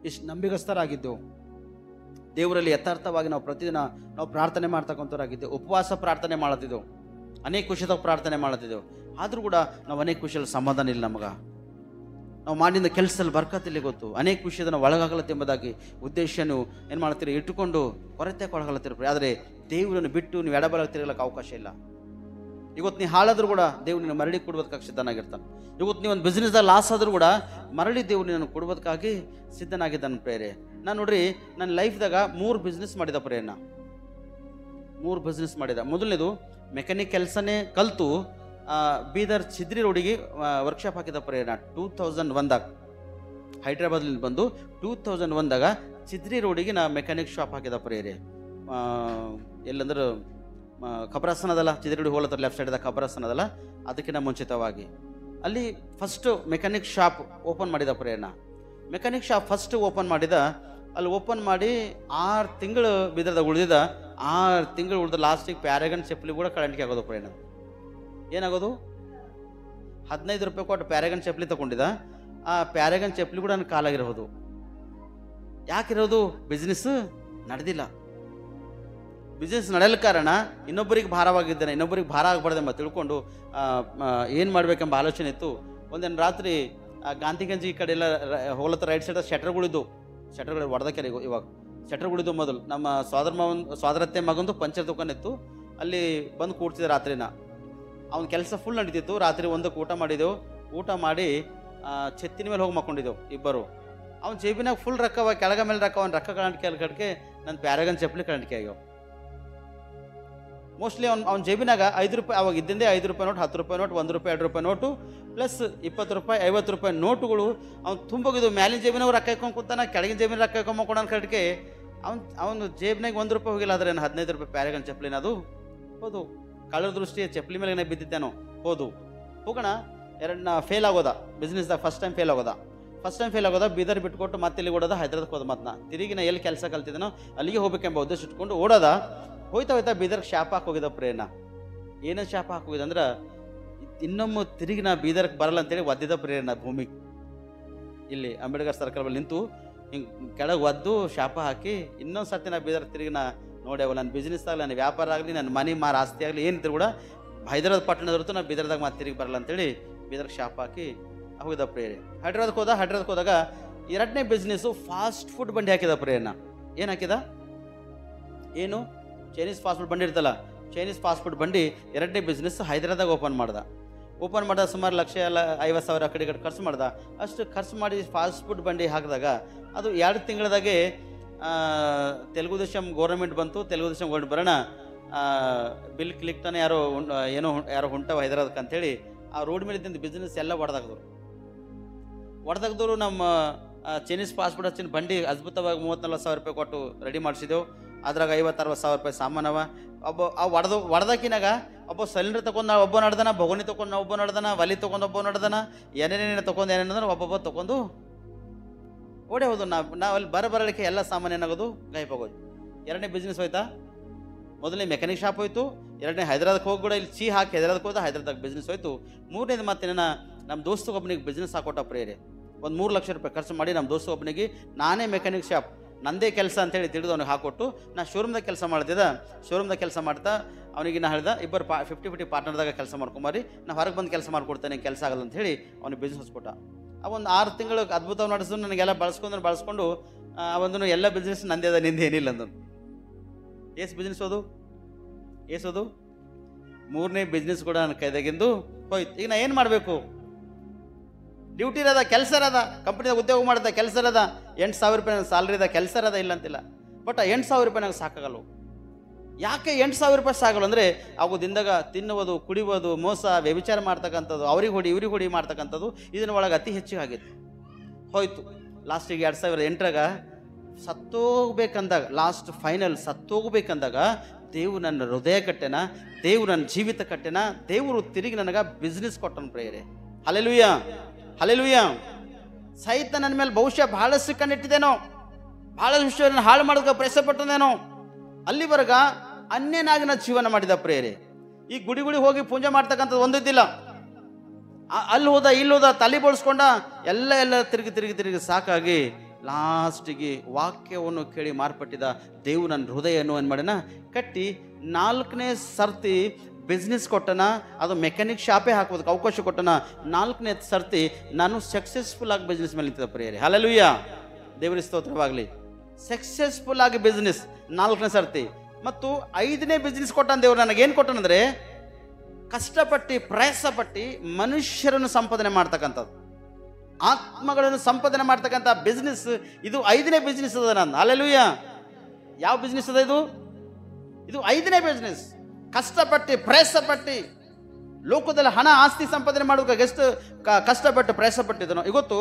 ಇಷ್ಟು ನಂಬಿಗಸ್ತರಾಗಿದ್ದೆವು, ದೇವರಲ್ಲಿ ಯಥಾರ್ಥವಾಗಿ ನಾವು ಪ್ರತಿದಿನ ನಾವು ಪ್ರಾರ್ಥನೆ ಮಾಡ್ತಕ್ಕಂಥವ್ರಾಗಿದ್ದೇವೆ. ಉಪವಾಸ ಪ್ರಾರ್ಥನೆ ಮಾಡ್ತಿದ್ದೆವು, ಅನೇಕ ವಿಷಯದಾಗ ಪ್ರಾರ್ಥನೆ ಮಾಡ್ತಿದ್ದೆವು. ಆದರೂ ಕೂಡ ನಾವು ಅನೇಕ ವಿಷಯದಲ್ಲಿ ಸಮಾಧಾನ ಇಲ್ಲ. ನಮಗೆ ನಾವು ಮಾಡಿದ ಕೆಲಸದಲ್ಲಿ ಬರ್ಕತ್ತಿಲ್ಲ ಗೊತ್ತು. ಅನೇಕ ವಿಷಯದ ನಾವು ಒಳಗಾಗಲತ್ತೆ ಎಂಬುದಾಗಿ ಉದ್ದೇಶನು ಏನು ಮಾಡ್ತೀರಿ ಇಟ್ಟುಕೊಂಡು ಕೊರತೆ ಒಳಗಾಗಲತ್ತಿರ. ಆದರೆ ದೇವರನ್ನು ಬಿಟ್ಟು ನೀವು ಎಡಬಲ ತಿರುಗಲಿಕ್ಕೆ ಅವಕಾಶ ಇಲ್ಲ. ಇವತ್ತು ನೀವು ಹಾಳಾದರೂ ಕೂಡ ದೇವ್ರು ನಿನ್ನ ಮರಳಿ ಕೊಡ್ಬೋದಕ್ಕಾಗಿ ಸಿದ್ಧನಾಗಿರ್ತಾನೆ. ಇವತ್ತು ನೀವು ಒಂದು ಬಿಸ್ನೆಸ್ದಾಗ ಲಾಸ್ ಆದರೂ ಕೂಡ ಮರಳಿ ದೇವ್ರು ನಿನ್ನನ್ನು ಕೊಡ್ಬೋದಕ್ಕಾಗಿ ಸಿದ್ಧನಾಗಿದ್ದಾನೆ ಪ್ರೇರೆ. ನಾನು ನೋಡ್ರಿ, ನನ್ನ ಲೈಫ್ದಾಗ 3 ಬಿಸ್ನೆಸ್ ಮಾಡಿದ ಪ್ರೇರಣ. 3 ಬಿಸ್ನೆಸ್ ಮಾಡಿದ. ಮೊದಲನೇದು ಮೆಕ್ಯಾನಿಕ್ ಕೆಲಸನೇ ಕಲಿತು ಬೀದರ್ ಚಿದ್ರಿ ರೋಡಿಗೆ ವರ್ಕ್ಶಾಪ್ ಹಾಕಿದ ಪ್ರೇರಣ 2001ದಾಗ. ಹೈದ್ರಾಬಾದ್ಲಿಂದ ಬಂದು 2001ದಾಗ ಚಿದ್ರಿ ರೋಡಿಗೆ ನಾ ಮೆಕ್ಯಾನಿಕ್ ಶಾಪ್ ಹಾಕಿದ ಪ್ರೇರೆ. ಎಲ್ಲಂದ್ರೆ ಖಬರಸ್ಥಾನ ಅದಲ್ಲ, ಚಿದ್ರಿ ರೋಡಿ ಹೋಲತ್ತರ ಲೆಫ್ಟ್ ಸೈಡ್ದಾಗ ಖಬರಸ್ಥಾನ ಅದಲ್ಲ, ಅದಕ್ಕಿಂತ ಮುಂಚಿತವಾಗಿ ಅಲ್ಲಿ ಫಸ್ಟ್ ಮೆಕ್ಯಾನಿಕ್ ಶಾಪ್ ಓಪನ್ ಮಾಡಿದ ಪ್ರೇರಣ. ಮೆಕ್ಯಾನಿಕ್ ಶಾಪ್ ಫಸ್ಟ್ ಓಪನ್ ಮಾಡಿದ. ಅಲ್ಲಿ ಓಪನ್ ಮಾಡಿ 6 ತಿಂಗಳು ಬೀದರ್ದಾಗ ಉಳಿದಿದ್ದ. 6 ತಿಂಗಳು ಉಳಿದ ಲಾಸ್ಟಿಗೆ ಪ್ಯಾರಗನ್ ಚಪ್ಪಲಿ ಕೂಡ ಕರೆಂಟ್ಗೆ ಆಗೋದು ಪ್ರೇರಣ. ಏನಾಗೋದು, 15 ರೂಪಾಯಿ ಕೊಟ್ಟು ಪ್ಯಾರಗನ್ ಚಪ್ಪಲಿ ತಗೊಂಡಿದ್ದ. ಆ ಪ್ಯಾರಗನ್ ಚಪ್ಪಲಿ ಕೂಡ ನನ್ನ ಕಾಲಾಗಿರೋದು. ಯಾಕಿರೋದು? ಬಿಸ್ನೆಸ್ ನಡೆದಿಲ್ಲ. ಬಿಸ್ನೆಸ್ ನಡೆಯಲು ಕಾರಣ ಇನ್ನೊಬ್ಬರಿಗೆ ಭಾರವಾಗಿದ್ದೇನೆ, ಇನ್ನೊಬ್ಬರಿಗೆ ಭಾರ ಆಗಬಾರ್ದು ಎಂಬ ತಿಳ್ಕೊಂಡು ಏನು ಮಾಡಬೇಕೆಂಬ ಆಲೋಚನೆ ಇತ್ತು. ಒಂದೇನು ರಾತ್ರಿ ಗಾಂಧಿಗಂಜಿ ಈ ಕಡೆ ಎಲ್ಲ ಹೋಲತ್ತ ರೈಟ್ ಸೈಡ್ ಶಟರ್ಗಳಿದ್ದು, ಶಟರ್ಗಳು ಹೊಡೆದಕ್ಕೆ ಇವಾಗ ಶಟರ್ಗಳಿದ್ದು. ಮೊದಲು ನಮ್ಮ ಸೋದರತ್ತೆ ಮಗಂದು ಪಂಚರ್ ದುಕಾನ್ ಇತ್ತು, ಅಲ್ಲಿ ಬಂದು ಕೂಡ್ತಿದ್ದೆ ರಾತ್ರಿನ. ಅವನ ಕೆಲಸ ಫುಲ್ ನಡೀತಿತ್ತು. ರಾತ್ರಿ 1ಕ್ಕೆ ಊಟ ಮಾಡಿದೆವು. ಊಟ ಮಾಡಿ ಛತ್ತಿನ ಮೇಲೆ ಹೋಗಿ ಮಕ್ಕೊಂಡಿದ್ದೆವು ಇಬ್ಬರು. ಅವ್ನ ಜೇಬಿನಾಗ ಫುಲ್ ರೊಕ್ಕವ, ಕೆಳಗ ಮೇಲೆ ರೊಕ್ಕ, ಅವ್ನ ರೊಕ್ಕ ಕಳಂಟಿಕೆ ನನ್ನ ಪ್ಯಾರಗನ್ ಚಪ್ಪಲಿ ಕಳಂಟಿಕೆ ಆಗ್ಯಾವ. ಮೋಸ್ಟ್ಲಿ ಅವ್ನ ಜೇಬಿನಾಗ 5 ರೂಪಾಯಿ, ಅವಾಗ ಇದ್ದಿಂದೇ 5 ರೂಪಾಯಿ ನೋಟ್, 10 ರೂಪಾಯಿ ನೋಟ್, 1 ರೂಪಾಯಿ 2 ರೂಪಾಯಿ ನೋಟು ಪ್ಲಸ್ 20 ರೂಪಾಯಿ 50 ರೂಪಾಯಿ ನೋಟುಗಳು ಅವ್ನು ತುಂಬೋಗಿದ್ದು. ಮ್ಯಾಲಿನ ಜೇಬಿನಾಗ ರೊಕ್ಕ ಹಾಕೊಂಡು ಕೂತಾನ, ಕೆಳಗಿನ ಜೇಬಿನ ರೊಕ್ಕ ಹಾಕೊಂಡು ಕೊಡೋಣ ಕಡೆಗೆ ಅವ್ನು ಜೇಬಿನಾಗ 1 ರೂಪಾಯಿ ಹೋಗಿಲ್ಲ. ಆದರೆ 15 ರೂಪಾಯಿ ಪ್ಯಾರಗನ್ ಚಪ್ಪಲಿನ ಅದು ಹೌದು. ಕಳ್ಳರ ದೃಷ್ಟಿ ಚಪ್ಪಲಿ ಮೇಲೆ ಬಿದ್ದಿದ್ದೇನೋ ಹೌದು. ಹೋಗೋಣ. ಎರಡನ್ನ ಫೇಲ್ ಆಗೋದ ಬಿಸ್ನೆಸ್ದಾಗ. ಫಸ್ಟ್ ಟೈಮ್ ಫೇಲ್ ಆಗೋದ. ಬೀದರ್ ಬಿಟ್ಕೊಟ್ಟು ಮತ್ತೆ ಇಲ್ಲಿ ಓಡೋದ, ಹೈದ್ರಾಬಾದ್ಗೆ ಹೋದ. ಮತ್ತೆ ತಿರುಗಿ ನಾ ಎಲ್ಲಿ ಕೆಲಸ ಕಲ್ತಿದ್ದೇನೋ ಅಲ್ಲಿಗೆ ಹೋಗ್ಬೇಕೆಂಬ ಉದ್ದೇಶ ಇಟ್ಕೊಂಡು ಓಡೋದ. ಹೋಯ್ತಾ ಬೀದರ್ಗೆ ಶಾಪ್ ಹಾಕಿ ಹೋಗಿದ್ದ ಪ್ರೇರಣ. ಏನೋ ಶಾಪ್ ಹಾಕಿ ಹೋಗಿದ ಅಂದ್ರೆ ಇನ್ನೊಮ್ಮೆ ತಿರುಗಿ ನಾ ಬೀದರ್ಗೆ ಬರಲ್ಲ ಅಂತೇಳಿ ಒದ್ದಿದ್ದ ಪ್ರೇರಣ. ಭೂಮಿ ಇಲ್ಲಿ ಅಂಬೇಡ್ಕರ್ ಸರ್ಕಲ್ ಬಳಿ ನಿಂತು ಹಿಂಗೆ ಕೆಳಗೆ ಒದ್ದು ಶಾಪ ಹಾಕಿ ಇನ್ನೊಂದು ಸರ್ತಿ ನಾ ಬೀದರ್ ತಿರುಗಿ ನಾ ನೋಡ್ಯಾವ. ನನ್ನ ಬಿಸ್ನೆಸ್ ಆಗಲಿ, ನನ್ನ ವ್ಯಾಪಾರ ಆಗಲಿ, ನನ್ನ ಮನೆ ಮಾರ ಆಸ್ತಿ ಆಗಲಿ ಏನಿದ್ರು ಕೂಡ ಹೈದ್ರಾಬಾದ್ ಪಟ್ಟಣದವರೆತು ನಾ ಬೀದರ್ದಾಗ ಮತ್ತೆ ತಿರುಗಿ ಬರಲ್ಲ ಅಂತೇಳಿ ಬೀದರ್ಗೆ ಶಾಪ್ ಹಾಕಿ ಹೋಗಿದ್ದ ಪ್ರೇರಣೆ. ಹೈದ್ರಾಬಾದ್ಗೆ ಹೋದಾಗ 2ನೇ ಬಿಸ್ನೆಸ್ಸು ಫಾಸ್ಟ್ ಫುಡ್ ಬಂಡಿ ಹಾಕಿದ ಪ್ರೇರಣ. ಏನು ಹಾಕಿದ? ಏನು ಚೈನೀಸ್ ಫಾಸ್ಟ್ ಫುಡ್ ಬಂಡಿ ಇರ್ತಲ್ಲ, ಚೈನೀಸ್ ಫಾಸ್ಟ್ ಫುಡ್ ಬಂಡಿ 2ನೇ ಬಿಸ್ನೆಸ್ ಹೈದ್ರಾಬಾದ್ದಾಗ ಓಪನ್ ಮಾಡ್ದ ಸುಮಾರು 1,50,000 ಕಡೆ ಖರ್ಚು ಮಾಡ್ದ. ಅಷ್ಟು ಖರ್ಚು ಮಾಡಿ ಫಾಸ್ಟ್ ಫುಡ್ ಬಂಡಿ ಹಾಕಿದಾಗ ಅದು 2 ತಿಂಗಳದಾಗೆ ತೆಲುಗು ದೇಶಂ ಗೌರ್ಮೆಂಟ್ ಬಂತು. ತೆಲುಗು ದೇಶಂ ಗೌರ್ಮೆಂಟ್ ಬರೋಣ ಬಿಲ್ ಕ್ಲಿಕ್ಟನ್ ಯಾರೋ ಹೊಂಟವ ಹೈದ್ರಾಬಾದ್ಗೆ ಅಂಥೇಳಿ ಆ ರೋಡ್ ಮೇಲೆ ಇದ್ದಂಥ ಬಿಸ್ನೆಸ್ ಎಲ್ಲ ಒಡೆದಾಗ್ದವರು ನಮ್ಮ ಚೈನೀಸ್ ಫಾಸ್ಟ್ ಫುಡ್ ಹಚ್ಚಿನ ಬಂಡಿ ಅದ್ಭುತವಾಗಿ 30,000-40,000 ರೂಪಾಯಿ ಕೊಟ್ಟು ರೆಡಿ ಮಾಡಿಸಿದೆವು. ಅದ್ರಾಗ 50,000-60,000 ರೂಪಾಯಿ ಸಾಮಾನವ. ಒಡೆದಾಕಿನಾಗ ಒಬ್ಬ ಸಿಲಿಂಡರ್ ತೊಗೊಂಡು ನಾವು ಒಬ್ಬ ನಡ್ದಾನ, ಬೊಗಣಿ ತೊಗೊಂಡು ನಾವು ಒಬ್ಬ ನಡ್ದಾನ, ಒಲಿ ತೊಗೊಂಡು ಒಬ್ಬ ನಡ್ದಾನ, ಏನೇನೇನು ತೊಗೊಂಡು ಏನೇನಂದ್ರೆ ಒಬ್ಬೊಬ್ಬ ತೊಗೊಂಡು ಓಡೇ ಹೋದು. ನಾವು ಅಲ್ಲಿ ಬರಲಿಕ್ಕೆ ಎಲ್ಲ ಸಾಮಾನು ಏನಾಗೋದು ಗಾಯಪಾಗೋದು. 2ನೇ ಬಿಸ್ನೆಸ್ ಹೋಯ್ತಾ? ಮೊದಲನೇ ಮೆಕ್ಯಾನಿಕ್ ಶಾಪ್ ಹೋಯ್ತು. 2ನೇ ಹೈದ್ರಾಬಾದ್ಗೆ ಹೋಗಿ ಕೂಡ ಇಲ್ಲಿ ಚೀ ಹಾಕಿ ಹೈದ್ರಾಬಾದ್ಗೆ ಹೋದ, ಹೈದ್ರಾಬಾದ್ಗೆ ಬಿಸ್ನೆಸ್ ಹೋಯ್ತು. 3ನೇದು ಮತ್ತೆ ನಮ್ಮ ದೋಸ್ತಗೊಬ್ಬನಿಗೆ ಬಿಸ್ನೆಸ್ ಹಾಕೊಟ್ಟ ಪ್ರೇರೆ. ಒಂದು 3 ಲಕ್ಷ ರೂಪಾಯಿ ಖರ್ಚು ಮಾಡಿ ನಮ್ಮ ದೋಸ್ತಗೊಬ್ಬನಿಗೆ ನಾನೇ ಮೆಕ್ಯಾನಿಕ್ ಶಾಪ್ ನಂದೇ ಕೆಲಸ ಅಂತೇಳಿ ತಿಳಿದು ಅವ್ನಿಗೆ ಹಾಕೊಟ್ಟು ನಾ ಶೋರೂಮ್ದಾಗ ಕೆಲಸ ಮಾಡ್ತಿದ್ದೆ. ಶೋರೂಮ್ದಾಗ ಕೆಲಸ ಮಾಡ್ತಾ ಅವನಿಗೆ ನಾ ಹೇಳ್ದೆ, ಇಬ್ಬರು 50-50 ಪಾರ್ಟ್ನರ್ದಾಗ ಕೆಲಸ ಮಾಡ್ಕೊಂಬರಿ, ನಾ ಹೊರಗೆ ಬಂದು ಕೆಲಸ ಮಾಡ್ಕೊಡ್ತೇನೆ, ಕೆಲಸ ಆಗಲ್ಲ ಅಂತ ಹೇಳಿ ಅವ್ನಿಗೆ ಬಿಸ್ನೆಸ್ ಕೊಟ್ಟ. ಒಂದು 6 ತಿಂಗಳು ಅದ್ಭುತ ನಡೆಸಿದ್ರು. ನನಗೆಲ್ಲ ಬಳಸ್ಕೊಂಡು ಅವನು ಎಲ್ಲ ಬಿಸ್ನೆಸ್ ನಂದೇ ಅದ, ನಿಂದ ಏನಿಲ್ಲ ಅಂದನು. ಬಿಸ್ನೆಸ್ ಏಸೋದು 3ನೇ ಬಿಸ್ನೆಸ್ ಕೂಡ ನನ್ನ ಕೈದಾಗಿಂದು ಹೋಯ್ತು. ಈಗ ನಾ ಏನು ಮಾಡಬೇಕು? ಡ್ಯೂಟಿ ಇರೋದ, ಕೆಲಸ ಇರೋದ, ಕಂಪ್ನಿದಾಗ ಉದ್ಯೋಗ ಮಾಡೋದ, ಕೆಲಸ ಇರೋದ, 8,000 ರೂಪಾಯಿ ನನ್ನ ಸ್ಯಾಲ್ರಿ ಇದ, ಕೆಲಸ ಇರೋದ ಇಲ್ಲ ಅಂತಿಲ್ಲ. ಬಟ್ 8,000 ರೂಪಾಯಿ ನಂಗೆ ಸಾಕಾಗಲ್ಲ. ಯಾಕೆ 8,000 ರೂಪಾಯಿ ಸಾಗಲ್ಲ ಅಂದರೆ ಆಗೋದಿಂದಾಗ ತಿನ್ನುವುದು, ಕುಡಿಯೋದು, ಮೋಸ, ವ್ಯಭಿಚಾರ ಮಾಡ್ತಕ್ಕಂಥದ್ದು, ಇವ್ರಿಗೆ ಹೊಡಿ ಮಾಡ್ತಕ್ಕಂಥದ್ದು ಇದನ್ನ ಒಳಗೆ ಅತಿ ಹೆಚ್ಚಿಗೆ ಆಗಿತ್ತು. ಹೋಯ್ತು. ಲಾಸ್ಟಿಗೆ 2008ರಾಗ ಸತ್ತೋಗ್ಬೇಕಂದಾಗ, ಲಾಸ್ಟ್ ಫೈನಲ್ ಸತ್ತೋಗ್ಬೇಕಂದಾಗ ದೇವ್ರು ನನ್ನ ಹೃದಯ ಕಟ್ಟೆನ, ದೇವ್ರು ನನ್ನ ಜೀವಿತ ಕಟ್ಟೆನ, ದೇವರು ತಿರುಗಿ ನನಗೆ ಬಿಸ್ನೆಸ್ ಕೊಟ್ಟನು ಪ್ರೇಯರೆ. ಹಲ್ಲೆಲೂಯಾ. ಸಹಿತ ನನ್ನ ಮೇಲೆ ಬಹುಶಃ ಬಹಳಷ್ಟು ಕಣ್ಣಿಟ್ಟಿದ್ದೇನೋ, ಬಹಳಷ್ಟು ವಿಷಯವನ್ನು ಹಾಳು ಮಾಡೋದಕ್ಕೆ ಪ್ರಯತ್ನ ಪಟ್ಟದೇನೋ. ಅಲ್ಲಿವರೆಗ ಅನ್ಯನಾಗಿ ನಾನು ಜೀವನ ಮಾಡಿದ ಪ್ರೇಯರೆ. ಈ ಗುಡಿ ಹೋಗಿ ಪೂಜೆ ಮಾಡ್ತಕ್ಕಂಥದ್ದು ಒಂದಿದ್ದಿಲ್ಲ. ಅಲ್ಲಿ ಹೋದ ಇಲ್ಲಿ ಹೋದ ತಲೆ ಬೋಳ್ಸ್ಕೊಂಡ ಎಲ್ಲ ತಿರುಗಿ ಸಾಕಾಗಿ ಲಾಸ್ಟಿಗೆ ವಾಕ್ಯವನ್ನು ಕೇಳಿ ಮಾರ್ಪಟ್ಟಿದ ದೇವ್ರು ನನ್ನ ಹೃದಯವನ್ನು ಏನು ಮಾಡ್ಯಾನ ಕಟ್ಟಿ 4ನೇ ಸರ್ತಿ ಬಿಸ್ನೆಸ್ ಕೊಟ್ಟನ. ಅದು ಮೆಕ್ಯಾನಿಕ್ ಶಾಪೇ ಹಾಕೋದಕ್ಕೆ ಅವಕಾಶ ಕೊಟ್ಟನ. 4ನೇ ಸರ್ತಿ ನಾನು ಸಕ್ಸಸ್ಫುಲ್ ಆಗಿ ಬಿಸ್ನೆಸ್ ಮೇಲೆ ನಿಂತಿದ್ದ ಪ್ರಿಯರೇ. ಹಲ್ಲೆಲೂಯ, ದೇವರ ಸ್ತೋತ್ರವಾಗಲಿ. ಸಕ್ಸಸ್ಫುಲ್ ಆಗಿ ಬಿಸ್ನೆಸ್ 4ನೇ ಸರ್ತಿ. ಮತ್ತು 5ನೇ ಬಿಸ್ನೆಸ್ ಕೊಟ್ಟನ ದೇವ್ರು ನನಗೇನು ಕೊಟ್ಟನಂದ್ರೆ ಕಷ್ಟಪಟ್ಟು ಪ್ರಯಾಸಪಟ್ಟು ಮನುಷ್ಯರನ್ನು ಸಂಪಾದನೆ ಮಾಡ್ತಕ್ಕಂಥದ್ದು, ಆತ್ಮಗಳನ್ನು ಸಂಪಾದನೆ ಮಾಡ್ತಕ್ಕಂಥ ಬಿಸ್ನೆಸ್. ಇದು 5ನೇ ಬಿಸ್ನೆಸ್ ಅದ ನಾನು. ಹಲ್ಲೆಲೂಯ. ಯಾವ ಬಿಸ್ನೆಸ್ ಅದ ಇದು? ಇದು 5ನೇ ಬಿಸ್ನೆಸ್. ಕಷ್ಟಪಟ್ಟು ಪ್ರಯಾಸಪಟ್ಟು ಲೋಕದಲ್ಲಿ ಹಣ ಆಸ್ತಿ ಸಂಪಾದನೆ ಮಾಡೋಕೆ ಎಷ್ಟು ಕಷ್ಟಪಟ್ಟು ಪ್ರಯಾಸಪಟ್ಟಿದ್ದನೋ ಇವತ್ತು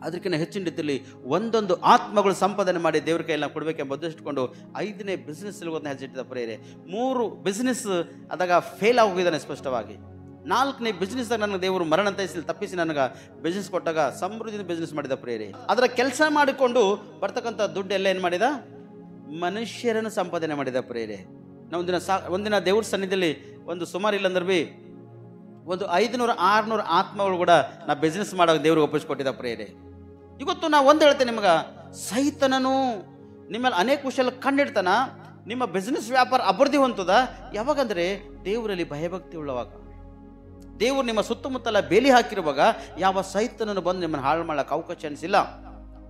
ಅದಕ್ಕಿಂತ ಹೆಚ್ಚಿನ ರೀತಿಯಲ್ಲಿ ಒಂದೊಂದು ಆತ್ಮಗಳು ಸಂಪಾದನೆ ಮಾಡಿ ದೇವ್ರ ಕೈಯಲ್ಲಿ ಕೊಡಬೇಕೆಂಬ ಉದ್ದೇಶಿಟ್ಕೊಂಡು 5ನೇ ಬಿಸ್ನೆಸ್ ಹೆಜ್ಜೆಟ್ಟಿದ್ದ ಪ್ರೇರೆ. 3 ಬಿಸ್ನೆಸ್ ಅದಾಗ ಫೇಲ್ ಆಗೋಗಿದ್ದಾನೆ ಸ್ಪಷ್ಟವಾಗಿ. 4ನೇ ಬಿಸ್ನೆಸ್ದಾಗ ನನಗೆ ದೇವರು ಮರಣ ತಪ್ಪಿಸಿ ನನಗೆ ಬಿಸ್ನೆಸ್ ಕೊಟ್ಟಾಗ ಸಮೃದ್ಧಿಯಿಂದ ಬಿಸ್ನೆಸ್ ಮಾಡಿದ ಪ್ರೇರೆ. ಅದರ ಕೆಲಸ ಮಾಡಿಕೊಂಡು ಬರ್ತಕ್ಕಂಥ ದುಡ್ಡು ಎಲ್ಲ ಏನು ಮಾಡಿದ? ಮನುಷ್ಯರನ್ನು ಸಂಪಾದನೆ ಮಾಡಿದ ಪ್ರೇರೆ. ನಾವು ಒಂದಿನ ದೇವ್ರ ಸನ್ನಿಧಿಯಲ್ಲಿ ಒಂದು ಸುಮಾರು ಇಲ್ಲಂದ್ರೆ ಭೀ ಒಂದು 500-600 ಆತ್ಮಗಳು ಕೂಡ ನಾ ಬಿಸ್ನೆಸ್ ಮಾಡೋಕೆ ದೇವ್ರಿಗೆ ಒಪ್ಪಿಸ್ಕೊಟ್ಟಿದ್ದ ಪ್ರೇರೆ. ಇವತ್ತು ನಾ ಒಂದು ಹೇಳ್ತೇನೆ ನಿಮಗೆ, ಸೈತನನು ನಿಮ್ಮಲ್ಲಿ ಅನೇಕ ವಿಷಯ ಕಂಡಿಡ್ತಾನ. ನಿಮ್ಮ ಬಿಸ್ನೆಸ್ ವ್ಯಾಪಾರ ಅಭಿವೃದ್ಧಿ ಹೊಂದದ ಯಾವಾಗಂದ್ರೆ ದೇವರಲ್ಲಿ ಭಯಭಕ್ತಿ ಉಳ್ಳವಾಗ, ದೇವರು ನಿಮ್ಮ ಸುತ್ತಮುತ್ತಲ ಬೇಲಿ ಹಾಕಿರುವಾಗ ಯಾವ ಸೈತನನ್ನು ಬಂದು ನಿಮ್ಮನ್ನು ಹಾಳು ಮಾಡೋಕೆ ಅವಕಾಶ ಅನಿಸಿಲ್ಲ.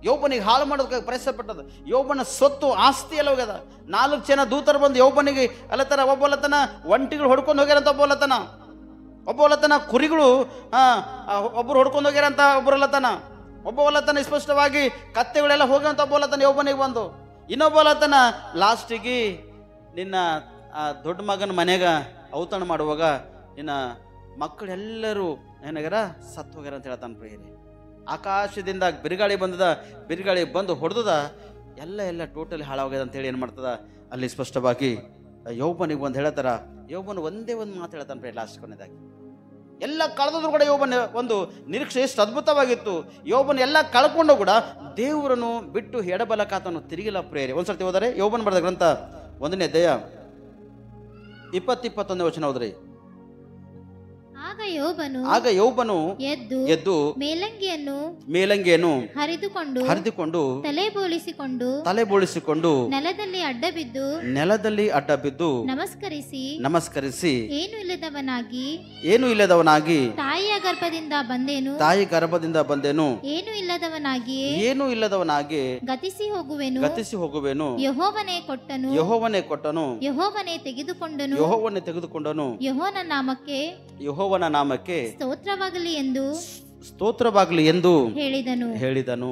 ಯೋಬನಿಗೆ ಹಾಳು ಮಾಡೋದಕ್ಕೆ ಪ್ರಯತ್ನ ಪಟ್ಟದ. ಯೋಬನ ಸ್ವತ್ತು ಆಸ್ತಿ ಎಲ್ಲ ಹೋಗ್ಯದ. 4 ಜನ ದೂತರು ಬಂದು ಯೋಬನಿಗೆ ಅಲ್ಲತನ ಒಬ್ಬೊಲ್ಲತನ ಒಂಟಿಗಳು ಹೊಡ್ಕೊಂಡು ಹೋಗ್ಯಾರಂತ ಒಬ್ಬೊಲ್ಲತನ ಕುರಿಗಳು ಒಬ್ಬರು ಹೊಡ್ಕೊಂಡು ಹೋಗ್ಯಾರಂತ ಒಬ್ಬೊಲ್ಲತನ ಸ್ಪಷ್ಟವಾಗಿ ಕತ್ತೆಗಳೆಲ್ಲ ಹೋಗ್ಯಂತ ಒಬ್ಬೊಲ್ಲತನ ಯೋಬನಿಗೆ ಬಂದು ಇನ್ನೊಬ್ಬೊಲ್ಲತನ ಲಾಸ್ಟಿಗೆ ನಿನ್ನ ದೊಡ್ಡ ಮಗನ ಮನೆಗ ಔತಣ ಮಾಡುವಾಗ ನಿನ್ನ ಮಕ್ಕಳೆಲ್ಲರೂ ಏನಾಗ್ಯಾರ ಸತ್ತು ಹೋಗ್ಯಾರ ಅಂತ ಹೇಳ್ತಾನೆ ಪ್ರಿಯರೇ. ಆಕಾಶದಿಂದ ಬಿರುಗಾಳಿ ಬಿರುಗಾಳಿ ಬಂದು ಹೊಡೆದ ಎಲ್ಲ ಟೋಟಲಿ ಹಾಳಾಗ್ಯದ ಅಂತೇಳಿ ಏನು ಮಾಡ್ತದ ಅಲ್ಲಿ ಸ್ಪಷ್ಟವಾಗಿ ಯೋಬನಿಗೆ ಬಂದು ಹೇಳ್ತಾರ. ಯೋಬನು ಒಂದೇ ಒಂದು ಮಾತು ಹೇಳ್ತಾನೆ ಪ್ರಿಯ ಲಾಸ್ಟ್ ಕೊನೆದಾಗಿ. ಎಲ್ಲ ಕಳೆದ್ರು ಕೂಡ ಯೋಬನ ಒಂದು ನಿರೀಕ್ಷೆ ಎಷ್ಟು ಅದ್ಭುತವಾಗಿತ್ತು. ಯೋಬನ ಎಲ್ಲ ಕಳ್ಕೊಂಡು ಕೂಡ ದೇವರನ್ನು ಬಿಟ್ಟು ಎಡಬಲಕಾತನು ತಿರುಗಿಲ್ಲ ಪ್ರೇರೆ. ಒಂದ್ಸರ್ತಿ ಹೋದರೆ ಯೋಬನ್ ಬರೆದ ಗ್ರಂಥ 1ನೇ ಅಧ್ಯಾಯ 20-21 ವಚನ ಹೋದ್ರಿ. ಆಗ ಯೋಬನು ಎದ್ದು ಮೇಲಂಗಿಯನ್ನು ಹರಿದುಕೊಂಡು ತಲೆಬೋಳಿಸಿಕೊಂಡು ನೆಲದಲ್ಲಿ ಅಡ್ಡ ಬಿದ್ದು ನಮಸ್ಕರಿಸಿ ಏನು ಇಲ್ಲದವನಾಗಿ ತಾಯಿ ಗರ್ಭದಿಂದ ಬಂದೇನು ಏನು ಇಲ್ಲದವನಾಗಿ ಗತಿಸಿ ಹೋಗುವೆನು ಯೆಹೋವನೇ ಕೊಟ್ಟನು ಯೆಹೋವನೇ ತೆಗೆದುಕೊಂಡನು ಯೆಹೋವನ ನಾಮಕ್ಕೆ ಸ್ತೋತ್ರವಾಗಲಿ ಎಂದು ಹೇಳಿದನು.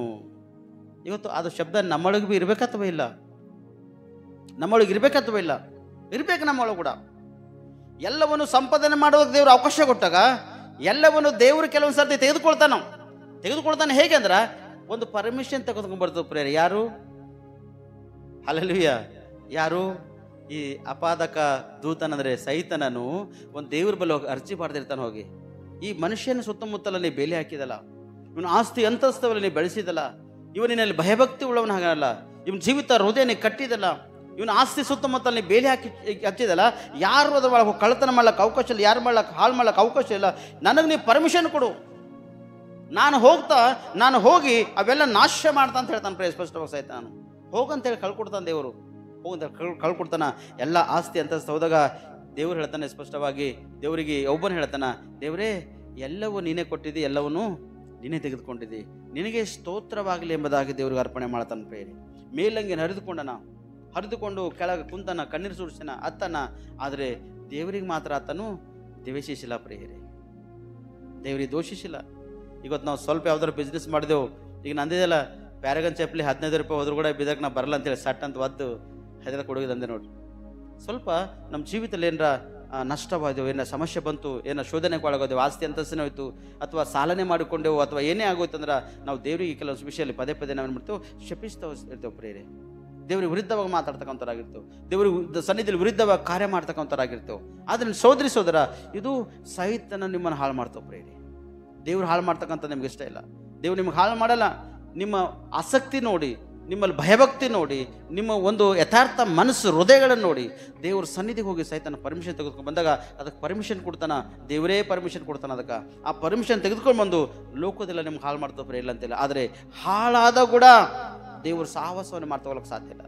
ಇವತ್ತು ಅದು ಶಬ್ದ ನಮ್ಮೊಳಗೆ ಬಿ ಇರ್ಬೇಕತ್ವ ಇಲ್ಲ? ಇರ್ಬೇಕು ನಮ್ಮೊಳಗೆ ಕೂಡ. ಎಲ್ಲವನ್ನು ಸಂಪಾದನೆ ಮಾಡೋದಕ್ಕೆ ದೇವರು ಅವಕಾಶ ಕೊಟ್ಟಾಗ ಎಲ್ಲವನ್ನು ದೇವರು ಕೆಲವೊಂದು ಸರ್ತಿ ತೆಗೆದುಕೊಳ್ತಾನೆ. ಹೇಗೆ ಅಂದ್ರೆ ಒಂದು ಪರ್ಮಿಷನ್ ತೆಗೆದುಕೊಂಡು ಬರ್ತದೆ ಪ್ರೇರೆ. ಯಾರು? ಹಲ್ಲೆಲೂಯಾ. ಯಾರು? ಈ ಅಪಾದಕ ದೂತನಂದ್ರೆ ಸೈತನನು ಒಂದು ದೇವ್ರ ಬಲ್ಲಿ ಹೋಗಿ ಅರ್ಜಿ ಮಾಡ್ದಿರ್ತಾನೆ. ಹೋಗಿ ಈ ಮನುಷ್ಯನ ಸುತ್ತಮುತ್ತಲ ನೀ ಬೇಲಿ ಹಾಕಿದಲ್ಲ, ಇವನು ಆಸ್ತಿ ಅಂತಸ್ತವಲ್ಲಿ ನೀ ಬೆಳೆಸಿದಲ್ಲ, ಇವನಿನಲ್ಲಿ ಭಯಭಕ್ತಿ ಉಳ್ಳವನಾಗಲ್ಲ, ಇವನ ಜೀವಿತ ಹೃದಯ ನೀ ಕಟ್ಟಿದಲ್ಲ, ಇವನ ಆಸ್ತಿ ಸುತ್ತಮುತ್ತಲ ನೀ ಬೇಲಿ ಹಚ್ಚಿದಲ್ಲ, ಯಾರು ಅದ್ರ ಒಳಗೆ ಕಳ್ಳತನ ಮಾಡ್ಲಿಕ್ಕೆ ಅವಕಾಶ ಇಲ್ಲ, ಯಾರು ಹಾಳು ಮಾಡ್ಲಿಕ್ಕೆ ಅವಕಾಶ ಇಲ್ಲ. ನನಗೆ ನೀ ಪರ್ಮಿಷನ್ ಕೊಡು, ನಾನು ಹೋಗಿ ಅವೆಲ್ಲ ನಾಶ ಮಾಡ್ತಾ ಅಂತ ಹೇಳ್ತಾನೆ ಪ್ರಿಯ. ಸ್ಪಷ್ಟವಾಗಿ ಸೈತಾನು ಹೋಗಂತೇಳಿ ಕಳ್ಕೊಡ್ತಾನೆ ದೇವರು. ಕಳ್ಕೊಡ್ತಾನ ಎಲ್ಲ ಆಸ್ತಿ ಅಂತ ಹೋದಾಗ ದೇವ್ರು ಹೇಳ್ತಾನೆ ಸ್ಪಷ್ಟವಾಗಿ. ದೇವರಿಗೆ ಒಬ್ಬನು ಹೇಳ್ತಾನ, ದೇವರೇ ಎಲ್ಲವೂ ನೀನೇ ಕೊಟ್ಟಿದ್ದಿ, ಎಲ್ಲವನ್ನೂ ನೀನೇ ತೆಗೆದುಕೊಂಡಿದ್ದಿ, ನಿನಗೆ ಸ್ತೋತ್ರವಾಗಲಿ ಎಂಬುದಾಗಿ ದೇವ್ರಿಗೆ ಅರ್ಪಣೆ ಮಾಡ್ತಾನೆ ಪ್ರೇರಿ. ಮೇಲಂಗಿನ ಹರಿದುಕೊಂಡು ಕೆಳಗೆ ಕುಂತನ, ಕಣ್ಣೀರು ಸುರಿಸನ ಅತ್ತನ. ಆದರೆ ದೇವರಿಗೆ ಮಾತ್ರ ಆತನು ದ್ವೇಷಿಸಿಲ್ಲ ಪ್ರೇರಿ, ದೇವರಿಗೆ ದೋಷಿಸಿಲ್ಲ. ಇವತ್ತು ನಾವು ಸ್ವಲ್ಪ ಯಾವ್ದಾರು ಬಿಸ್ನೆಸ್ ಮಾಡಿದೆವು, ಈಗ ನಂದಿದೆಲ್ಲ ಪ್ಯಾರಗನ್ ಚಪ್ಪಲಿ 15 ರೂಪಾಯಿ ಹೋದ್ರು ಕೂಡ ಬಿದ್ದಕ್ಕೆ ನಾ ಬರಲ್ಲ ಅಂತೇಳಿ ಸಟ್ ಅಂತ ಒದ್ದು ಹೆದರ ಕೊಡೋದಂದೆ ನೋಡಿ. ಸ್ವಲ್ಪ ನಮ್ಮ ಜೀವಿತದಲ್ಲಿ ಏನರ ನಷ್ಟವಾದೆವು, ಏನೋ ಸಮಸ್ಯೆ ಬಂತು, ಏನೋ ಶೋಧನೆಗೆ ಒಳಗೋದೆವು, ಆಸ್ತಿ ಅಂತಸ್ತೇನೆ ಹೋಯ್ತು, ಅಥವಾ ಸಾಲನೆ ಮಾಡಿಕೊಂಡೆವು, ಅಥವಾ ಏನೇ ಆಗೋಯ್ತು ಅಂದ್ರೆ ನಾವು ದೇವರಿಗೆ ಕೆಲವೊಂದು ವಿಷಯದಲ್ಲಿ ಪದೇ ನಾವು ಏನು ಮಾಡ್ತೇವೆ, ಶಪಿಸ್ತಾ ಇರ್ತೇವೆ ಪ್ರೇರೆ. ದೇವ್ರಿಗೆ ವಿರುದ್ಧವಾಗಿ ಮಾತಾಡ್ತಕ್ಕಂಥವ್ರಾಗಿರ್ತೇವೆ, ದೇವ್ರಿಗೆ ಸನ್ನಿಧಿಯಲ್ಲಿ ವಿರುದ್ಧವಾಗಿ ಕಾರ್ಯ ಮಾಡ್ತಕ್ಕಂಥವ್ರಾಗಿರ್ತೇವೆ. ಆದರೆ ಸೋದರ ಇದು ಸಹಿತನ ನಿಮ್ಮನ್ನು ಹಾಳು ಮಾಡ್ತೇವೆ ಪ್ರೇರೆ. ದೇವ್ರು ಹಾಳು ಮಾಡ್ತಕ್ಕಂಥ ನಿಮ್ಗೆ ಇಷ್ಟ ಇಲ್ಲ. ದೇವ್ರು ನಿಮ್ಗೆ ಹಾಳು ಮಾಡಲ್ಲ. ನಿಮ್ಮ ಆಸಕ್ತಿ ನೋಡಿ, ನಿಮ್ಮಲ್ಲಿ ಭಯಭಕ್ತಿ ನೋಡಿ, ನಿಮ್ಮ ಒಂದು ಯಥಾರ್ಥ ಮನಸ್ಸು ಹೃದಯಗಳನ್ನು ನೋಡಿ ದೇವ್ರ ಸನ್ನಿಧಿಗೆ ಹೋಗಿ ಸಹಿತನ ಪರ್ಮಿಷನ್ ತೆಗೆದುಕೊಂಡು ಬಂದಾಗ ಅದಕ್ಕೆ ಪರ್ಮಿಷನ್ ಕೊಡ್ತಾನ, ದೇವರೇ ಪರ್ಮಿಷನ್ ಕೊಡ್ತಾನೆ. ಅದಕ್ಕೆ ಆ ಪರ್ಮಿಷನ್ ತೆಗೆದುಕೊಂಡು ಬಂದು ಲೋಕದೆಲ್ಲ ನಿಮ್ಗೆ ಹಾಳು ಮಾಡ್ತಪ್ರೆ ಇಲ್ಲ ಅಂತಿಲ್ಲ. ಆದರೆ ಹಾಳಾದ ಕೂಡ ದೇವ್ರ ಸಾಹಸವನ್ನು ಮಾಡ್ತಗೊಳ್ಳಕ್ಕೆ ಸಾಧ್ಯ ಇಲ್ಲ.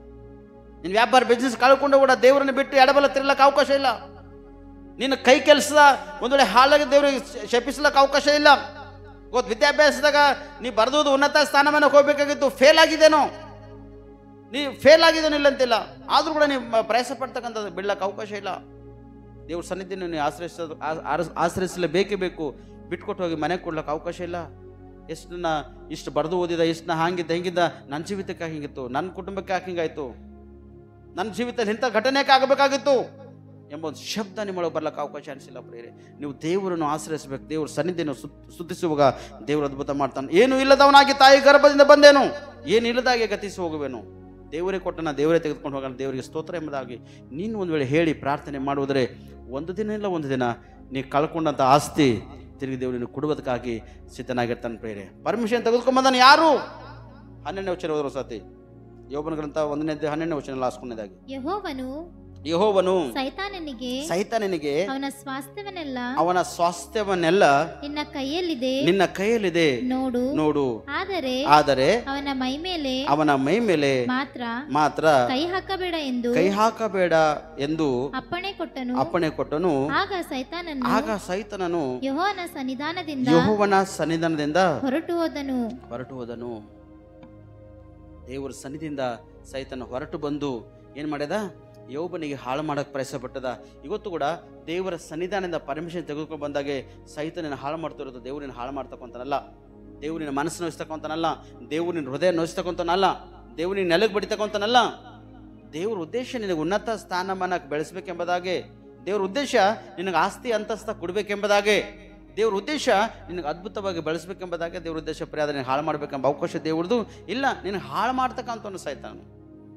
ನಿನ್ನ ವ್ಯಾಪಾರ ಬಿಸ್ನೆಸ್ ಕಳ್ಕೊಂಡು ಕೂಡ ದೇವರನ್ನು ಬಿಟ್ಟು ಎಡಬಲ ತಿರ್ಲಕ್ಕೆ ಅವಕಾಶ ಇಲ್ಲ. ನಿನ್ನ ಕೈ ಕೆಲಸ ಒಂದು ವೇಳೆ ಹಾಳಾಗಿ ದೇವರಿಗೆ ಶಪಿಸ್ಲಕ್ಕೆ ಅವಕಾಶ ಇಲ್ಲ. ಗೊತ್ತು, ವಿದ್ಯಾಭ್ಯಾಸದಾಗ ನೀ ಬರೆದು ಉನ್ನತ ಸ್ಥಾನಮಾನಕ್ಕೆ ಹೋಗ್ಬೇಕಾಗಿತ್ತು, ಫೇಲ್ ಆಗಿದ್ದೇನೋ, ನೀ ಫೇಲ್ ಆಗಿದ್ದೇನೋ ಇಲ್ಲ ಅಂತಿಲ್ಲ. ಆದರೂ ಕೂಡ ನೀವು ಪ್ರಯಾಸ ಪಡ್ತಕ್ಕಂಥದ್ದು ಬಿಡ್ಲಕ್ಕೆ ಅವಕಾಶ ಇಲ್ಲ. ದೇವ್ರ ಸನ್ನಿಧಿಯನ್ನು ನೀವು ಆಶ್ರಯಿಸಲೇಬೇಕೇ ಬೇಕು. ಬಿಟ್ಕೊಟ್ಟು ಹೋಗಿ ಮನೆಗೆ ಕೊಡ್ಲಿಕ್ಕೆ ಅವಕಾಶ ಇಲ್ಲ. ಇಷ್ಟು ಬರೆದು ಓದಿದ, ಇಷ್ಟನ್ನ ಹಾಂಗಿದ್ದ ಹಿಂಗಿದ್ದ, ನನ್ನ ಜೀವಿತಕ್ಕೆ ಹಿಂಗಿತ್ತು, ನನ್ನ ಕುಟುಂಬಕ್ಕೆ ಯಾಕೆ ಹಿಂಗಾಯ್ತು, ನನ್ನ ಜೀವಿತದಲ್ಲಿ ಇಂಥ ಘಟನೆಗೆ ಆಗಬೇಕಾಗಿತ್ತು ಎಂಬ ಒಂದು ಶಬ್ದ ನಿಮ್ಮೊಳಗೆ ಬರ್ಲಿಕ್ಕೆ ಅವಕಾಶ ಅನಿಸಿಲ್ಲ. ಪ್ರಿಯರೇ, ನೀವು ದೇವರನ್ನು ಆಶ್ರಯಿಸಬೇಕು. ದೇವ್ರ ಸನ್ನಿಧಿಯನ್ನು ಸ್ತುತಿಸುವಾಗ ದೇವರು ಅದ್ಭುತ ಮಾಡ್ತಾನೆ. ಏನು ಇಲ್ಲದವನಾಗಿ ತಾಯಿ ಗರ್ಭದಿಂದ ಬಂದೇನು, ಏನು ಇಲ್ಲದಾಗೆ ಗತಿಸಿ ಹೋಗುವೆನು. ದೇವರೇ ಕೊಟ್ಟನ, ದೇವರೇ ತೆಗೆದುಕೊಂಡು ಹೋಗೋಣ, ದೇವರಿಗೆ ಸ್ತೋತ್ರ ಎಂಬುದಾಗಿ ನೀನು ಒಂದು ವೇಳೆ ಹೇಳಿ ಪ್ರಾರ್ಥನೆ ಮಾಡುವುದರೆ ಒಂದು ದಿನ ಇಲ್ಲ ಒಂದು ದಿನ ನೀ ಕಳ್ಕೊಂಡಂಥ ಆಸ್ತಿ ತಿರುಗಿ ದೇವರನ್ನು ಕೊಡುವುದಕ್ಕಾಗಿ ಸಿದ್ಧನಾಗಿರ್ತಾನೆ. ಪ್ರಿಯರೇ, ಪರ್ಮಿಷನ್ ತೆಗೆದುಕೊಂಬಂದಾನೆ ಯಾರು? 12ನೇ ವಚನ ಹೋದ್ರು ಸತಿ, ಯೋಬನ ಗ್ರಂಥ 1ನೇ 12ನೇ ವಚನ ಲಾಸ್ಟ್ ಕೊನೆಯದಾಗಿ. ಯೆಹೋವನು ಸೈತಾನನಿಗೆ ಅವನ ಸ್ವಾಸ್ಥ್ಯವನ್ನೆಲ್ಲ ನಿನ್ನ ಕೈಯಲ್ಲಿದೆ ನೋಡು, ಆದರೆ ಅವನ ಮೈ ಮೇಲೆ ಮಾತ್ರ ಕೈ ಹಾಕಬೇಡ ಎಂದು ಅಪ್ಪಣೆ ಕೊಟ್ಟನು. ಆಗ ಸೈತಾನನು ಯೆಹೋವನ ಸನ್ನಿಧಾನದಿಂದ ಹೊರಟು ಹೋದನು. ದೇವರ ಸನ್ನಿಧಿಯಿಂದ ಸೈತಾನ ಹೊರಟು ಬಂದು ಏನ್ ಮಾಡ್ಯದ? ಯೋಬನಿಗೆ ಹಾಳು ಮಾಡಕ್ಕೆ ಪ್ರಯತ್ನ ಪಟ್ಟದ. ಇವತ್ತು ಕೂಡ ದೇವರ ಸನ್ನಿಧಾನದಿಂದ ಪರ್ಮಿಷನ್ ತೆಗೆದುಕೊಂಡು ಬಂದಾಗೆ ಸೈತಾನನ ಹಾಳು ಮಾಡ್ತಿರೋದು ದೇವರಿನ ಹಾಳು ಮಾಡ್ತಕ್ಕಂತಾನಲ್ಲ, ದೇವರಿನ ಮನಸ್ಸು ನೋಯಿಸ್ತಕ್ಕಂತಾನಲ್ಲ, ದೇವರಿನ ಹೃದಯ ನೋಯಿಸ್ತಕ್ಕಂತಾನಲ್ಲ, ದೇವರಿನ ನೆಲಕ್ಕೆ ಬಡಿತಕ್ಕಂತಾನಲ್ಲ. ದೇವ್ರ ಉದ್ದೇಶ ನಿನಗೆ ಉನ್ನತ ಸ್ಥಾನಮಾನಕ್ಕೆ ಬೆಳೆಸಬೇಕೆಂಬುದಾಗೆ, ದೇವ್ರ ಉದ್ದೇಶ ನಿನಗೆ ಆಸ್ತಿ ಅಂತಸ್ತ ಕೊಡಬೇಕೆಂಬುದಾಗೆ, ದೇವ್ರ ಉದ್ದೇಶ ನಿನಗೆ ಅದ್ಭುತವಾಗಿ ಬೆಳೆಸಬೇಕೆಂಬುದಾಗೆ ದೇವ್ರ ಉದ್ದೇಶ. ಪ್ರಿಯಾದ ನೀನು ಹಾಳು ಮಾಡಬೇಕೆಂಬ ಅವಕಾಶ ದೇವ್ರದ್ದು ಇಲ್ಲ. ನಿನಗೆ ಹಾಳು ಮಾಡ್ತಕ್ಕಂಥವನು ಸೈತಾನು.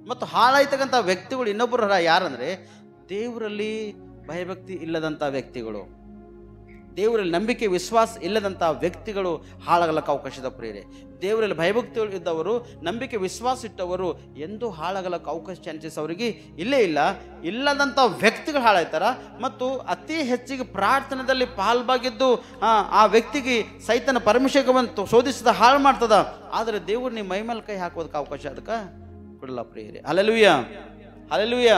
ಮತ್ತು ಹಾಳಾಯ್ತಕ್ಕಂಥ ವ್ಯಕ್ತಿಗಳು ಇನ್ನೊಬ್ಬರು ಯಾರಂದರೆ ದೇವರಲ್ಲಿ ಭಯಭಕ್ತಿ ಇಲ್ಲದಂಥ ವ್ಯಕ್ತಿಗಳು, ದೇವರಲ್ಲಿ ನಂಬಿಕೆ ವಿಶ್ವಾಸ ಇಲ್ಲದಂಥ ವ್ಯಕ್ತಿಗಳು ಹಾಳಾಗಲಕ್ಕೆ ಅವಕಾಶದ. ಪ್ರಿಯರೇ, ದೇವರಲ್ಲಿ ಭಯಭಕ್ತಿ ಇದ್ದವರು, ನಂಬಿಕೆ ವಿಶ್ವಾಸ ಇಟ್ಟವರು ಎಂದೂ ಹಾಳಾಗಲಕ್ಕೆ ಅವಕಾಶ ಚಾನ್ಸಸ್ ಅವರಿಗೆ ಇಲ್ಲೇ ಇಲ್ಲ. ಇಲ್ಲದಂಥ ವ್ಯಕ್ತಿಗಳು ಹಾಳಾಯ್ತಾರ. ಮತ್ತು ಅತಿ ಹೆಚ್ಚಿಗೆ ಪ್ರಾರ್ಥನೆಯಲ್ಲಿ ಪಾಲ್ಭಾಗಿದ್ದು ಆ ವ್ಯಕ್ತಿಗೆ ಸೈತನ ಪರಮೇಶ್ವರ ಬಂದು ಶೋಧಿಸಿದ ಹಾಳು ಮಾಡ್ತದ. ಆದರೆ ದೇವರು ನಿಮ್ಮ ಮೈ ಮೇಲೆ ಕೈ ಹಾಕೋದಕ್ಕೆ ಅವಕಾಶ ಅದಕ್ಕೆ ಕೊಡಲ್ಲ. ಪ್ರಿಯರೇ, ಹಲ್ಲೆಲೂಯಾ.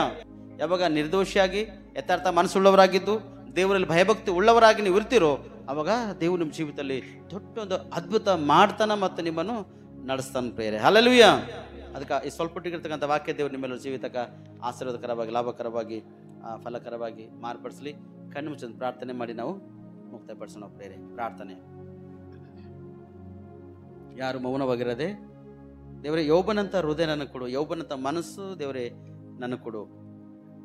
ಯಾವಾಗ ನಿರ್ದೋಷಿಯಾಗಿ ಯಥಾರ್ಥ ಮನಸ್ಸುಳ್ಳವರಾಗಿದ್ದು ದೇವರಲ್ಲಿ ಭಯಭಕ್ತಿ ಉಳ್ಳವರಾಗಿ ನೀವು ಇರ್ತೀರೋ, ಅವಾಗ ದೇವರು ನಿಮ್ಮ ಜೀವಿತದಲ್ಲಿ ದೊಡ್ಡೊಂದು ಅದ್ಭುತ ಮಾಡ್ತಾನ ಮತ್ತು ನಿಮ್ಮನ್ನು ನಡೆಸ್ತಾನೆ. ಪ್ರಿಯರೇ, ಹಲ್ಲೆಲೂಯಾ. ಅದಕ್ಕೆ ಈ ಸ್ವಲ್ಪಟ್ಟಿಗಿರ್ತಕ್ಕಂಥ ವಾಕ್ಯ ದೇವರು ನಿಮ್ಮೆಲ್ಲರ ಜೀವಿತಕ್ಕೆ ಆಶೀರ್ವಾದಕರವಾಗಿ, ಲಾಭಕರವಾಗಿ, ಫಲಕರವಾಗಿ ಮಾರ್ಪಡಿಸಲಿ. ಕಣ್ಣು ಮುಚ್ಚಿ ಪ್ರಾರ್ಥನೆ ಮಾಡಿ ನಾವು ಮುಕ್ತಪಡಿಸೋಣ. ಪ್ರಿಯರೇ, ಪ್ರಾರ್ಥನೆ. ಯಾರು ಮೌನವಾಗಿರದೆ, ದೇವರೇ ಯೋಬನಂತ ಹೃದಯ ನನಗೆ ಕೊಡು, ಯೋಬನಂತ ಮನಸ್ಸು ದೇವರೇ ನನಗೆ ಕೊಡು.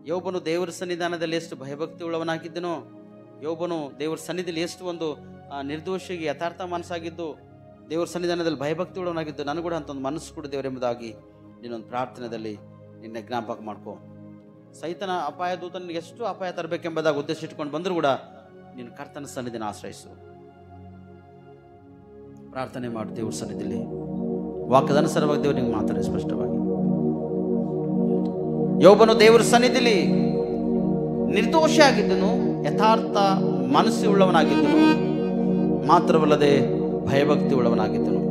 ಯೋಬನು ದೇವರ ಸನ್ನಿಧಾನದಲ್ಲಿ ಎಷ್ಟು ಭಯಭಕ್ತಿ ಉಳ್ಳವನಾಗಿದ್ದನೋ, ಯೋಬನು ದೇವರ ಸನ್ನಿಧಿಯಲ್ಲಿ ಎಷ್ಟು ಒಂದು ನಿರ್ದೋಷಿಗೆ ಯಥಾರ್ಥ ಮನಸ್ಸಾಗಿದ್ದು ದೇವರ ಸನ್ನಿಧಾನದಲ್ಲಿ ಭಯಭಕ್ತಿ ಉಳ್ಳವನಾಗಿದ್ದು, ನನಗೂ ಕೂಡ ಅಂತ ಒಂದು ಮನಸ್ಸು ಕೊಡು ದೇವರೆಂಬುದಾಗಿ ನೀನೊಂದು ಪ್ರಾರ್ಥನೆಯಲ್ಲಿ ನಿನ್ನ ಜ್ಞಾಪಕ ಮಾಡ್ಕೋ. ಸೈತನ ಅಪಾಯ ದೂತನಿಗೆ ಎಷ್ಟು ಅಪಾಯ ತರಬೇಕೆಂಬುದಾಗಿ ಉದ್ದೇಶ ಇಟ್ಕೊಂಡು ಬಂದರೂ ಕೂಡ ನೀನು ಕರ್ತನ ಸನ್ನಿಧಿನ ಆಶ್ರಯಿಸು. ಪ್ರಾರ್ಥನೆ ಮಾಡು ದೇವ್ರ ಸನ್ನಿಧಿಯಲ್ಲಿ. ವಾಕ್ಯದ ಅನುಸಾರವಾಗಿ ದೇವರು ನಿಮ್ಗೆ ಮಾತಾಡಿ ಸ್ಪಷ್ಟವಾಗಿ. ಯೋಬನು ದೇವರ ಸನ್ನಿಧಿಲಿ ನಿರ್ದೋಷಿ ಆಗಿದ್ದನು, ಯಥಾರ್ಥ ಮನಸ್ಸು ಉಳ್ಳವನಾಗಿದ್ದನು, ಮಾತ್ರವಲ್ಲದೆ ಭಯಭಕ್ತಿ ಉಳ್ಳವನಾಗಿದ್ದನು.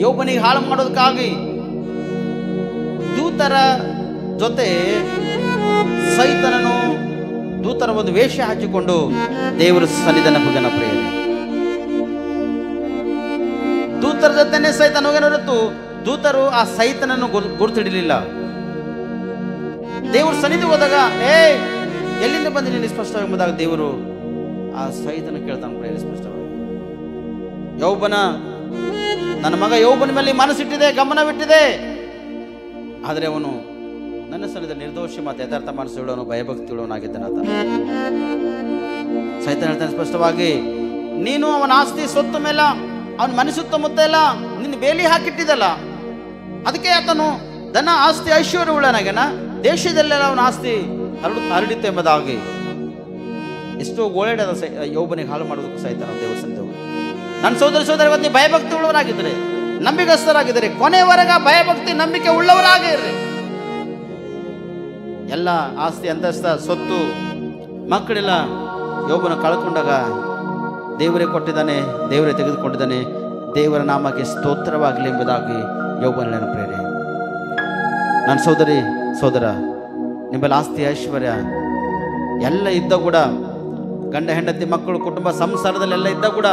ಯೋಬನಿಗೆ ಹಾಳು ಮಾಡೋದಕ್ಕಾಗಿ ದೂತರ ಜೊತೆ ಸೈತನನು ದೂತರ ಒಂದು ವೇಷ ಹಾಕಿಕೊಂಡು ದೇವರ ಸನ್ನಿಧಾನ ಹೋಗನ. ಪ್ರಿಯರೇ, ದೂತರ ಜೊತೆನೆ ಸೈತನ ಹೋಗನ ಹೊರತು ದೂತರು ಆ ಸೈತನನ್ನು ಗುರುತಿಡಲಿಲ್ಲ. ದೇವರು ಸನ್ನಿಧಿ ಹೋದಾಗ ಎಲ್ಲಿಂದ ಬಂದು ನೀನು ಸ್ಪಷ್ಟವಾಗಿ ಎಂಬುದಾಗ ದೇವರು ಆ ಸೈತನ ಕೇಳ್ತಾನೆ. ಪ್ರಿಯರೇ, ಸ್ಪಷ್ಟವಾಗಿ ಯೌವನ ನನ್ನ ಮಗ ಯೌವನ ಮೇಲೆ ಮನಸ್ಸಿಟ್ಟಿದೆ, ಗಮನವಿಟ್ಟಿದೆ, ಆದರೆ ಅವನು ನನ್ನ ಸನ್ನಿಧಿಯಲ್ಲಿ ನಿರ್ದೋಷಿ ಮತ್ತು ಯಥಾರ್ಥ ಮನಸ್ಸು ಉಳ್ಳವನು, ಭಯಭಕ್ತಿ ಉಳ್ಳವನಾಗಿದ್ದಾನೆ ಅಂತ ಸೈತನ ಹೇಳ್ತಾನೆ ಸ್ಪಷ್ಟವಾಗಿ. ನೀನು ಅವನ ಆಸ್ತಿ ಸೊತ್ತು ಮೇಲೆ ಅವನ ಮನೆ ಸುತ್ತಮುತ್ತ ಎಲ್ಲ ನಿನ್ನ ಬೇಲಿ ಹಾಕಿಟ್ಟಿದ್ದಲ್ಲ, ಅದಕ್ಕೆ ಆತನು ಧನ ಆಸ್ತಿ ಐಶ್ವರ್ಯ ಉಳ್ಳನಾಗನ, ದೇಶದಲ್ಲೆಲ್ಲ ಅವನ ಆಸ್ತಿ ಹರಡಿತ್ತು ಎಂಬುದಾಗಿ ಎಷ್ಟೋ ಗೋಳಾಡದ ಯೋಬನಿಗೆ ಹಾಳು ಮಾಡೋದಕ್ಕೂ ಸಹಿತ ನಾವು ದೇವರ ಸನ್ನಿಧಿಯಲ್ಲಿ. ನನ್ನ ಸೋದರ ಇವತ್ತು ನೀವು ಭಯಭಕ್ತಿ ಉಳ್ಳವರಾಗಿದ್ದರೆ, ನಂಬಿಗಸ್ತರಾಗಿದ್ದೀರಿ. ಕೊನೆವರೆಗೆ ಭಯಭಕ್ತಿ ನಂಬಿಕೆ ಉಳ್ಳವರಾಗಿರ್ರಿ. ಎಲ್ಲ ಆಸ್ತಿ ಅಂತಸ್ತ ಸೊತ್ತು ಮಕ್ಕಳೆಲ್ಲ ಯೋಬನ ಕಳ್ಕೊಂಡಾಗ ದೇವರೇ ಕೊಟ್ಟಿದ್ದಾನೆ, ದೇವರೇ ತೆಗೆದುಕೊಂಡಿದ್ದಾನೆ, ದೇವರ ನಾಮಕ್ಕೆ ಸ್ತೋತ್ರವಾಗಲಿ ಎಂಬುದಾಗಿ ಯೋಬನ ಪ್ರೇರೆ. ನನ್ನ ಸೋದರಿ ಸೋದರ, ನಿಮ್ಮಲ್ಲಿ ಆಸ್ತಿ ಐಶ್ವರ್ಯ ಎಲ್ಲ ಇದ್ದ ಕೂಡ, ಗಂಡ ಹೆಂಡತಿ ಮಕ್ಕಳು ಕುಟುಂಬ ಸಂಸಾರದಲ್ಲೆಲ್ಲ ಇದ್ದ ಕೂಡ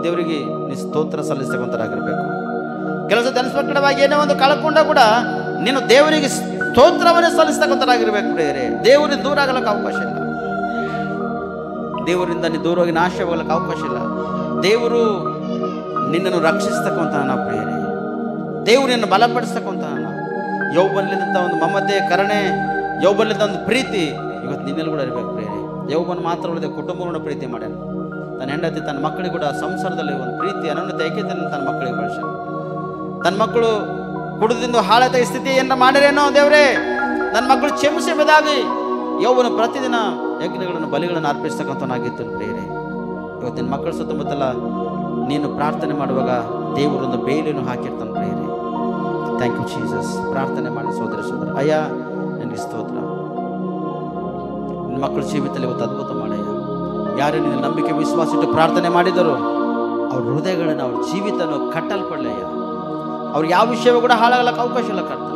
ದೇವರಿಗೆ ನೀನು ಸ್ತೋತ್ರ ಸಲ್ಲಿಸ್ತಕ್ಕಂಥರಾಗಿರ್ಬೇಕು. ಕೆಲಸ ಅನ್ಸ್ಪಷ್ಟವಾಗಿ ಏನೋ ಒಂದು ಕಳ್ಕೊಂಡ ಕೂಡ ನೀನು ದೇವರಿಗೆ ಸ್ತೋತ್ರವನ್ನೇ ಸಲ್ಲಿಸ್ತಕ್ಕಂಥರಾಗಿರ್ಬೇಕು. ಪ್ರೇರೆ, ದೇವರಿಂದ ದೂರ ಆಗಲಿಕ್ಕೆ ಅವಕಾಶ ಇಲ್ಲ. ದೇವರಿಂದ ನೀನು ದೂರ ಹೋಗಿ ನಾಶವಾಗಲಿಕ್ಕೆ ಅವಕಾಶ ಇಲ್ಲ. ದೇವರು ನಿನ್ನನ್ನು ರಕ್ಷಿಸ್ತಕ್ಕಂತಹ ಪ್ರೇರೆ, ದೇವರು ನಿನ್ನನ್ನು ಬಲಪಡಿಸ್ತಕ್ಕಂತಹ. ಯೋಬನಲ್ಲಿದ್ದಂಥ ಒಂದು ಮಮತೆ, ಕರುಣೆ, ಯೋಬನಲ್ಲಿದ್ದ ಒಂದು ಪ್ರೀತಿ ಇವತ್ತು ನಿನ್ನಲ್ಲಿ ಕೂಡ ಇರಬೇಕು ಪ್ರೇರೆ. ಯೋಬನ ಮಾತ್ರ ಉಳಿದ ಕುಟುಂಬವನ್ನು ಪ್ರೀತಿ ಮಾಡ್ಯಾನ. ತನ್ನ ಹೆಂಡತಿ ತನ್ನ ಮಕ್ಕಳಿಗೆ ಕೂಡ ಸಂಸಾರದಲ್ಲಿ ಒಂದು ಪ್ರೀತಿ ಅನನ್ಯತೆ ಏಕತೆಯನ್ನು ತನ್ನ ಮಕ್ಕಳಿಗೆ ಬಳಸ. ತನ್ನ ಮಕ್ಕಳು ಕುಡಿದಿಂದ ಹಾಳಾದ ಸ್ಥಿತಿಯನ್ನು ಮಾಡಿರೇನೋ ದೇವರೇ, ನನ್ನ ಮಕ್ಕಳು ಕ್ಷಮಿಸಿ ಎಂಬುದಾಗಿ ಯೋಬನು ಪ್ರತಿದಿನ ಯಜ್ಞಗಳನ್ನು ಬಲಿಗಳನ್ನು ಅರ್ಪಿಸ್ತಕ್ಕಂಥವನಾಗಿತ್ತು ಪ್ರೇರೆ. ಇವತ್ತಿನ ಮಕ್ಕಳ ಸುತ್ತಮುತ್ತಲ ನೀನು ಪ್ರಾರ್ಥನೆ ಮಾಡುವಾಗ ದೇವರೊಂದು ಬೇಲಿಯನ್ನು ಹಾಕಿರ್ತಾನೆ ಪ್ರೇರೆ. Thank you Jesus. ಪ್ರಾರ್ಥನೆ ಮಾಡಿ ಸೋದರ ಸೋದರ. ಅಯ್ಯ ನನಗೆ ಸ್ತೋತ್ರ. ನಿನ್ನ ಮಕ್ಕಳ ಜೀವಿತದಲ್ಲಿ ಇವತ್ತು ಅದ್ಭುತ ಮಾಡಯ್ಯ. ಯಾರು ನಿನ್ನ ನಂಬಿಕೆ ವಿಶ್ವಾಸ ಇಟ್ಟು ಪ್ರಾರ್ಥನೆ ಮಾಡಿದರು ಅವ್ರ ಹೃದಯಗಳನ್ನು, ಅವ್ರ ಜೀವಿತನ ಕಟ್ಟಲ್ಪಡಲಯ್ಯ. ಅವ್ರು ಯಾವ ವಿಷಯವೂ ಕೂಡ ಹಾಳಾಗಲಿಕ್ಕೆ ಅವಕಾಶ ಇಲ್ಲ ಕರ್ತನೆ.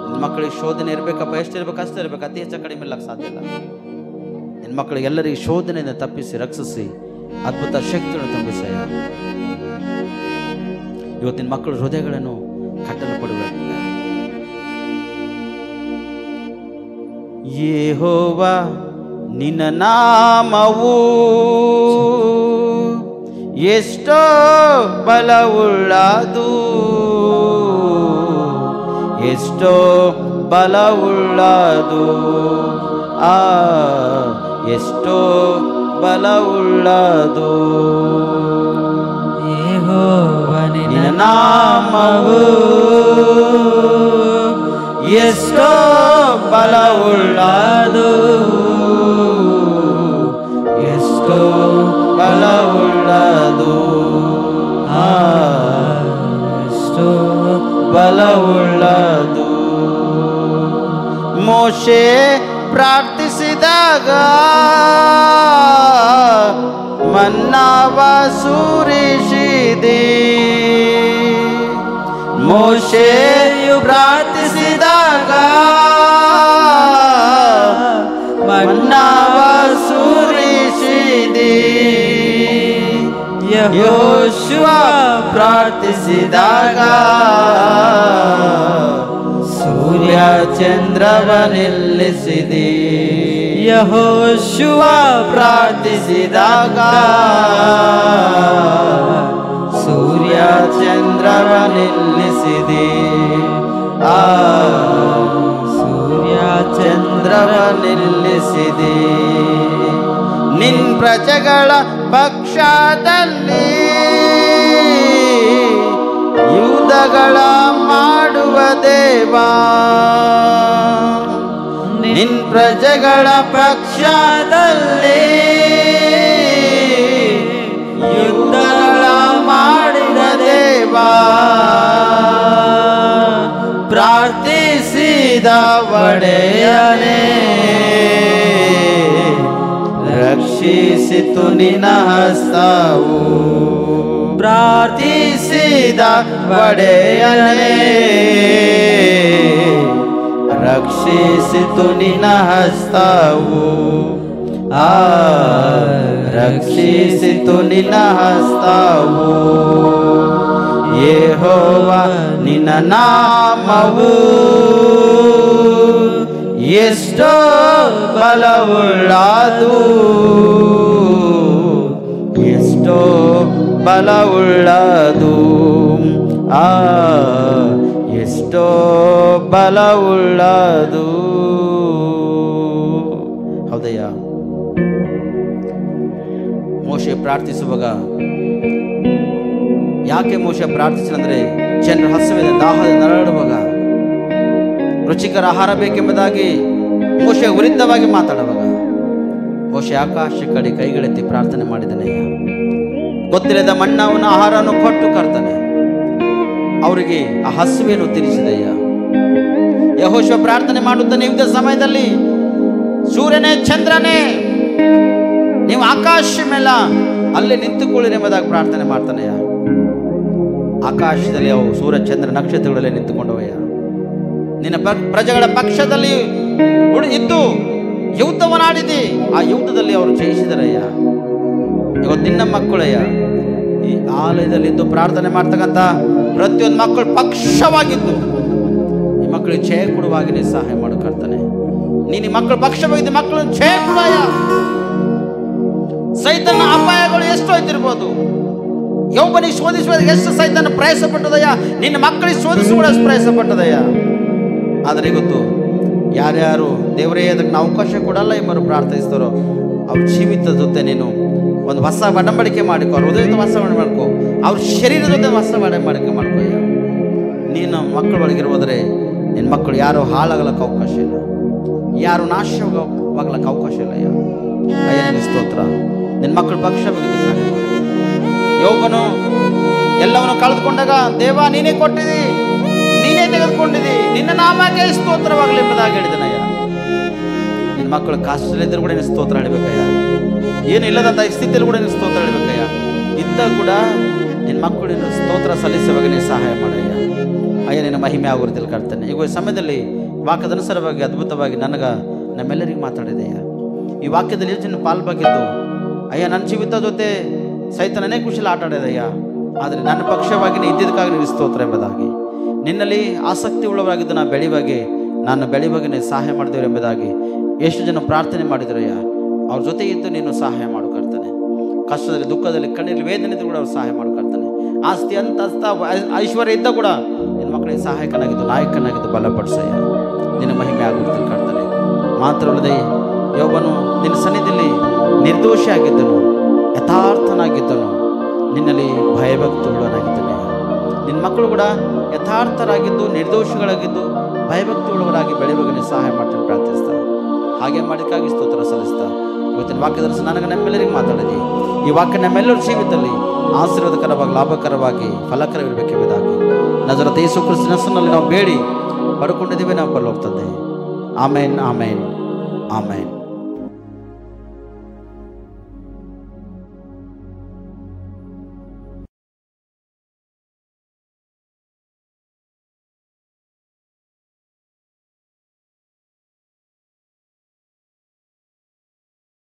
ನಿನ್ನ ಮಕ್ಕಳಿಗೆ ಶೋಧನೆ ಇರಬೇಕಪ್ಪ, ಎಷ್ಟು ಇರಬೇಕು ಅಷ್ಟೇ ಇರಬೇಕು, ಅತಿ ಹೆಚ್ಚು ಕಡಿಮೆ ಇರಲಿಕ್ಕೆ ಸಾಧ್ಯ ಇಲ್ಲ. ನಿನ್ನ ಮಕ್ಕಳಿಗೆ ಎಲ್ಲರಿಗೂ ಶೋಧನೆಯಿಂದ ತಪ್ಪಿಸಿ ರಕ್ಷಿಸಿ ಅದ್ಭುತ ಶಕ್ತಿಯನ್ನು ತುಂಬಿಸಯ್ಯ. ಇವತ್ತಿನ ಮಕ್ಕಳ ಹೃದಯಗಳನ್ನು ಕಟ್ಟಲು ಪಡಬೇಕು. ಯೆಹೋವಾ ನಿನ್ನ ನಾಮವು ಎಷ್ಟೋ ಬಲವುಳ್ಳದು, ಎಷ್ಟೋ ಬಲವುಳ್ಳದು, ಎಷ್ಟೋ ಬಲವುಳ್ಳದು. ಯೆಹೋವನ ನಿನ್ನ ನಾಮವು ಎಷ್ಟೋ ಬಲವುಳ್ಳದು, ಎಷ್ಟೋ ಬಲವುಳ್ಳದು, ಎಷ್ಟೋ ಬಲವುಳ್ಳದು. ಮೋಶೆ ಪ್ರಾರ್ಥಿಸಿದಾಗ ಮನ್ನವ ಸುರಿಸಿದೆ. ಮೋಶೆಯು ಪ್ರಾರ್ಥಿಸಿದಾಗ ಮನ್ನವ ಸುರಿಸಿದೆ. ಯೆಹೋಶುವ ಪ್ರಾರ್ಥಿಸಿದಾಗ ಸೂರ್ಯ ಚಂದ್ರವ ನಿಲ್ಲಿಸಿದೆ. ಯೆಹೋಶುವ ಪ್ರಾರ್ಥಿಸಿದಾಗ ಸೂರ್ಯ ಚಂದ್ರವ ನಿಲ್ಲಿಸಿದೆ. ಸೂರ್ಯ ಚಂದ್ರವ ನಿಲ್ಲಿಸಿದೆ. ನಿನ್ ಪ್ರಜೆಗಳ ಪಕ್ಷದಲ್ಲಿ ಯುದ್ಧಗಳ ಮಾಡುವ ದೇವಾ, ನಿನ್ ಪ್ರಜೆಗಳ ಪಕ್ಷದಲ್ಲಿ ಯುದ್ಧಗಳ ಮಾಡಿದ ದೇವಾ, ಪ್ರಾರ್ಥಿಸಿದ ಒಡೆಯನೇ ರಕ್ಷಿಸಿತು ನಿನ್ನ ಹಸ್ತವು. ಪ್ರಾರ್ಥಿಸಿದ ಒಡೆಯನೇ ರಕ್ಷಿಸಿತು ನಿನ್ನ ಹಸ್ತವು. ರಕ್ಷಿಸಿತು ನಿನ್ನ ಹಸ್ತವು. ಯೆಹೋವ ನಿನ್ನ ನಾಮವು ಎಷ್ಟೋ ಬಲವುಳ್ಳದು, ಎಷ್ಟೋ ಬಲವುಳ್ಳದು, ಎಷ್ಟೋ ಬಲವುಳ್ಳದು. ಹೌದಯ್ಯ. ಮೋಶೆ ಪ್ರಾರ್ಥಿಸುವಾಗ ಯಾಕೆ ಮೋಶೆ ಪ್ರಾರ್ಥಿಸಿದ್ರೆ, ಜನರ ಹಸುವಿನ ದಾಹದ ನರಳುವಾಗ ರುಚಿಕರ ಆಹಾರ ಬೇಕೆಂಬುದಾಗಿ ಮೋಶೆ ವಿರುದ್ಧವಾಗಿ ಮಾತಾಡುವಾಗ ಮೋಶೆ ಆಕಾಶ ಕಡೆ ಕೈಗಳೆತ್ತಿ ಪ್ರಾರ್ಥನೆ ಮಾಡಿದನಯ್ಯ. ಗೊತ್ತಿಲ್ಲದ ಮಣ್ಣವನ್ನು ಆಹಾರವನ್ನು ಕೊಟ್ಟು ಕರ್ತಾನೆ. ಅವರಿಗೆ ಆ ಹಸಿವೆಯನ್ನು ತೀರಿಸಿದೆಯ. ಯೆಹೋಶುವ ಪ್ರಾರ್ಥನೆ ಮಾಡುತ್ತಾನೆ, ಯುದ್ಧ ಸಮಯದಲ್ಲಿ ಸೂರ್ಯನೇ ಚಂದ್ರನೇ ನೀವು ಆಕಾಶ ಮೇಲ ಅಲ್ಲೇ ನಿಂತುಕೊಳ್ಳಿರಿ ಎಂಬುದಾಗಿ ಪ್ರಾರ್ಥನೆ ಮಾಡ್ತಾನೆಯ. ಆಕಾಶದಲ್ಲಿ ಅವು ಸೂರ್ಯ ಚಂದ್ರ ನಕ್ಷತ್ರಗಳಲ್ಲೇ ನಿಂತುಕೊಂಡವಯ್ಯ. ನಿನ್ನ ಪ್ರಜೆಗಳ ಪಕ್ಷದಲ್ಲಿ ಇದ್ದು ಯುದ್ಧವನ್ನಾಡಿದಿ, ಆ ಯುದ್ಧದಲ್ಲಿ ಅವರು ಜಯಿಸಿದರಯ್ಯ. ಇವತ್ತು ನಿನ್ನ ಮಕ್ಕಳಯ್ಯ ಈ ಆಲಯದಲ್ಲಿದ್ದು ಪ್ರಾರ್ಥನೆ ಮಾಡ್ತಕ್ಕಂಥ ಪ್ರತಿಯೊಂದು ಮಕ್ಕಳು ಪಕ್ಷವಾಗಿದ್ದು ಈ ಮಕ್ಕಳಿಗೆ ಜಯ ಕೊಡುವಾಗಿ ನೀನು ಸಹಾಯ ಮಾಡಕರ್ತಾನೆ. ನೀನು ಈ ಮಕ್ಕಳು ಪಕ್ಷವಾಗಿದ್ದು ಮಕ್ಕಳನ್ನು ಜಯ ಕೊಡಯ್ಯ. ಸೈತನ ಅಪಾಯಗಳು ಎಷ್ಟು ಹೋಯ್ತಿರ್ಬೋದು, ಯೊಬ್ಬನಿಗೆ ಶೋಧಿಸುವ ಎಷ್ಟು ಸೈತನ ಪ್ರಯಾಸ ಪಟ್ಟದಯ್ಯ, ನಿನ್ನ ಮಕ್ಕಳಿಗೆ ಶೋಧಿಸುವ ಪ್ರಯಾಸ ಪಟ್ಟದಯ್ಯ. ಆದರೆ ಇವತ್ತು ಯಾರ್ಯಾರು ದೇವರೇ ಅದಕ್ಕೆ ಅವಕಾಶ ಕೊಡಲ್ಲ ಎಂಬರು ಪ್ರಾರ್ಥಿಸ್ತಾರೋ ಅವ್ರ ಜೀವಿತದ ಜೊತೆ ನೀನು ಒಂದು ಹೊಸ ಒಡಂಬಡಿಕೆ ಮಾಡಿಕೊ, ಅವ್ರ ಹೃದಯದ ಹೊಸ ಮಾಡ್ಕೊ, ಅವ್ರ ಶರೀರದ ಜೊತೆ ಹೊಸ ಒಡಂಬಡಿಕೆ ಮಾಡ್ಕೊಯ್ಯ. ನೀನು ಮಕ್ಕಳ ಒಳಗಿರು ಹೋದರೆ ನಿನ್ನ ಮಕ್ಕಳು ಯಾರು ಹಾಳಾಗಲಕ್ಕೆ ಅವಕಾಶ ಇಲ್ಲ, ಯಾರು ನಾಶವಾಗಲಕ್ಕೆ ಅವಕಾಶ ಇಲ್ಲ. ಅಯ್ಯ ನಿನ್ನ ಸ್ತೋತ್ರ. ನಿನ್ನ ಮಕ್ಕಳ ಪಕ್ಷ ಬಗ್ಗೆ ಯೋಗನು ಎಲ್ಲವನ್ನು ಕಳೆದುಕೊಂಡಾಗ ದೇವ ನೀನೇ ಕೊಟ್ಟಿದಿ, ನೀನೇ ತೆಗೆದುಕೊಂಡಿದಿ, ನಿನ್ನ ನಾಮಕ್ಕೆ ಸ್ತೋತ್ರವಾಗಲಿ ಎಂಬುದಾಗಿ ಹೇಳಿದನಯ್ಯ. ನಿನ್ನ ಮಕ್ಕಳು ಕಾಸಲ್ಲಿದ್ದರೂ ಕೂಡ ನಿನ್ನ ಸ್ತೋತ್ರ ಹೇಳಬೇಕಯ್ಯ. ಏನು ಇಲ್ಲದಂಥ ಸ್ಥಿತಿಯಲ್ಲಿ ಕೂಡ ನಿನ್ನ ಸ್ತೋತ್ರ ಹೇಳಬೇಕಯ್ಯ. ಇದ್ದಾಗ ಕೂಡ ನಿನ್ನ ಮಕ್ಕಳು ನಿನ್ನ ಸ್ತೋತ್ರ ಸಲ್ಲಿಸುವಾಗ ನೀನು ಸಹಾಯ ಮಾಡಯ್ಯ. ಅಯ್ಯ ನಿನ್ನ ಮಹಿಮೆ ಆಗುವುದಿಲ್ಲ ಕಾಡ್ತಾನೆ. ಈಗ ಈ ಸಮಯದಲ್ಲಿ ವಾಕ್ಯದ ಅನುಸಾರವಾಗಿ ಅದ್ಭುತವಾಗಿ ನಮ್ಮೆಲ್ಲರಿಗೂ ಮಾತಾಡಿದೆಯ್ಯ. ಈ ವಾಕ್ಯದಲ್ಲಿ ಎಷ್ಟು ಪಾಲ್ಬಾಗಿದ್ದು ಅಯ್ಯ ನನ್ನ ಜೀವಿತ ಜೊತೆ ಸೈತನೇ ಖುಷಿಲಿ ಆಟ ಆಡಿದಯ್ಯ. ಆದರೆ ನನ್ನ ಪಕ್ಷವಾಗಿ ನೀನು ಇದ್ದಿದ್ದಕ್ಕಾಗಿ ನೀನು ಸ್ತೋತ್ರ ಎಂಬುದಾಗಿ, ನಿನ್ನಲ್ಲಿ ಆಸಕ್ತಿ ಉಳ್ಳವರಾಗಿದ್ದು ನಾನು ಬೆಳೆಯುವಾಗೆ ನೀನು ಸಹಾಯ ಮಾಡಿದೇವೆ ಎಂಬುದಾಗಿ ಎಷ್ಟು ಜನ ಪ್ರಾರ್ಥನೆ ಮಾಡಿದ್ರಯ್ಯ. ಅವ್ರ ಜೊತೆ ಇದ್ದು ನೀನು ಸಹಾಯ ಮಾಡಿಕೊಡ್ತಾನೆ. ಕಷ್ಟದಲ್ಲಿ, ದುಃಖದಲ್ಲಿ, ಕಣ್ಣೀರಲ್ಲಿ, ವೇದನೆಯಿಂದ ಕೂಡ ಅವ್ರು ಸಹಾಯ ಮಾಡಿಕೊಡ್ತಾನೆ. ಆಸ್ತಿ ಅಂತ ಐಶ್ವರ್ಯ ಇದ್ದ ಕೂಡ ನಿನ್ನ ಮಕ್ಕಳಿಗೆ ಸಹಾಯಕನಾಗಿದ್ದು ನಾಯಕನಾಗಿದ್ದು ಬಲಪಡಿಸಯ್ಯ. ನಿನ್ನ ಮಹಿಮೆ ಆಗುತ್ತಿದ್ದು ಕಾಡ್ತಾನೆ. ಮಾತ್ರವಲ್ಲದೆ ಯೋಬನು ನಿನ್ನ ಸನ್ನಿಧಿಯಲ್ಲಿ ನಿರ್ದೋಷಿಯಾಗಿದ್ದನು, ಯಥಾರ್ಥನಾಗಿದ್ದನು, ನಿನ್ನಲ್ಲಿ ಭಯಭಕ್ತಿಯುಳ್ಳವನಾಗಿದ್ದಾನೆ. ನಿನ್ನ ಮಕ್ಕಳು ಕೂಡ ಯಥಾರ್ಥರಾಗಿದ್ದು ನಿರ್ದೋಷಿಗಳಾಗಿದ್ದು ಭಯಭಕ್ತಿಯುಳ್ಳವರಾಗಿ ಬೆಳೆಯುವಾಗ ಸಹಾಯ ಮಾಡ್ತೀನಿ ಪ್ರಾರ್ಥಿಸ್ತಾ. ಹಾಗೆ ಮಾಡೋಕ್ಕಾಗಿ ಸ್ತೋತ್ರ ಸಲ್ಲಿಸ್ತಾ ಇವತ್ತಿನ ವಾಕ್ಯದಲ್ಲಿ ನನಗೆ ನಮ್ಮೆಲ್ಲರಿಗೂ ಮಾತಾಡಿದೆ. ಈ ವಾಕ್ಯ ನಮ್ಮೆಲ್ಲರ ಜೀವಿತದಲ್ಲಿ ಆಶೀರ್ವಾದಕರವಾಗಿ, ಲಾಭಕರವಾಗಿ, ಫಲಕರವಿರಬೇಕೆಂಬುದಾಗಿ ನಜರೇತ ಯೇಸು ಕ್ರಿಸ್ತನ ಹೆಸರಿನಲ್ಲಿ ನಾವು ಬೇಡಿ ಪಡ್ಕೊಂಡಿದ್ದೀವಿ. ನಾವು ಬರಲೋಗ್ತದೆ. ಆಮೇನ್, ಆಮೇನ್, ಆಮೇನ್.